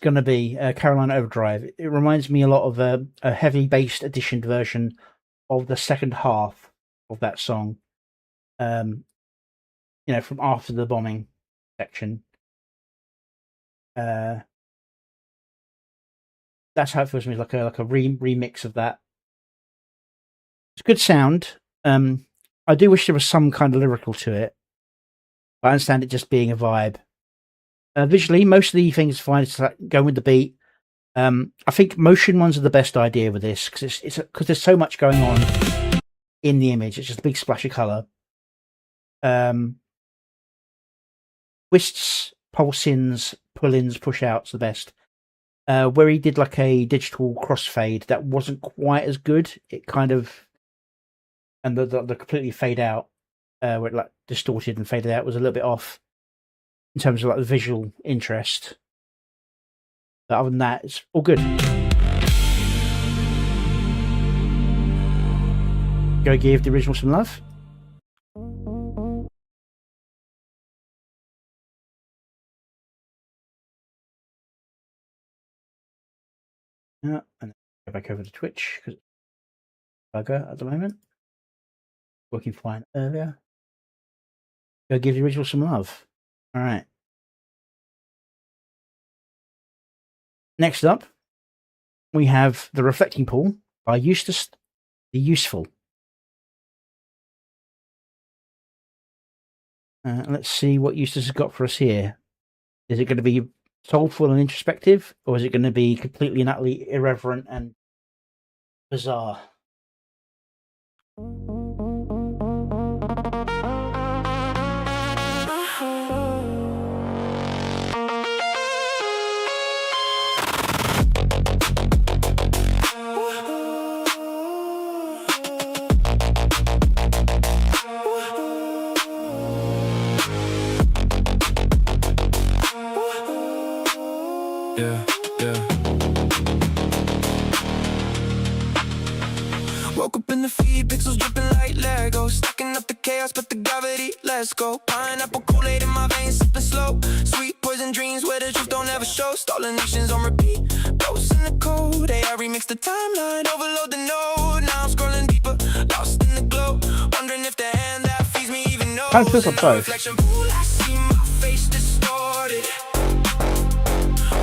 going to be Carolina Overdrive. It reminds me a lot of a heavy bass editioned version of the second half of that song. You know, from after the bombing section. That's how it feels to me, like a remix of that. It's good sound. I do wish there was some kind of lyrical to it. But I understand it just being a vibe. Visually, most of the things fine. It's like going with the beat. I think motion ones are the best idea with this because there's so much going on in the image. It's just a big splash of color. Twists, pulse-ins, pull-ins, push-outs the best. Where he did like a digital crossfade that wasn't quite as good. It kind of, and the completely fade out, where it like distorted and faded out, was a little bit off in terms of like the visual interest. But other than that, it's all good. Go give the original some love. Yeah, and go back over to Twitch because it's bugger at the moment. Working fine earlier. Go give the original some love. All right. Next up, we have The Reflecting Pool by Eustace the Useful. Let's see what Eustace has got for us here. Is it going to be soulful and introspective, or is it going to be completely and utterly irreverent and bizarre? Yeah. Woke up in the feed, pixels dripping like Lego, stacking up the chaos, but the gravity, let's go. Pineapple Kool-Aid in my veins, sipping slow. Sweet poison dreams where the truth don't ever show. Stolen nations on repeat, ghosts in the code. AI remix the timeline, overload the node. kind of feels like both. reflection pool, I see my face distorted.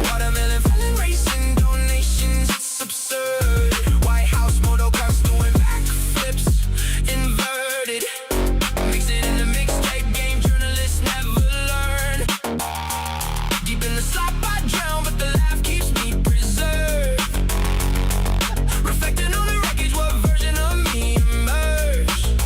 Watermelon feeling racing donations, it's absurd. White House motor cars doing backflips, inverted. Mix it in the mixtape game, journalists never learn. Deep in the slop I drown, but the laugh keeps me preserved. Reflecting on the wreckage, what version of me emerged?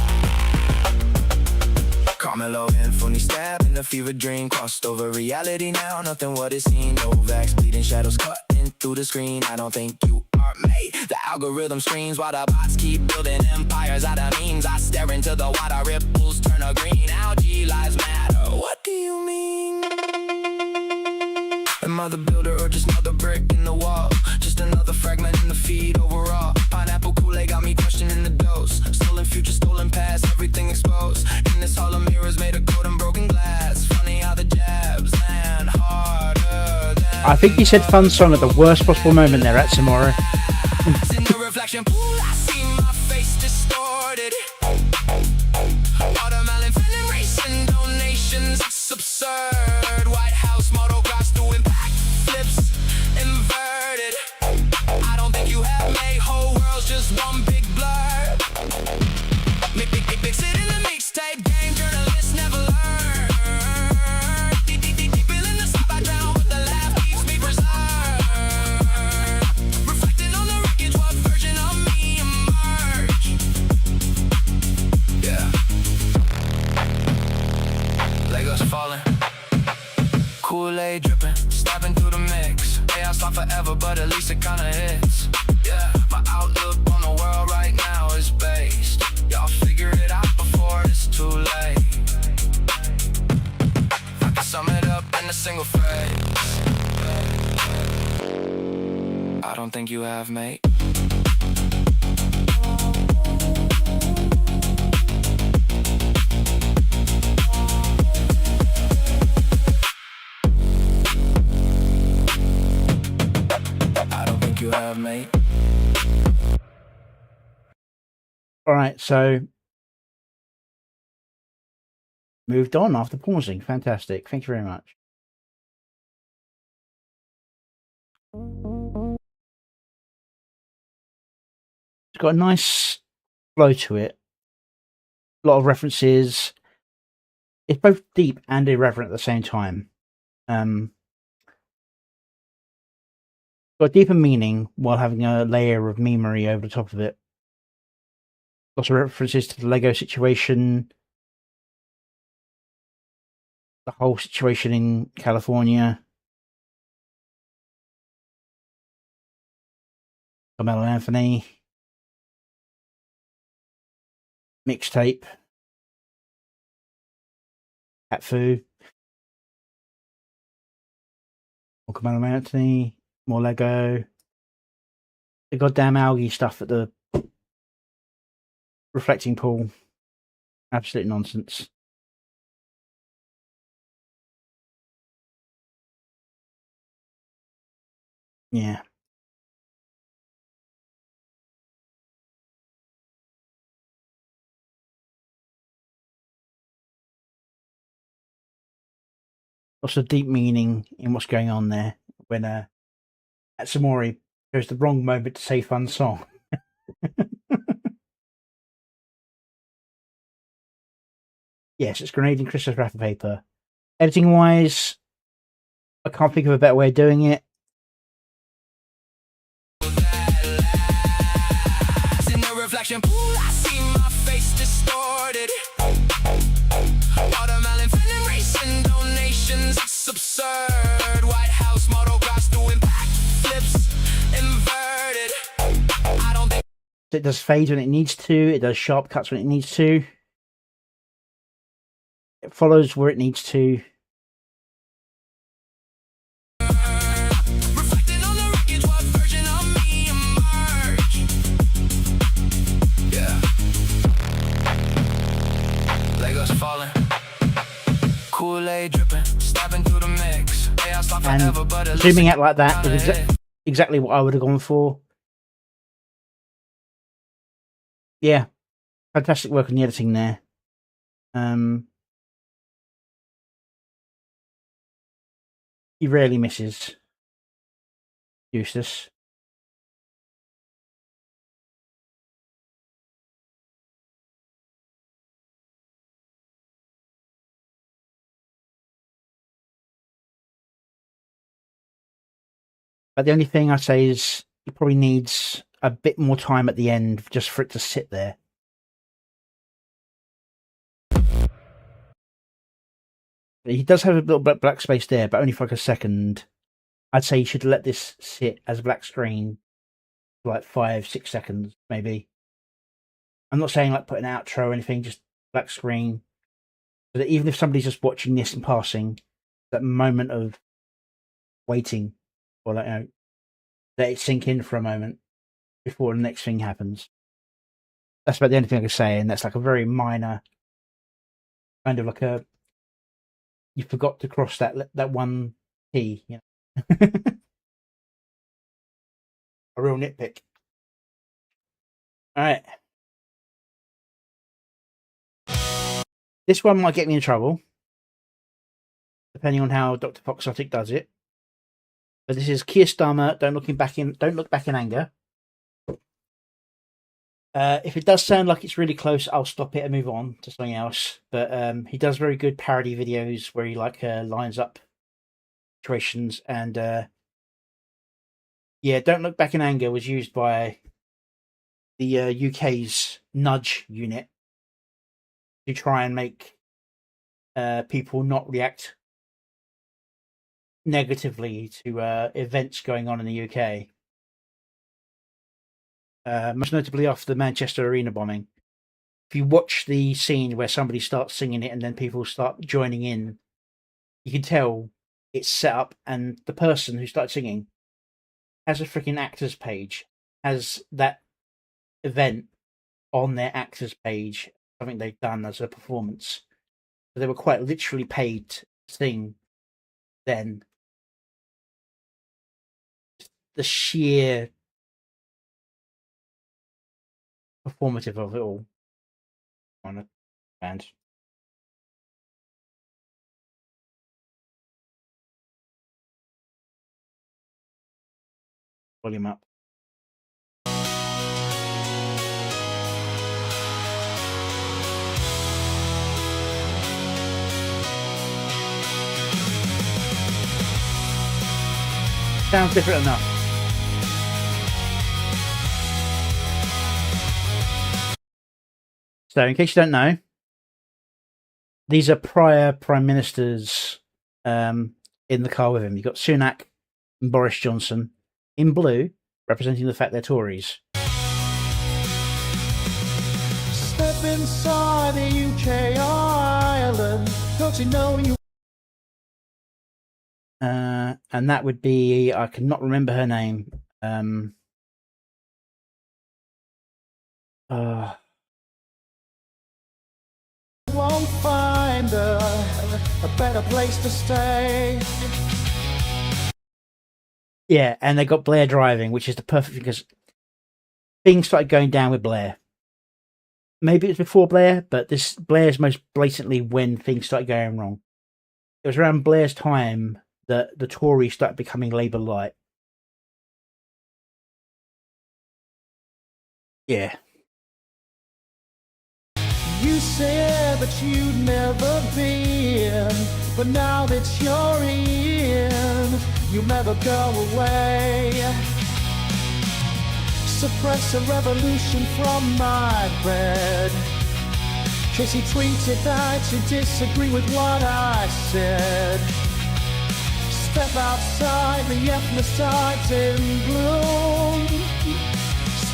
Carmelo Anthony stab in a fever dream, crossed over reality now, nothing what it seemed. No vax, bleeding shadows cutting through the screen. I don't think you are made. The algorithm screams while the bots keep building empires out of memes. I stare into the water, ripples turn a green. Algae lives matter. What do you mean? Am I the builder or just another brick in the wall? Just another fragment in the feed overall. Pineapple Kool-Aid got me questioning the dose. Stolen future, stolen past, everything exposed. In this hall of mirrors made of gold and broken glass. Funny how the jabs land harder than I think you said fun song at the worst possible moment there at Samora. in the reflection pool, I see my face distorted. Watermelon feeling racing donations, it's absurd. White House model cars doing backflips, inverted. I don't think you have made whole world's just one big blur. Mix it in the mixtape game, journalists never learn. Deep in the slop I drown, but the laugh keeps me preserved. Reflecting on the wreckage, what version of me emerged? Yeah. Legos falling, Kool-Aid dripping, stabbing through the mix. Hey, I'll stop forever, but at least it kinda hits. Yeah, my outlook on the world right now is based. Y'all figure it out before it's too late. I can sum it up in a single phrase. I don't think you have, mate. I don't think you have, mate. All right, so moved on after pausing. Fantastic. Thank you very much. It's got a nice flow to it. A lot of references. It's both deep and irreverent at the same time. Got deeper meaning while having a layer of memery over the top of it. Lots of references to the Lego situation, the whole situation in California, Carmelo Anthony, mixtape, cat food, more Carmelo Anthony, more Lego, the goddamn algae stuff at the reflecting pool. Absolute nonsense. Yeah. Lots of deep meaning in what's going on there when Atsumori chose the wrong moment to say fun song. Yes, it's grenade and Christmas wrapper paper. Editing wise, I can't think of a better way of doing it. In the reflection pool, I see my face distorted. Watermelon feeling racing donations, it's absurd. White House model cars doing backflips, inverted. I don't think It does fades when it needs to. It does sharp cuts when it needs to. It follows where it needs to. reflecting on the wreckage, what version of me emerged? Yeah. Legos falling, Kool-Aid dripping, stabbing through the mix. Hey, I'll stop And forever, but at zooming least out like that is kinda hit. exactly what I would have gone for. Yeah, fantastic work on the editing there. He rarely misses. Eustace. But the only thing I say is he probably needs a bit more time at the end just for it to sit there. He does have a little bit black space there, but only for like a second. I'd say you should let this sit as a black screen for like 5-6 seconds, maybe. I'm not saying like put an outro or anything, just black screen. So that even if somebody's just watching this in passing, that moment of waiting, or like, let it sink in for a moment before the next thing happens. That's about the only thing I can say, and that's like a very minor, kind of like a, you forgot to cross that one T, you know. A real nitpick. All right. This one might get me in trouble, depending on how Dr. Foxotic does it. But this is Keir Starmer. Don't look back in anger. If it does sound like it's really close, I'll stop it and move on to something else. But he does very good parody videos where he like lines up situations, and yeah, Don't Look Back in Anger was used by the UK's Nudge unit to try and make people not react negatively to events going on in the UK. Most notably after the Manchester Arena bombing. If you watch the scene where somebody starts singing it and then people start joining in, you can tell it's set up, and the person who started singing has a freaking actors page, has that event on their actors page, something they've done as a performance. So they were quite literally paid to sing then. The sheer performative of it all on a band. Volume up. Sounds different enough. So, in case you don't know, these are prior prime ministers in the car with him. You've got Sunak and Boris Johnson in blue, representing the fact they're Tories. Step inside the UK or Ireland, don't you know you... And that would be, I cannot remember her name. Won't find a better place to stay. Yeah, and they got Blair driving, which is the perfect thing, because things started going down with Blair. Maybe it was before Blair, but Blair's most blatantly when things started going wrong. It was around Blair's time that the Tories started becoming Labour light. Yeah. You said that you'd never been, but now that you're in, you'll never go away. Suppress a revolution from my bed. Tracy tweeted that you disagree with what I said. Step outside the ethnicides in bloom.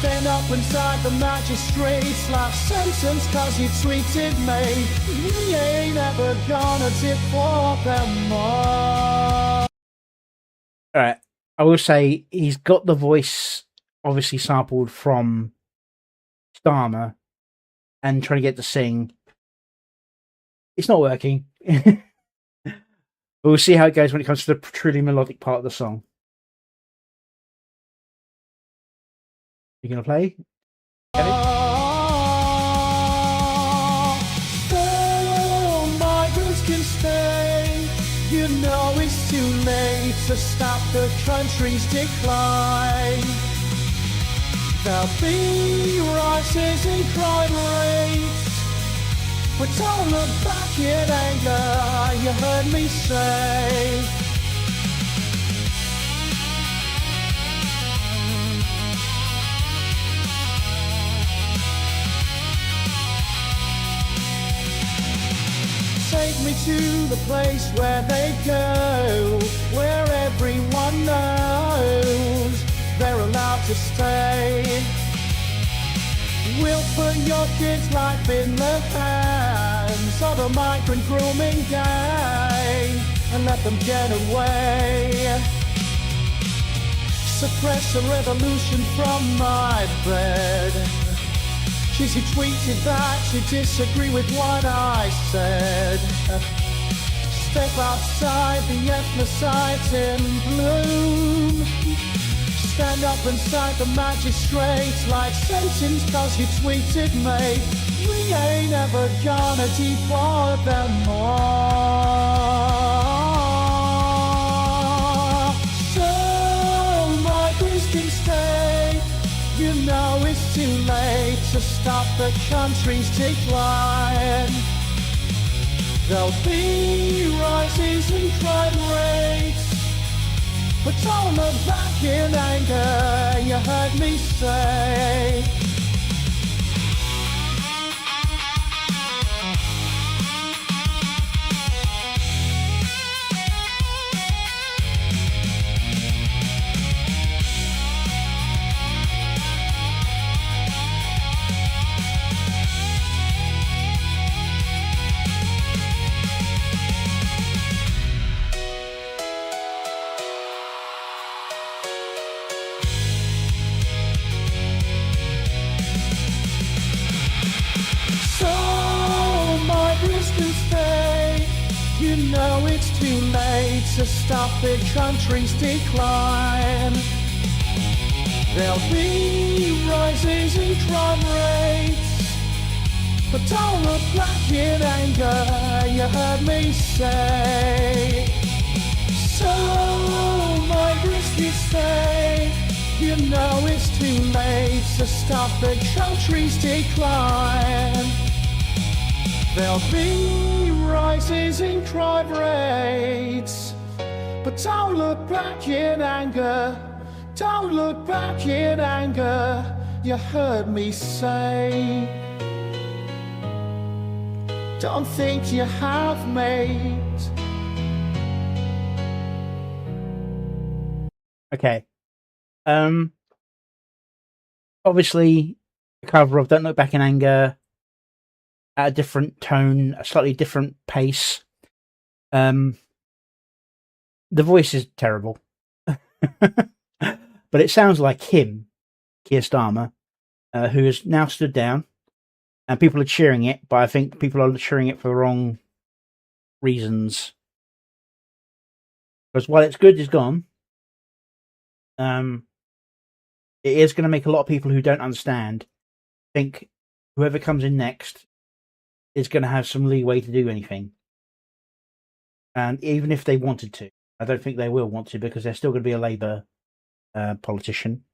Stand up inside the magistrate's last sentence, cause you tweeted me. You ain't ever gonna deport them all. Alright, I will say he's got the voice obviously sampled from Starmer and trying to get to sing. It's not working. We'll see how it goes when it comes to the truly melodic part of the song. You gonna play? Oh, migrants can stay. You know it's too late. to stop the country's decline. There'll be rises in crime rates, but don't look back in anger, you heard me say. Take me to the place where they go, where everyone knows they're allowed to stay. We'll put your kids' life in the hands of a migrant grooming gang and let them get away. Suppress a revolution from my bed. She tweeted that you disagree with what I said. Step outside the ethnicides in bloom. Stand up inside the magistrates like sentence cause you tweeted me. We ain't ever gonna deport them all. So migrants can stay. You know it's too late to stop the country's decline. There'll be rises in crime rates, but don't look back in anger, you heard me say. You know it's too late to stop the country's decline. There'll be rises in crime rates, but don't look back in anger, you heard me say. So migrants can stay. You know it's too late to stop the country's decline. There'll be rises in crime rates, but don't look back in anger. Don't look back in anger, you heard me say. Don't think you have, mate. Okay. Obviously, the cover of Don't Look Back in Anger at a different tone, a slightly different pace. The voice is terrible. But it sounds like him, Keir Starmer, who has now stood down, and people are cheering it, but I think people are cheering it for the wrong reasons. Because while it's good, it's gone. It is going to make a lot of people who don't understand think whoever comes in next is going to have some leeway to do anything. And even if they wanted to, I don't think they will want to, because they're still going to be a Labour politician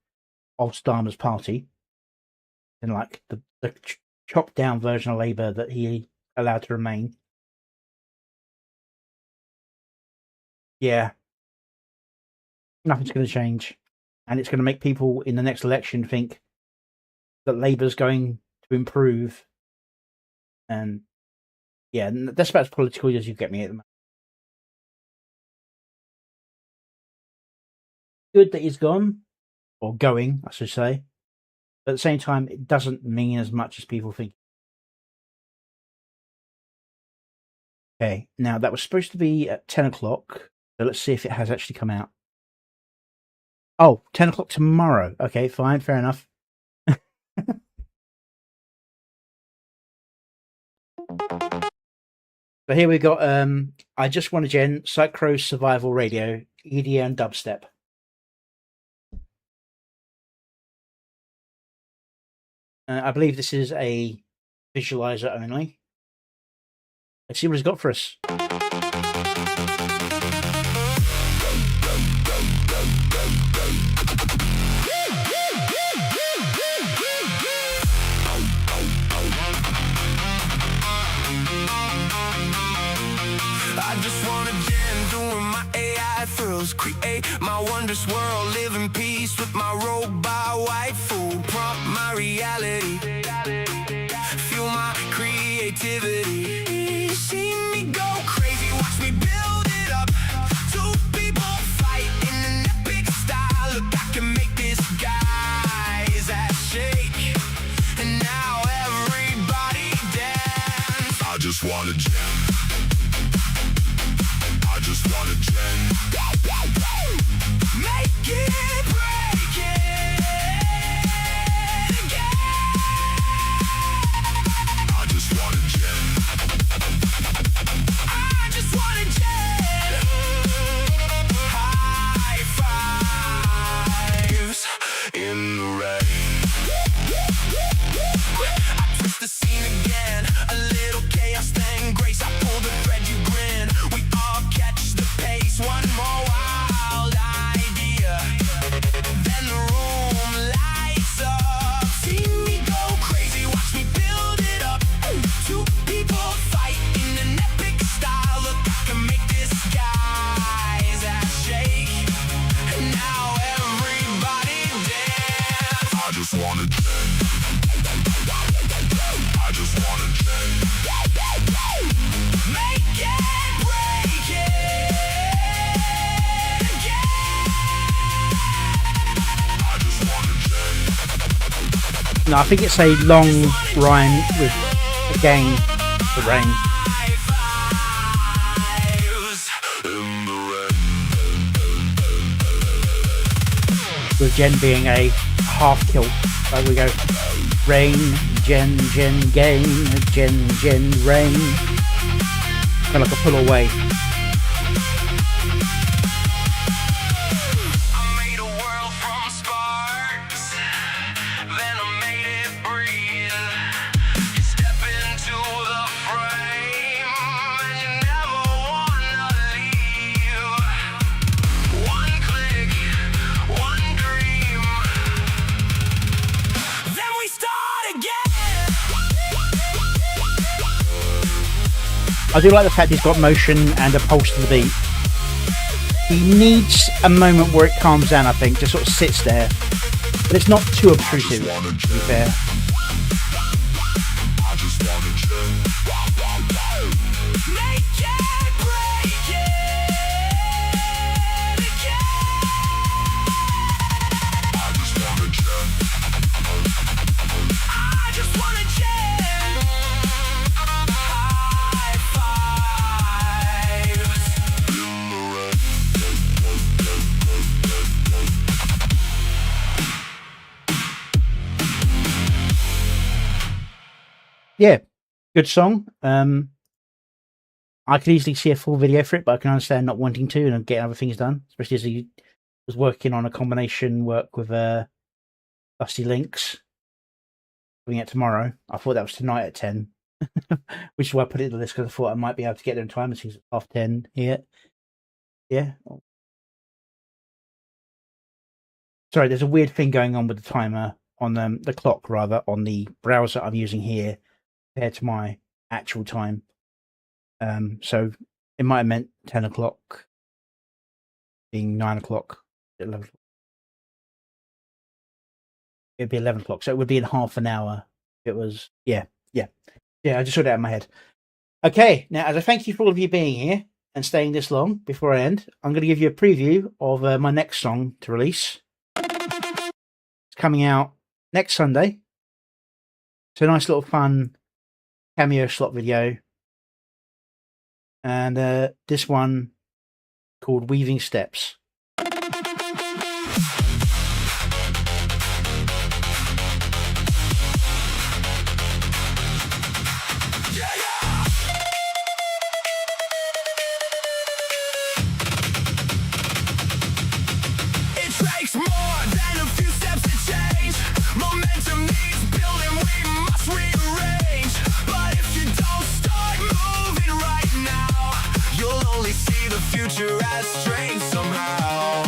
of Starmer's party, and like the chopped down version of Labour that he allowed to remain. Yeah, nothing's going to change, and it's going to make people in the next election think that Labour's going to improve. And yeah, that's about as political as you get me at the moment. Good that he's gone, or going, I should say. But at the same time, it doesn't mean as much as people think. Okay, now that was supposed to be at 10 o'clock. So let's see if it has actually come out. Oh, 10 o'clock tomorrow. Okay, fine, fair enough. So here we got I Just Want a Gen, Psychro Survival Radio, EDM Dubstep. I believe this is a visualizer only. Let's see what it's got for us. skills. Create my wondrous world, live in peace with my robot white fool. Prompt my reality, fuel my creativity. See me go crazy, watch me build it up. Two people fight in an epic style. Look, I can make this guy's ass shake. And now everybody dance. I just wanna jam. I just wanna jam. Make it, break it again. I just wanna jam. I just wanna jam. High fives in the rain. I twist the scene again, a little chaos then grace. I pull the thread, you grin. We all catch the pace, one more wild idea, then the room lights up. See me go crazy, watch me build it up. Two people fight in an epic style. Look, I can make this guy's ass shake. And now everybody dance. I just wanna dance. I just wanna dance. Make it, break it again. I just wanna dance. No, I think it's a long rhyme with again the rain. High fives in the rain. With Jen being a half kilt. Like we go rain, Jen, gain, Jen, rain. Kind of like a pull away. I made a world from sparks, then I made it breathe. You step into the frame, and you never wanna leave. One click, one dream, then we start again. I do like the fact he's got motion and a pulse to the beat. He needs a moment where it calms down, I think, just sort of sits there. But it's not too obtrusive, to be fair. I just wanna jam. Make it, break it again. I just wanna jam. I just wanna jam. High fives in the rain. Yeah, good song. I could easily see a full video for it, but I can understand not wanting to and getting other things done, especially as he was working on a combination work with Dusty Links. Doing it tomorrow. I thought that was tonight at 10, which is why I put it in the list, because I thought I might be able to get there in time. It's 10:30 here. Yeah. Sorry, there's a weird thing going on with the timer on the clock, rather, on the browser I'm using here compared to my actual time. So it might have meant 10 o'clock being 9 o'clock, 11 o'clock. It'd be 11 o'clock, so it would be in half an hour. It was, yeah, I just saw that in my head. Okay, now as a thank you for all of you being here and staying this long before I end, I'm going to give you a preview of my next song to release. It's coming out next Sunday. It's a nice little fun cameo slot video. And this one called Weaving Steps. It takes more than a few steps to change. Momentum needs building, we must rearrange. But if you don't start moving right now, you'll only see the future as strange somehow.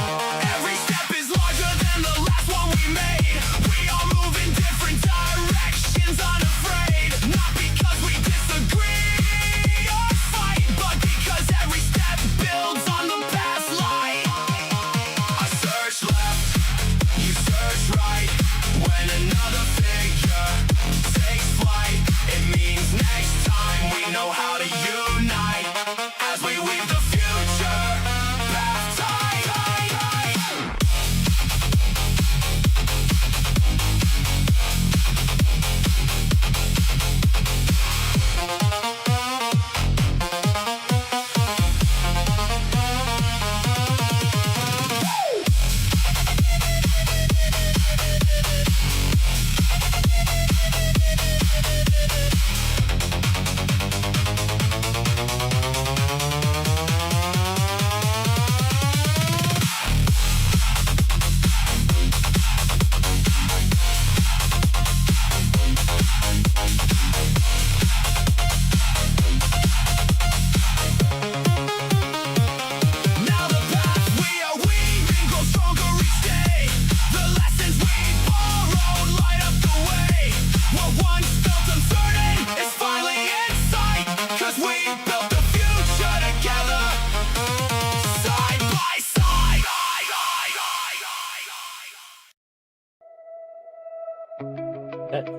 Every step is larger than the last one we made. We all move in different directions, unafraid. Not because we disagree or fight, but because every step builds on the past light.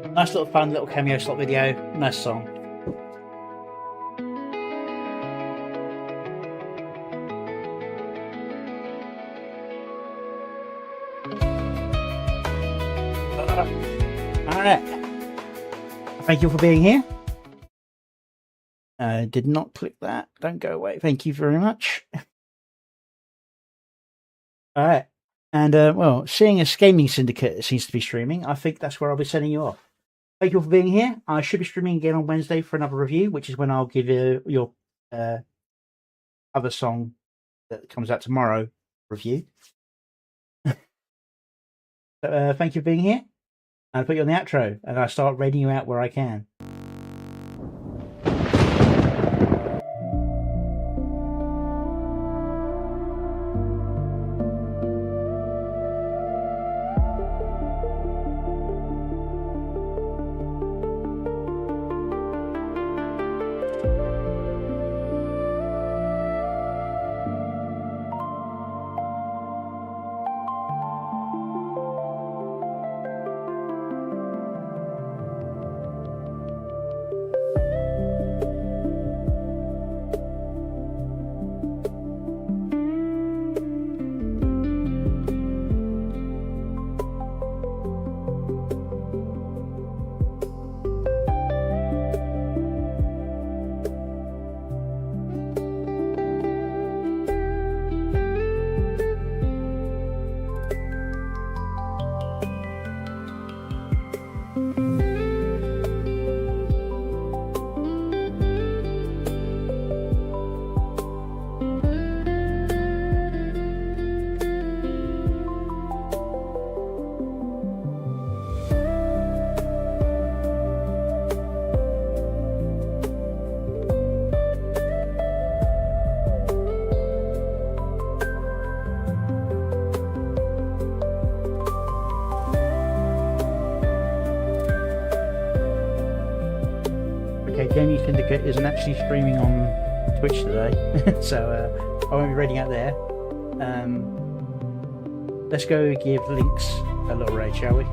nice little fun little cameo slot video. Nice song. Alright. Thank you for being here. Did not click that. Don't go away. Thank you very much. Alright. And, well, seeing as Gaming Syndicate seems to be streaming, I think that's where I'll be sending you off. Thank you all for being here. I should be streaming again on Wednesday for another review, which is when I'll give you your other song that comes out tomorrow review. So, thank you for being here. I'll put you on the outro, and I'll start reading you out where I can. Gaming Syndicate isn't actually streaming on Twitch today, so I won't be reading out there. Let's go give Links a little raid, shall we?